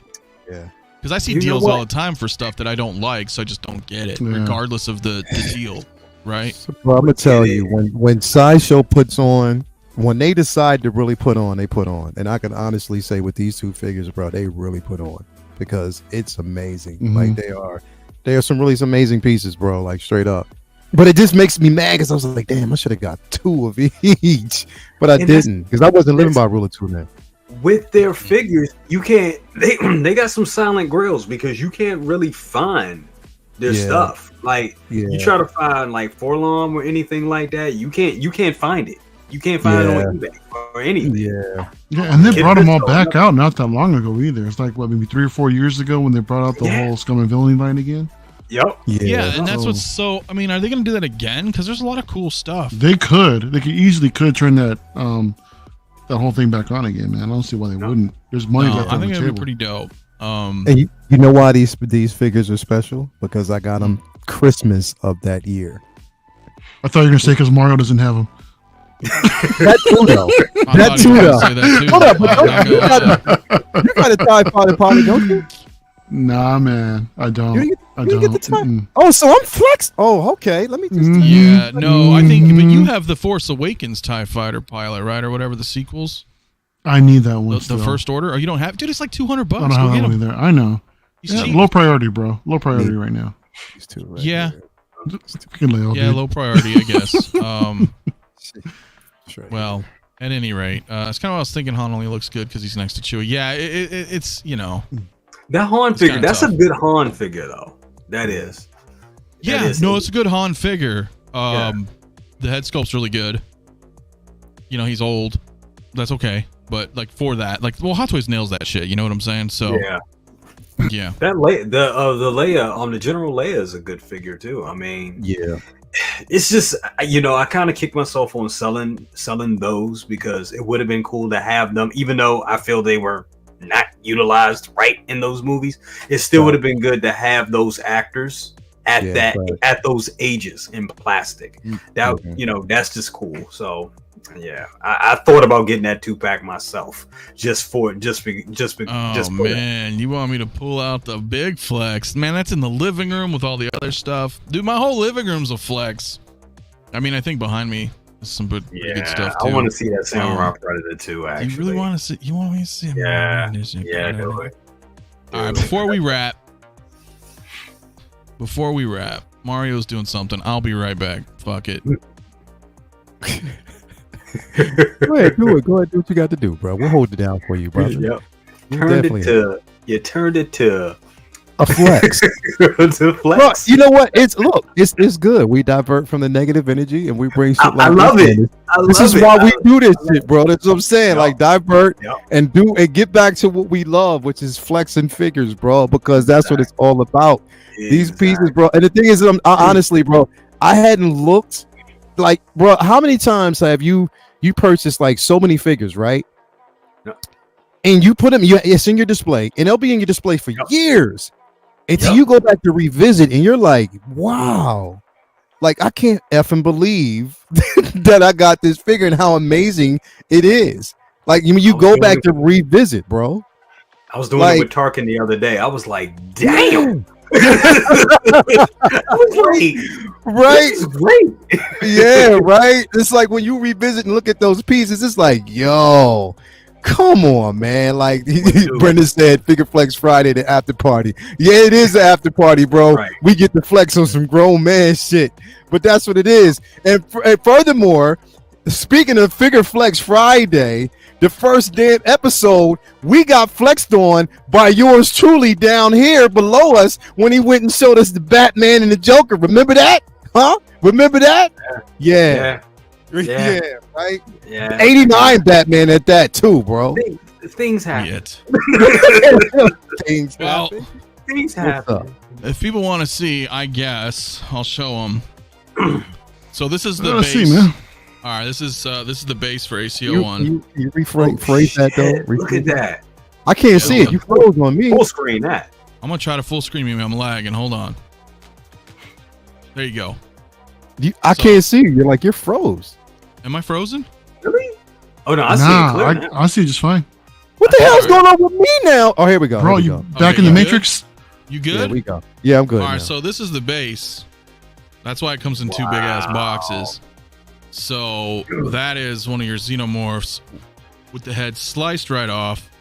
Yeah. Because I see deals all the time for stuff that I don't like, so I just don't get it, regardless of the deal, right? Well, I'm gonna tell you, when Sideshow puts on, when they decide to really put on, they put on, and I can honestly say with these two figures, bro, they really put on because it's amazing. Like they are some amazing pieces, bro. Like straight up. But it just makes me mad because I was like, damn, I should have got 2 of each, but I And didn't because I wasn't living by rule of 2 then. With their figures, you can't. They got some silent grails because you can't really find their stuff. Like you try to find like Forlom or anything like that, you can't find it. You can't find it on eBay or anything. Yeah, and they brought them all back out not that long ago either. It's like what, maybe 3 or 4 years ago when they brought out the whole Scum and Villainy line again. Yep. Yeah, and that's what's so. I mean, are they going to do that again? Because there's a lot of cool stuff. They could easily turn that that whole thing back on again, man. I don't see why they wouldn't. There's money left on the table. I think it'd be pretty dope. And you know why these figures are special? Because I got them Christmas of that year. I thought you were gonna say because Mario doesn't have them. That too, though. That too, though. Hold up, but you got a TIE Fighter Pilot, don't you? Nah, man, I don't. You get the TIE. Oh, so I'm flexed. Oh, okay. Let me just. Yeah, no, I think, but you have the Force Awakens TIE Fighter Pilot, right, or whatever the sequels. I need that one. The First Order. Or you don't have, dude. It's like $200. I don't have that one either. I know. Low priority, bro. Low priority right now. Yeah. Yeah, low priority, I guess. Well, at any rate, it's kind of what I was thinking. Han only looks good because he's next to Chewie. Yeah, it's that Han figure. That's tough. A good Han figure, though. That is. Yeah, it's a good Han figure. The head sculpt's really good. You know, he's old. That's okay. But like for that, like, well, Hot Toys nails that shit. You know what I'm saying? So yeah. That Leia, the General Leia is a good figure too. I mean, it's just, you know, I kind of kicked myself on selling those because it would have been cool to have them, even though I feel they were not utilized right in those movies. It still would have been good to have those actors at those ages in plastic. That you know, that's just cool. So yeah, I thought about getting that 2-pack myself just for man, that. You want me to pull out the big flex? Man, that's in the living room with all the other stuff. Dude, my whole living room's a flex. I mean, I think behind me is some pretty good stuff too. I want to see that Samurai Predator too. Actually, you really want to see? You want me to see him? Yeah, do it. All right, before we wrap, Mario's doing something. I'll be right back. Fuck it. Go ahead, do it. Go ahead, do what you got to do, bro. We'll hold it down for you, brother. Yep. You turned it to a flex. To flex. Bro, you know what? It's good. We divert from the negative energy and we bring shit like I love it. This is why we do this shit, bro. That's what I'm saying. Like divert and get back to what we love, which is flexing figures, bro. Because that's what it's all about. These pieces, bro. And the thing is, honestly, bro, I hadn't looked. Like, bro, how many times have you purchased like so many figures, right? And you put them, it's in your display, and they'll be in your display for years until you go back to revisit, and you're like, wow, like I can't effing believe that I got this figure and how amazing it is. Like you go back to revisit, bro. I was doing it with Tarkin the other day. I was like, damn. I was like, right, this is great. Yeah, right. It's like when you revisit and look at those pieces, it's like, yo, come on, man. Like Brendan said, Figure Flex Friday, the after party. Yeah, it is the after party, bro. Right. We get to flex on some grown man shit, but that's what it is. And furthermore, speaking of Figure Flex Friday, the first damn episode, we got flexed on by yours truly down here below us when he went and showed us the Batman and the Joker. Remember that? Huh? Remember that? Yeah, right? Yeah. 89 Batman at that too, bro. Things happen. Things happen. Things happen. If people want to see, I guess I'll show them. So this is the base. See, man. All right, this is the base for ACO1. You rephrase that though. Look at that. I can't see it. You froze on me. Full screen that. I'm gonna try to full screen me. I'm lagging. Hold on. There you go. I can't see you. You're froze. Am I frozen? Really? Oh no, I see it clear now. I see it just fine. What the hell's going on with me now? Oh, here we go. Bro, you back in the Matrix? You good? Yeah, we go. Yeah, I'm good. All right, so this is the base. That's why it comes in two big ass boxes. So that is one of your xenomorphs with the head sliced right off.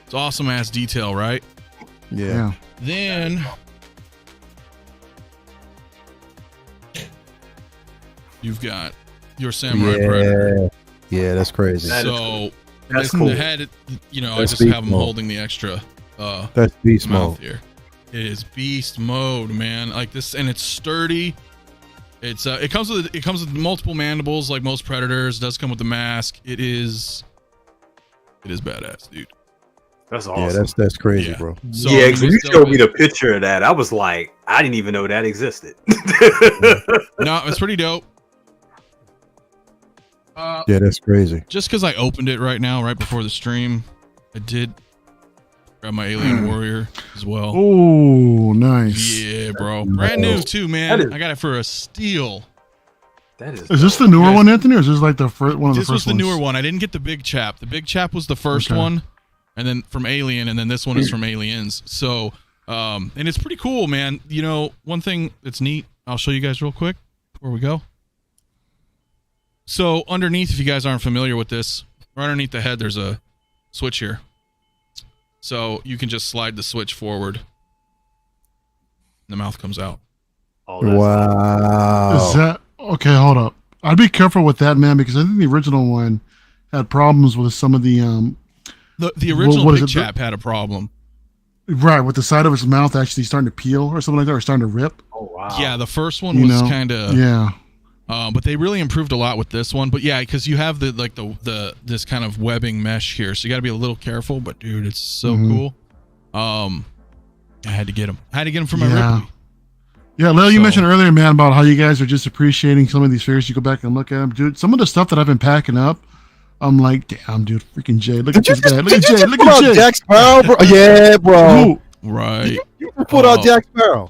It's awesome ass detail, right? Yeah. Then you've got your Samurai Predator. Yeah, that's crazy. So That's cool. The head, you know, That's I just beast have him mode. holding the extra That's beast mouth mode. here. It is beast mode, man. Like this, and it's sturdy. It comes with multiple mandibles like most predators. It does come with the mask. It is badass, dude. That's awesome. Yeah, that's crazy, Yeah. bro. So yeah, because we you still showed me been- the picture of that. I was like, I didn't even know that existed. No, it's pretty dope. Yeah, that's crazy. Just because I opened it right now, right before the stream, I did grab my Alien Warrior as well. Oh, nice. Yeah, bro. Brand new too, man. That is- I got it for a steal. That is. Is this the dope. newer Yes. one, Anthony, or is this like the first one of the This first was the ones? newer one. I didn't get the big chap. The big chap was the first Okay. one, and then from Alien, and then this one is from Aliens. So, and it's pretty cool, man. You know, one thing that's neat, I'll show you guys real quick before we go. So underneath, if you guys aren't familiar with this, right underneath the head, there's a switch here. So you can just slide the switch forward, and the mouth comes out. Oh, that's Wow. Is that okay? Hold up. I'd be careful with that, man, because I think the original one had problems with some of the The original what is big it? chap had a problem. right with the side of his mouth actually starting to peel or something like that, or starting to rip. Oh wow. Yeah, the first one You was know? kind of Yeah. but they really improved a lot with this one. But yeah, because you have the this kind of webbing mesh here, so you got to be a little careful. But dude, it's so Mhm. cool. I had to get him. I had to get him for my Yeah. Ripley. Yeah, Lil, you So- mentioned earlier, man, about how you guys are just appreciating some of these figures. You go back and look at them, dude. Some of the stuff that I've been packing up, I'm like, damn, dude, freaking Jay. Look at this guy. Look at Jay. Look Pull at out Jay. Jack Sparrow, bro. Yeah, bro. Who? Right. You pulled out Jack Sparrow.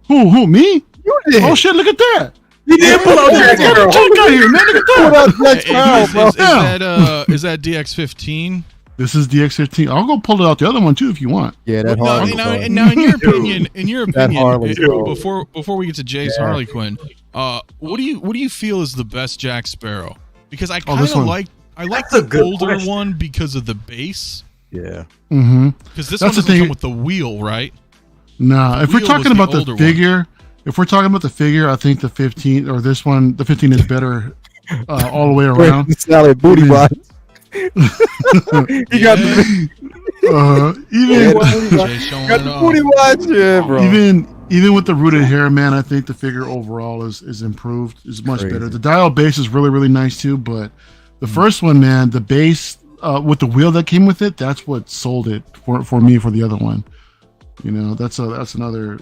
Who? Me? You did. Oh shit! Look at that. He did pull out Jack Sparrow. Check out here, man. Look at Pulled that. out Jack Sparrow, bro. Is that DX15? This is DX15. I'll go pull it out the other one too if you want. Yeah, that No, Harley. now, bro. and now, in your Harley, opinion, bro. before we get to Jay's Yeah. Harley Quinn, what do you feel is the best Jack Sparrow? Because I kind this of one. like That's the a good older question. one because of the base. Yeah. Mm-hmm. Because this That's one the doesn't thing. come with the wheel, right? Nah, if we're wheel talking was the about the older one. figure, if we're talking about the figure, I think the 15 or this one, the 15 is better all the way around. Salad booty box. You got the, Even Jay showing got it the off. booty watch, yeah, bro. even with the rooted hair, man, I think the figure overall is improved. Is much Crazy. better. The dial base is really nice too, but the first one, man, the base with the wheel that came with it, that's what sold it for me for the other one. You know, that's another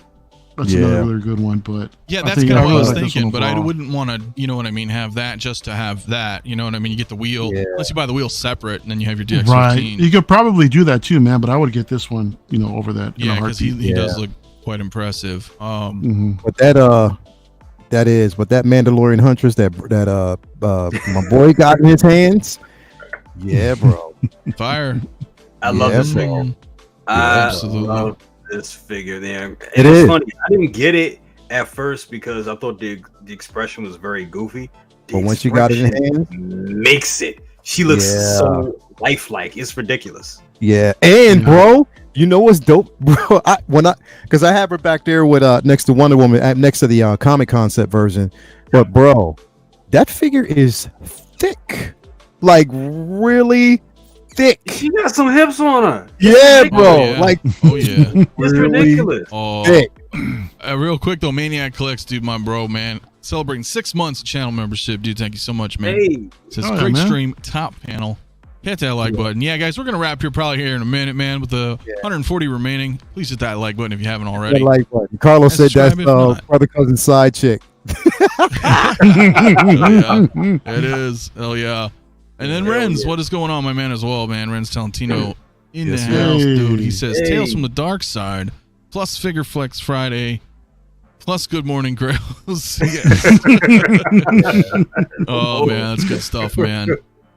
really good one. But Yeah, I that's think kind of what I really was like this thinking, one but I overall. wouldn't want to, you know what I mean, have that just to have that. You know what I mean? You get the wheel, Yeah. unless you buy the wheel separate, and then you have your DX15. Right, you could probably do that too, man. But I would get this one, you know, over that. in a Yeah, because he heartbeat. does look quite impressive. Mhm. But that Mandalorian Huntress that my boy got in his hands. Yeah, bro. Fire. I love Yeah, this bro. figure. Yeah, I absolutely. love this figure. There, It it's is. funny. I didn't get it at first because I thought the expression was very goofy. The But once you got it in expression hand, makes it. She looks Yeah. so lifelike. It's ridiculous. yeah. And Yeah. bro, you know what's dope, bro? Because I have her back there with next to Wonder Woman, next to the comic concept version. But bro, that figure is thick, like really thick. She got some hips on her. Yeah, bro. Oh, yeah. Like Oh, yeah. It's really ridiculous. Oh, thick. real quick, though, Maniac Collects, dude, my bro, man. Celebrating 6 months of channel membership, dude. Thank you so much, man. Hey, Says Oh, yeah, great man. stream, top panel. Hit that like button. Yeah, guys, we're gonna wrap here probably here in a minute, man. With the 140 remaining, please hit that like button if you haven't already. That like button. Carlos And said that's subscribe if not. brother cousin side chick. Hell yeah, it is. Hell yeah. And then Hell Renz, yeah. what is going on, my man, as well, man? Renz telling Tino in Yes, the sir. house, Hey. dude. He says Hey. Tales from the Dark Side, plus Figure Flex Friday, plus Good Morning Grails. Yes. Oh man, that's good stuff, man.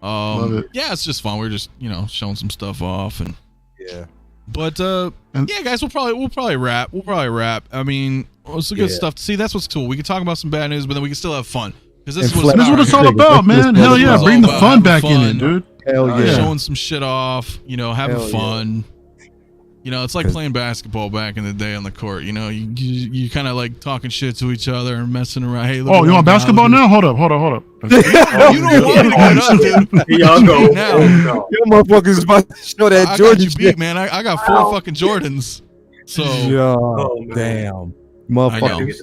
Love it. Yeah, it's just fun. We're just showing some stuff off, and Yeah. but And- yeah, guys, we'll probably wrap. I mean, it's some good Yeah. stuff to see. That's what's cool. We can talk about some bad news, but then we can still have fun because this And is what flex. That's what it's all Figure. about, man. That's Hell what yeah, it's bring the all fun about. back in Having it, dude. Hell yeah. Yeah. showing some shit off, having Hell yeah. fun. You know, it's like playing basketball back in the day on the court. You know, you kind of like talking shit to each other and messing around. Hey, you want basketball now? Hold up. You don't want me to get up, dude. Y'all go. Now. Your motherfuckers is about to show that I Jordan got you beat, man. I got 4 fucking Jordans. So damn, motherfuckers.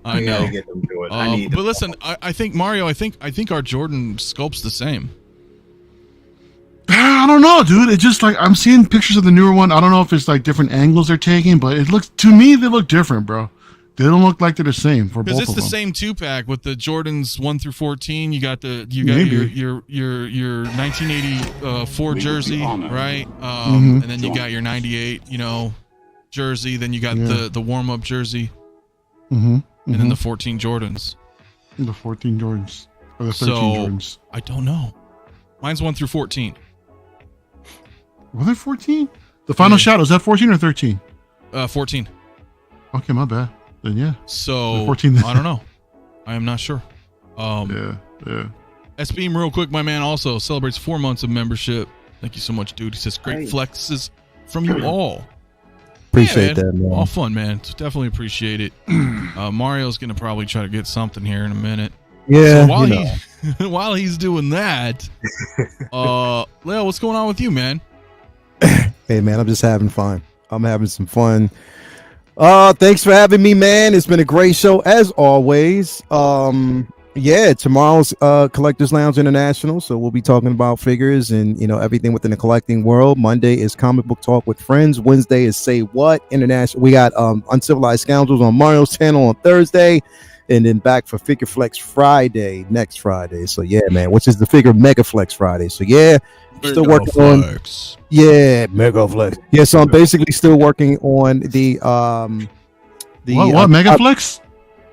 I know. But listen, I think Mario. I think our Jordan sculpt's the same. I don't know, dude. It's just like I'm seeing pictures of the newer one. I don't know if it's like different angles they're taking, but it looks to me they look different, bro. They don't look like they're the same for both of them. Because it's the same 2-pack with the Jordans 1 through 14. You got your 1984 jersey, right? And then you got your 98, jersey. Then you got the warm up jersey, and then the 14 Jordans. The 14 Jordans or the 13 Jordans. I don't know. Mine's 1 through 14. Were they 14? The Final Shadow, is that 14 or 13? 14. Okay, my bad. Then yeah. So 14. I don't know. I am not sure. Yeah. SBeam, real quick, my man also celebrates 4 months of membership. Thank you so much, dude. He says great flexes from you all. Appreciate that, man. All fun, man. Definitely appreciate it. Mario's gonna probably try to get something here in a minute. Yeah. So while he's doing that, Leo, what's going on with you, man? Hey, man, I'm just having fun. I'm having some fun. Thanks for having me, man. It's been a great show as always. Tomorrow's Collectors Lounge International, so we'll be talking about figures and everything within the collecting world. Monday is Comic Book Talk with Friends. Wednesday is Say What International. We got Uncivilized Scoundrels on Mario's channel on Thursday, and then back for Figure Flex Friday next Friday. So yeah, man, which is the Figure Mega Flex Friday. So yeah, still working on Mega Flex. Yeah, so I'm basically still working on the what Mega Flex?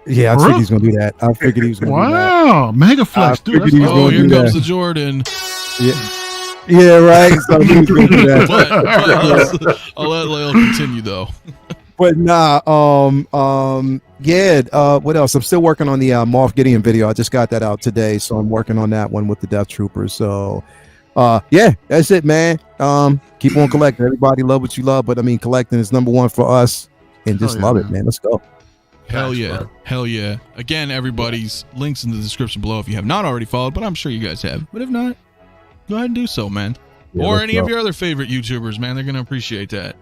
Yeah, I figured he's gonna do that. I figured he was gonna do that. Wow, Mega Flex, dude. Here comes the Jordan. Yeah, right. So he was gonna do that. But I'll let Leo continue though. But nah, what else? I'm still working on the Moff Gideon video. I just got that out today, so I'm working on that one with the Death Troopers. So that's it, man. Keep on collecting. Everybody love what you love, but I mean collecting is number one for us, and just love it, man. Let's go. Hell yeah. Again, everybody's links in the description below if you have not already followed, but I'm sure you guys have. But if not, go ahead and do so, man. Or any of your other favorite YouTubers, man. They're gonna appreciate that.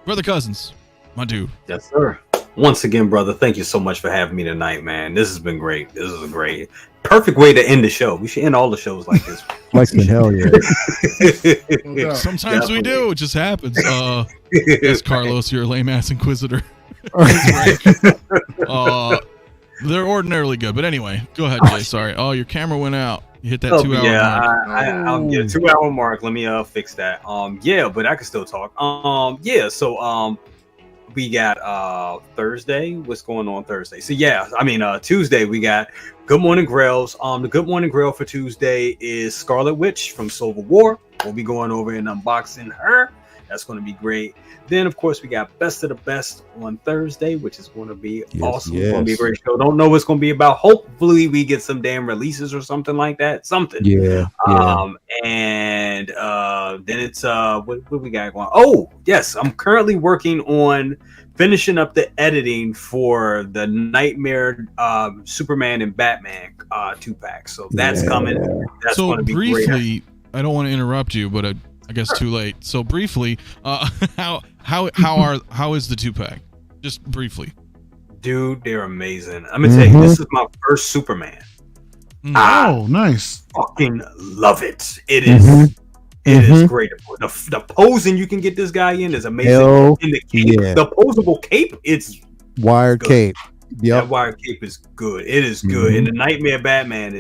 Brother Cousins, my dude. Yes, sir. Once again, brother, thank you so much for having me tonight, man. This has been great. This is a great, perfect way to end the show. We should end all the shows like this. Hell yeah. Sometimes we do. It just happens. Yes, Carlos, you're a lame ass inquisitor. They're ordinarily good, but anyway, go ahead, Jay. Sorry. Oh, your camera went out. You hit that 2 hour mark. I'll get a 2 hour mark. Let me fix that. But I can still talk. So we got Thursday. What's going on Thursday? So Tuesday we got Good Morning Grails. The Good Morning Grail for Tuesday is Scarlet Witch from Civil War. We'll be going over and unboxing her. That's going to be great. Then, of course, we got Best of the Best on Thursday, which is going to be awesome. It's going to be a great show. Don't know what it's going to be about. Hopefully, we get some damn releases or something like that. Something. Yeah. And then it's what we got going? Oh, yes. I'm currently working on finishing up the editing for the Nightmare Superman and Batman 2-pack. So that's coming. That's going to be great. I don't want to interrupt you, but I guess too late. So briefly, how is the 2-pack? Just briefly. Dude, they're amazing. I'm gonna tell you, this is my first Superman. Oh, nice. Fucking love it. It is it is great. The posing you can get this guy in is amazing. In the cape, the posable cape, it's wired good. Cape. That wired cape is good. It is good. And the Nightmare Batman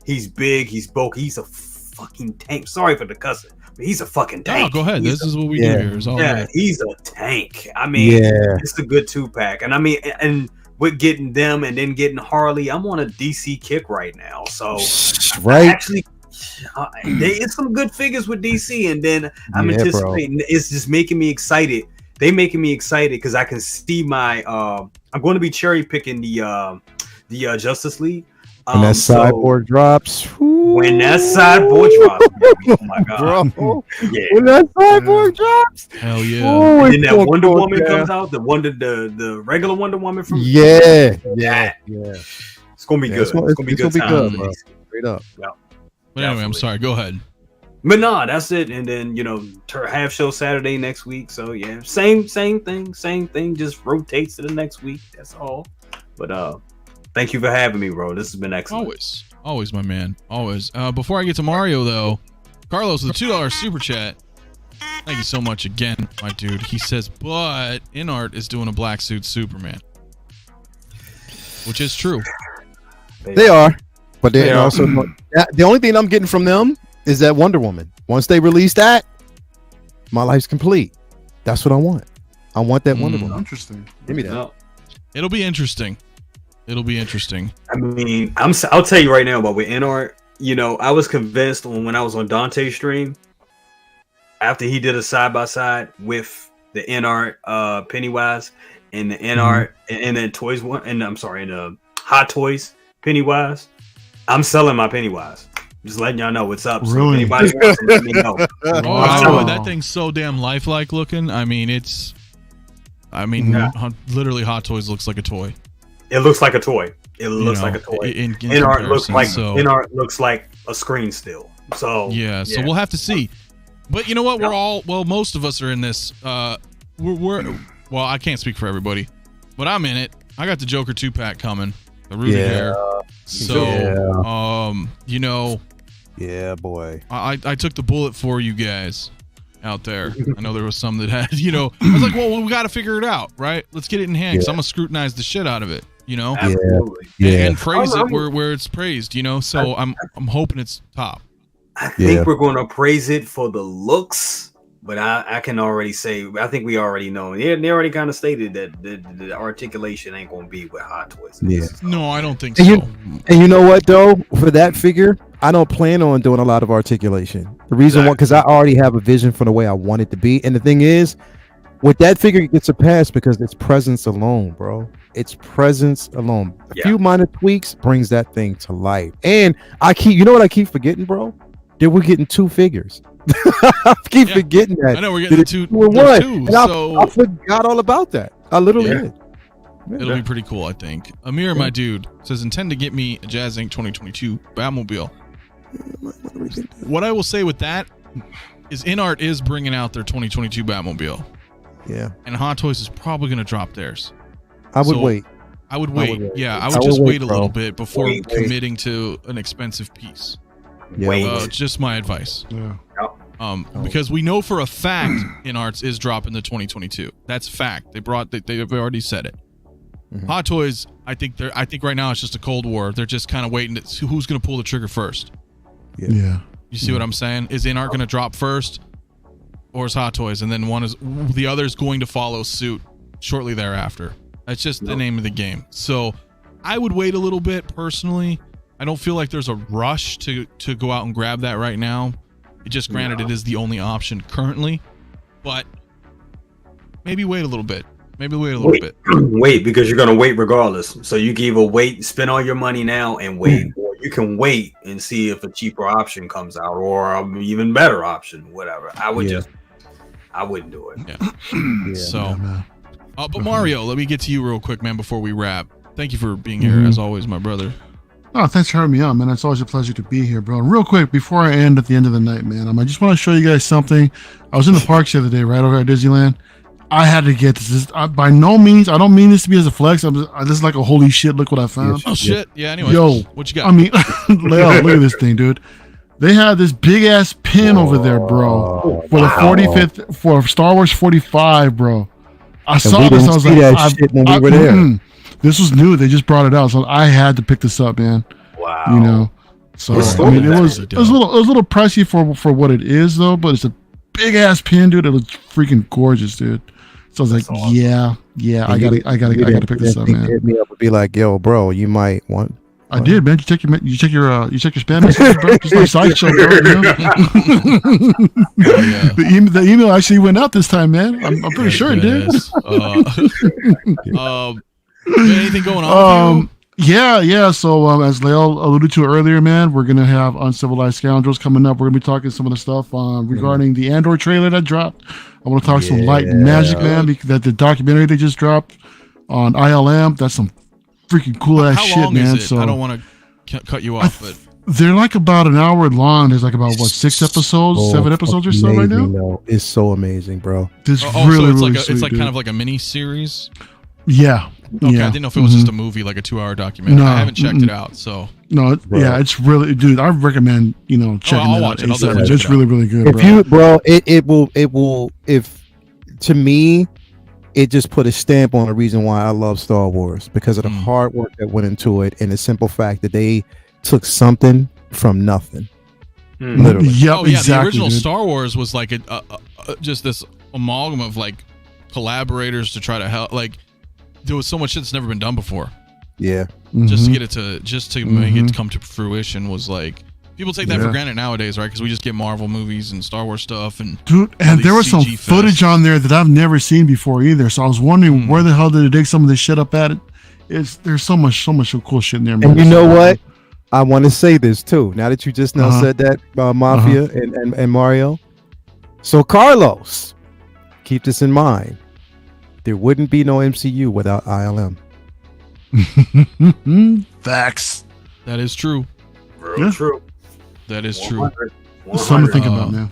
he's big, he's bulky, he's a fucking tank. Sorry for the cussing. He's a fucking tank. Oh, go ahead. This is what we do here. He's a tank. I mean, it's a good 2-pack. And I mean, and with getting them and then getting Harley, I'm on a DC kick right now. So, actually, it's some good figures with DC. And then I'm anticipating. It's just making me excited. They making me excited because I can see my. I'm going to be cherry picking the Justice League. When that sideboard drops. When that sideboard drops, baby, oh my god, bro. Yeah. When that sideboard drops. Hell yeah. Oh, And then that Wonder Woman comes out, the regular Wonder Woman from yeah. It's gonna be good. It's gonna be good, bro. Straight up. Yeah. But anyway, I'm sorry. Go ahead. But nah, that's it. And then half show Saturday next week. So yeah, same thing. Just rotates to the next week. That's all. But thank you for having me, bro. This has been excellent. Always, my man. Always. Before I get to Mario, though, Carlos with the $2 super chat. Thank you so much again, my dude. He says, but InArt is doing a black suit Superman, which is true. They are, but they also. The only thing I'm getting from them is that Wonder Woman. Once they release that, my life's complete. That's what I want. I want that Wonder Woman. Interesting. Give me that. No. It'll be interesting. I mean, I'll tell you right now, but with InArt, I was convinced when I was on Dante's stream, after he did a side-by-side with the InArt Pennywise and the InArt and then Toys One, and I'm sorry, and the Hot Toys Pennywise, I'm selling my Pennywise. Just letting y'all know what's up. Really? So if anybody wants to let me know. Oh, that thing's so damn lifelike looking. I mean, literally Hot Toys looks like a toy. It looks like a toy. Like a toy. InArt looks like a screen still. So so we'll have to see. But you know what? Most of us are in this. Well, I can't speak for everybody, but I'm in it. I got the Joker 2-pack coming. The Ruby hair. So, yeah, boy. I took the bullet for you guys out there. I know there was some that had, I was like, well, we got to figure it out, right? Let's get it in hand. 'Cause I'm gonna scrutinize the shit out of it, Absolutely. and praise it where it's praised, So I'm hoping it's top. I think we're going to praise it for the looks, but I can already say, I think we already know. Yeah, they already kind of stated that the articulation ain't going to be with Hot Toys. Yeah. No, I don't think so. And you know what, though? For that figure, I don't plan on doing a lot of articulation. The reason why, because I already have a vision for the way I want it to be. And the thing is, with that figure, it gets surpassed because it's presence alone, bro. It's presence alone. A few minor tweaks brings that thing to life. And you know what I keep forgetting, bro? That we're getting 2 figures. I keep forgetting that. I know we're getting the two. And I forgot all about that. I literally did. It'll be pretty cool, I think. Amir, my dude, says intend to get me a Jazz Inc. 2022 Batmobile. What I will say with that is InArt is bringing out their 2022 Batmobile. Yeah. And Hot Toys is probably going to drop theirs. I would wait. I would wait. I would just wait a little bit before committing to an expensive piece. Just my advice. Because we know for a fact InArts is dropping the 2022. That's fact. They've already said it. Hot Toys, I think right now it's just a cold war. They're just kind of waiting to see who's going to pull the trigger first. Yeah. You see what I'm saying? Is InArt going to drop first, or is Hot Toys, and then the other is going to follow suit shortly thereafter? That's just the name of the game. So I would wait a little bit personally. I don't feel like there's a rush to go out and grab that right now. It just granted it is the only option currently, but maybe wait a little bit. Wait, because you're gonna wait regardless. So you can either wait, spend all your money now and wait, or you can wait and see if a cheaper option comes out or an even better option, whatever. I wouldn't do it. But Mario, let me get to you real quick, man, before we wrap. Thank you for being here as always, my brother. Oh, thanks for having me on, man. It's always a pleasure to be here, bro. And real quick, before I end at the end of the night, man, I just want to show you guys something. I was in the parks the other day, right over at Disneyland. I had to get this. By no means, I don't mean this to be as a flex. This is like a holy shit. Look what I found. Oh shit! Yeah. Anyway, what you got? I mean, look at this thing, dude. They had this big ass pin over there, bro, for the 45th for Star Wars 45, bro. I saw this. I was like, when we were there. This was new. They just brought it out, so I had to pick this up, man. Wow. So I mean, it was a little pricey for what it is, though. But it's a big ass pin, dude. It looks freaking gorgeous, dude. So I was like, awesome. yeah, I gotta pick this up, man. Hit me up and be like, yo, bro, you might want. I did, man. You check your spam messages, bro. Just like Sideshow, bro. The email actually went out this time, man. I'm pretty sure it did. Anything going on? Yeah. So as Lael alluded to earlier, man, we're gonna have Uncivilized Scoundrels coming up. We're gonna be talking some of the stuff regarding the Andor trailer that dropped. I want to talk some Light and Magic, man, because that the documentary they just dropped on ILM. That's some freaking cool ass shit, long man. Is it? So I don't want to cut you off, but they're like about an hour long. There's like about 6 episodes, 7 episodes or so right now. No, it's so amazing, bro. It's so really, it's really like sweet, it's like dude. kind of like a mini series. Yeah. Okay, yeah. I didn't know if it was just a movie, like a 2-hour documentary. No, I haven't checked it out, so No, it's really, dude. I recommend checking I'll it watch out. it. I'll definitely check It's it really, out. really good, If bro. it will. If to me, it just put a stamp on the reason why I love Star Wars, because of the hard work that went into it, and the simple fact that they took something from nothing. Literally. Yep, oh yeah, exactly, the original dude. Star Wars was like just this amalgam of like collaborators to try to help. Like there was so much shit that's never been done before. Yeah. Just to get it to make it come to fruition was like, people take that for granted nowadays, right? Because we just get Marvel movies and Star Wars stuff, and Dude, all and these there was some CG footage on there that I've never seen before either. So I was wondering where the hell did they dig some of this shit up at? There's so much cool shit in there, man. And you know what? I want to say this too. Now that you just now said that, Mafia and Mario. So Carlos, keep this in mind. There wouldn't be no MCU without ILM. Facts. That is true. Real true. That is true. It's something to think about, man.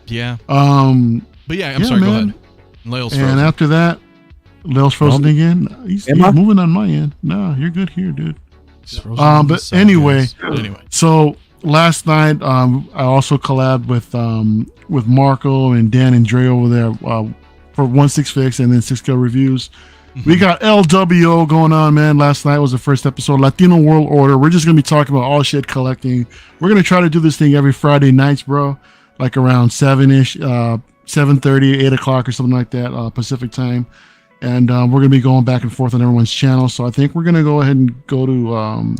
Yeah. But yeah, I'm Yeah, sorry. man. Go ahead. Lael's frozen. And after that, Lael's frozen again. He's moving on my end. No, you're good here, dude. But anyway, so last night I also collabed with Marco and Dan and Dre over there for 1/6 and then 6 Reviews. We got LWO going on, man. Last night was the first episode, Latino World Order. We're just gonna be talking about all shit collecting. We're gonna try to do this thing every Friday nights, bro, like around 7-ish, 7:30, 8 o'clock or something like that, Pacific time. And we're gonna be going back and forth on everyone's channel. So I think we're gonna go ahead and go to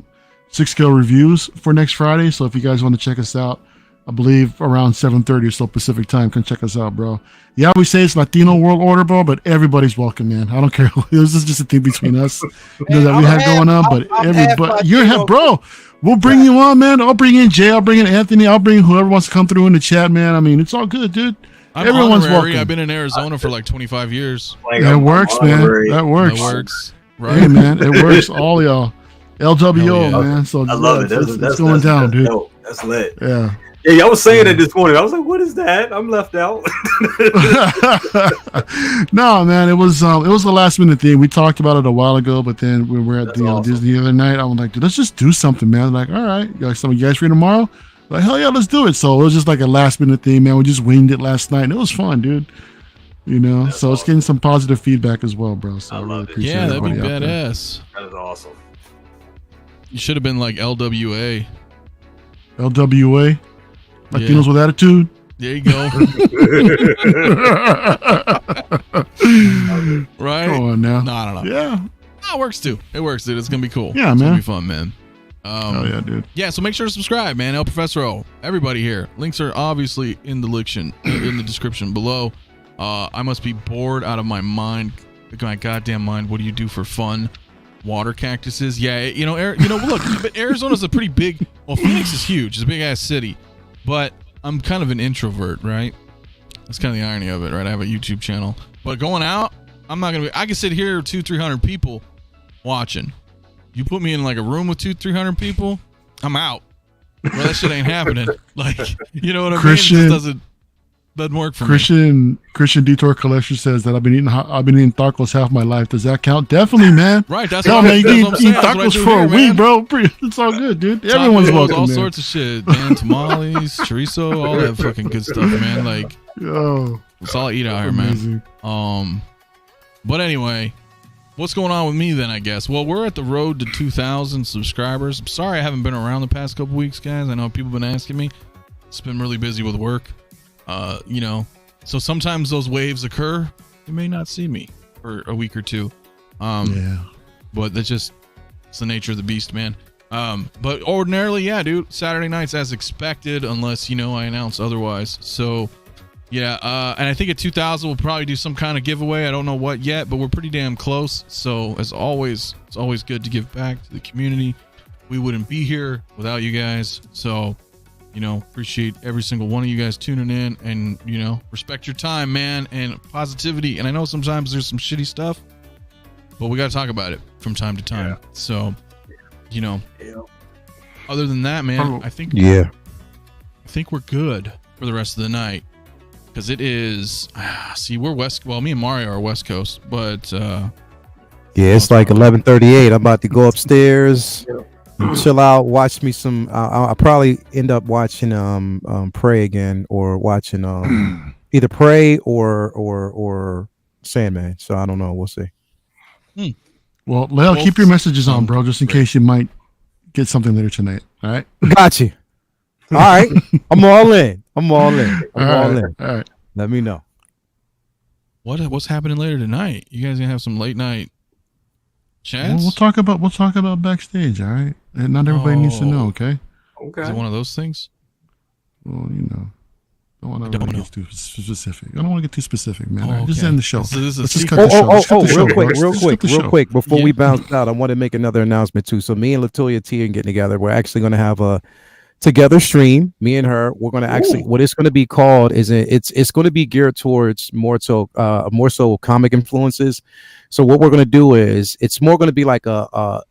6 Reviews for next Friday. So if you guys want to check us out, I believe around 7:30 or so Pacific time, come check us out, bro. Yeah, we say it's Latino World Order, bro, but everybody's welcome, man. I don't care. This is just a thing between us that we have going on. But bro, we'll bring you on, man. I'll bring in Jay. I'll bring in Anthony. I'll bring whoever wants to come through in the chat, man. I mean, it's all good, dude. Everyone's welcome. I've been in Arizona for like 25 years. That works, man. That works. That works. Right. Hey, man, it works. All y'all. LWO, man. So I love it. That's going down, dude. Dope. That's lit. Yeah. Yeah, I was saying it this morning. I was like, "What is that? I'm left out." No, man, it was the last minute thing. We talked about it a while ago, but then we were at Disney the other night. I was like, dude, let's just do something, man. Like, all right, some of you guys free tomorrow? Like, hell yeah, let's do it. So it was just like a last minute thing, man. We just winged it last night, and it was fun, dude. So it's getting some positive feedback as well, bro. So I really appreciate it. Yeah, that'd be badass. That is awesome. You should have been like LWA. LWA. Latinos with attitude. There you go. Right? Come on now. No, I don't know. Yeah. No, it works too. It works, dude. It's gonna be cool. Yeah, it's man. Gonna be fun, man. Oh yeah, dude. Yeah, so make sure to subscribe, man. El Professor O. Everybody here. Links are obviously in the description below. I must be bored out of my mind. My goddamn mind. What do you do for fun? Water cactuses. Yeah, look, but Arizona's a pretty big. Well, Phoenix is huge. It's a big ass city. But I'm kind of an introvert, right? That's kind of the irony of it, right? I have a YouTube channel. But going out, I'm not going to be... I can sit here with 200-300 people watching. You put me in like a room with 200-300 people, I'm out. Well, that shit ain't happening. Like, you know what I mean? It just doesn't work for me. Christian Detour Collection says that I've been eating tacos half my life. Does that count? Definitely, man. Right. That's what man. You can eat tacos for a week, bro. It's all good, dude. Tacos, everyone's welcome. All sorts of shit, man. Tamales, chorizo, all that fucking good stuff, man. Like, it's all I eat out here, man. But anyway, what's going on with me then? I guess. Well, we're at the road to 2,000 subscribers. I'm sorry I haven't been around the past couple weeks, guys. I know people have been asking me. It's been really busy with work. So sometimes those waves occur. You may not see me for a week or two. But it's the nature of the beast, man. But ordinarily, yeah, dude, Saturday nights as expected, unless, I announce otherwise. So Yeah, and I think at 2,000 we'll probably do some kind of giveaway. I don't know what yet, but we're pretty damn close. So as always, it's always good to give back to the community. We wouldn't be here without you guys. So, you know, appreciate every single one of you guys tuning in, and, you know, respect your time, man, and positivity. And I know sometimes there's some shitty stuff, but we got to talk about it from time to time. Yeah. So, you know, other than that, man, I think we're good for the rest of the night. Because it is, we're West. Well, me and Mario are West Coast, but yeah, it's like 11:38. I'm about to go upstairs, chill out, watch me some. I'll probably end up watching Prey again, or watching either Prey or Sandman. So I don't know. We'll see. Well, Lel, keep your messages on, bro, just in case you might get something later tonight. All right. Got you. All right. I'm all in. I'm all in. All right. Let me know. What's happening later tonight? You guys gonna have some late night chats? Well, we'll talk about backstage. All right. And not everybody needs to know. Okay. Is it one of those things? Well, you know, don't want to get too specific. I don't want to get too specific, man. Okay. Just end the show. So this is Let's just cut the show. Real quick. Before we bounce out, I want to make another announcement too. So me and 𝗕𝗘𝗖𝗢𝗠𝗘 are getting together. We're actually going to have a together stream. Me and her. We're going to actually. What it's going to be called is it's going to be geared towards more so comic influences. So what we're going to do is it's more going to be like a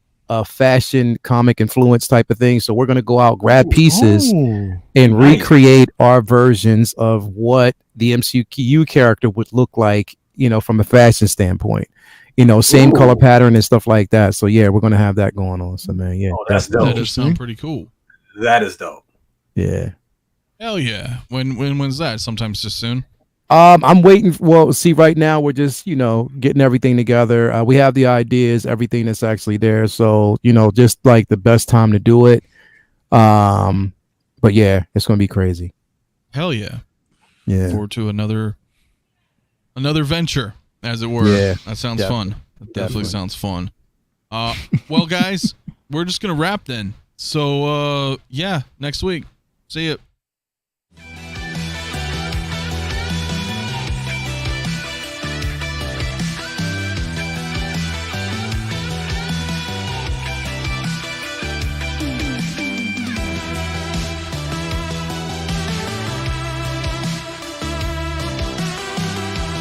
fashion comic influence type of thing. So we're going to go out, grab pieces, and recreate our versions of what the MCU character would look like, you know, from a fashion standpoint. You know, same color pattern and stuff like that. So yeah, we're going to have that going on. So man, yeah, that's dope. That does sound pretty cool. That is dope. Yeah. Hell yeah. When's that? Sometimes just soon. I'm waiting. Well, see, right now we're just, you know, getting everything together. We have the ideas, everything that's actually there. So, you know, just like the best time to do it. But yeah, it's gonna be crazy. Hell yeah. Yeah. Look forward to another venture, as it were. Yeah. That sounds fun. That definitely sounds fun. Well, guys, we're just gonna wrap then. So yeah, next week. See ya.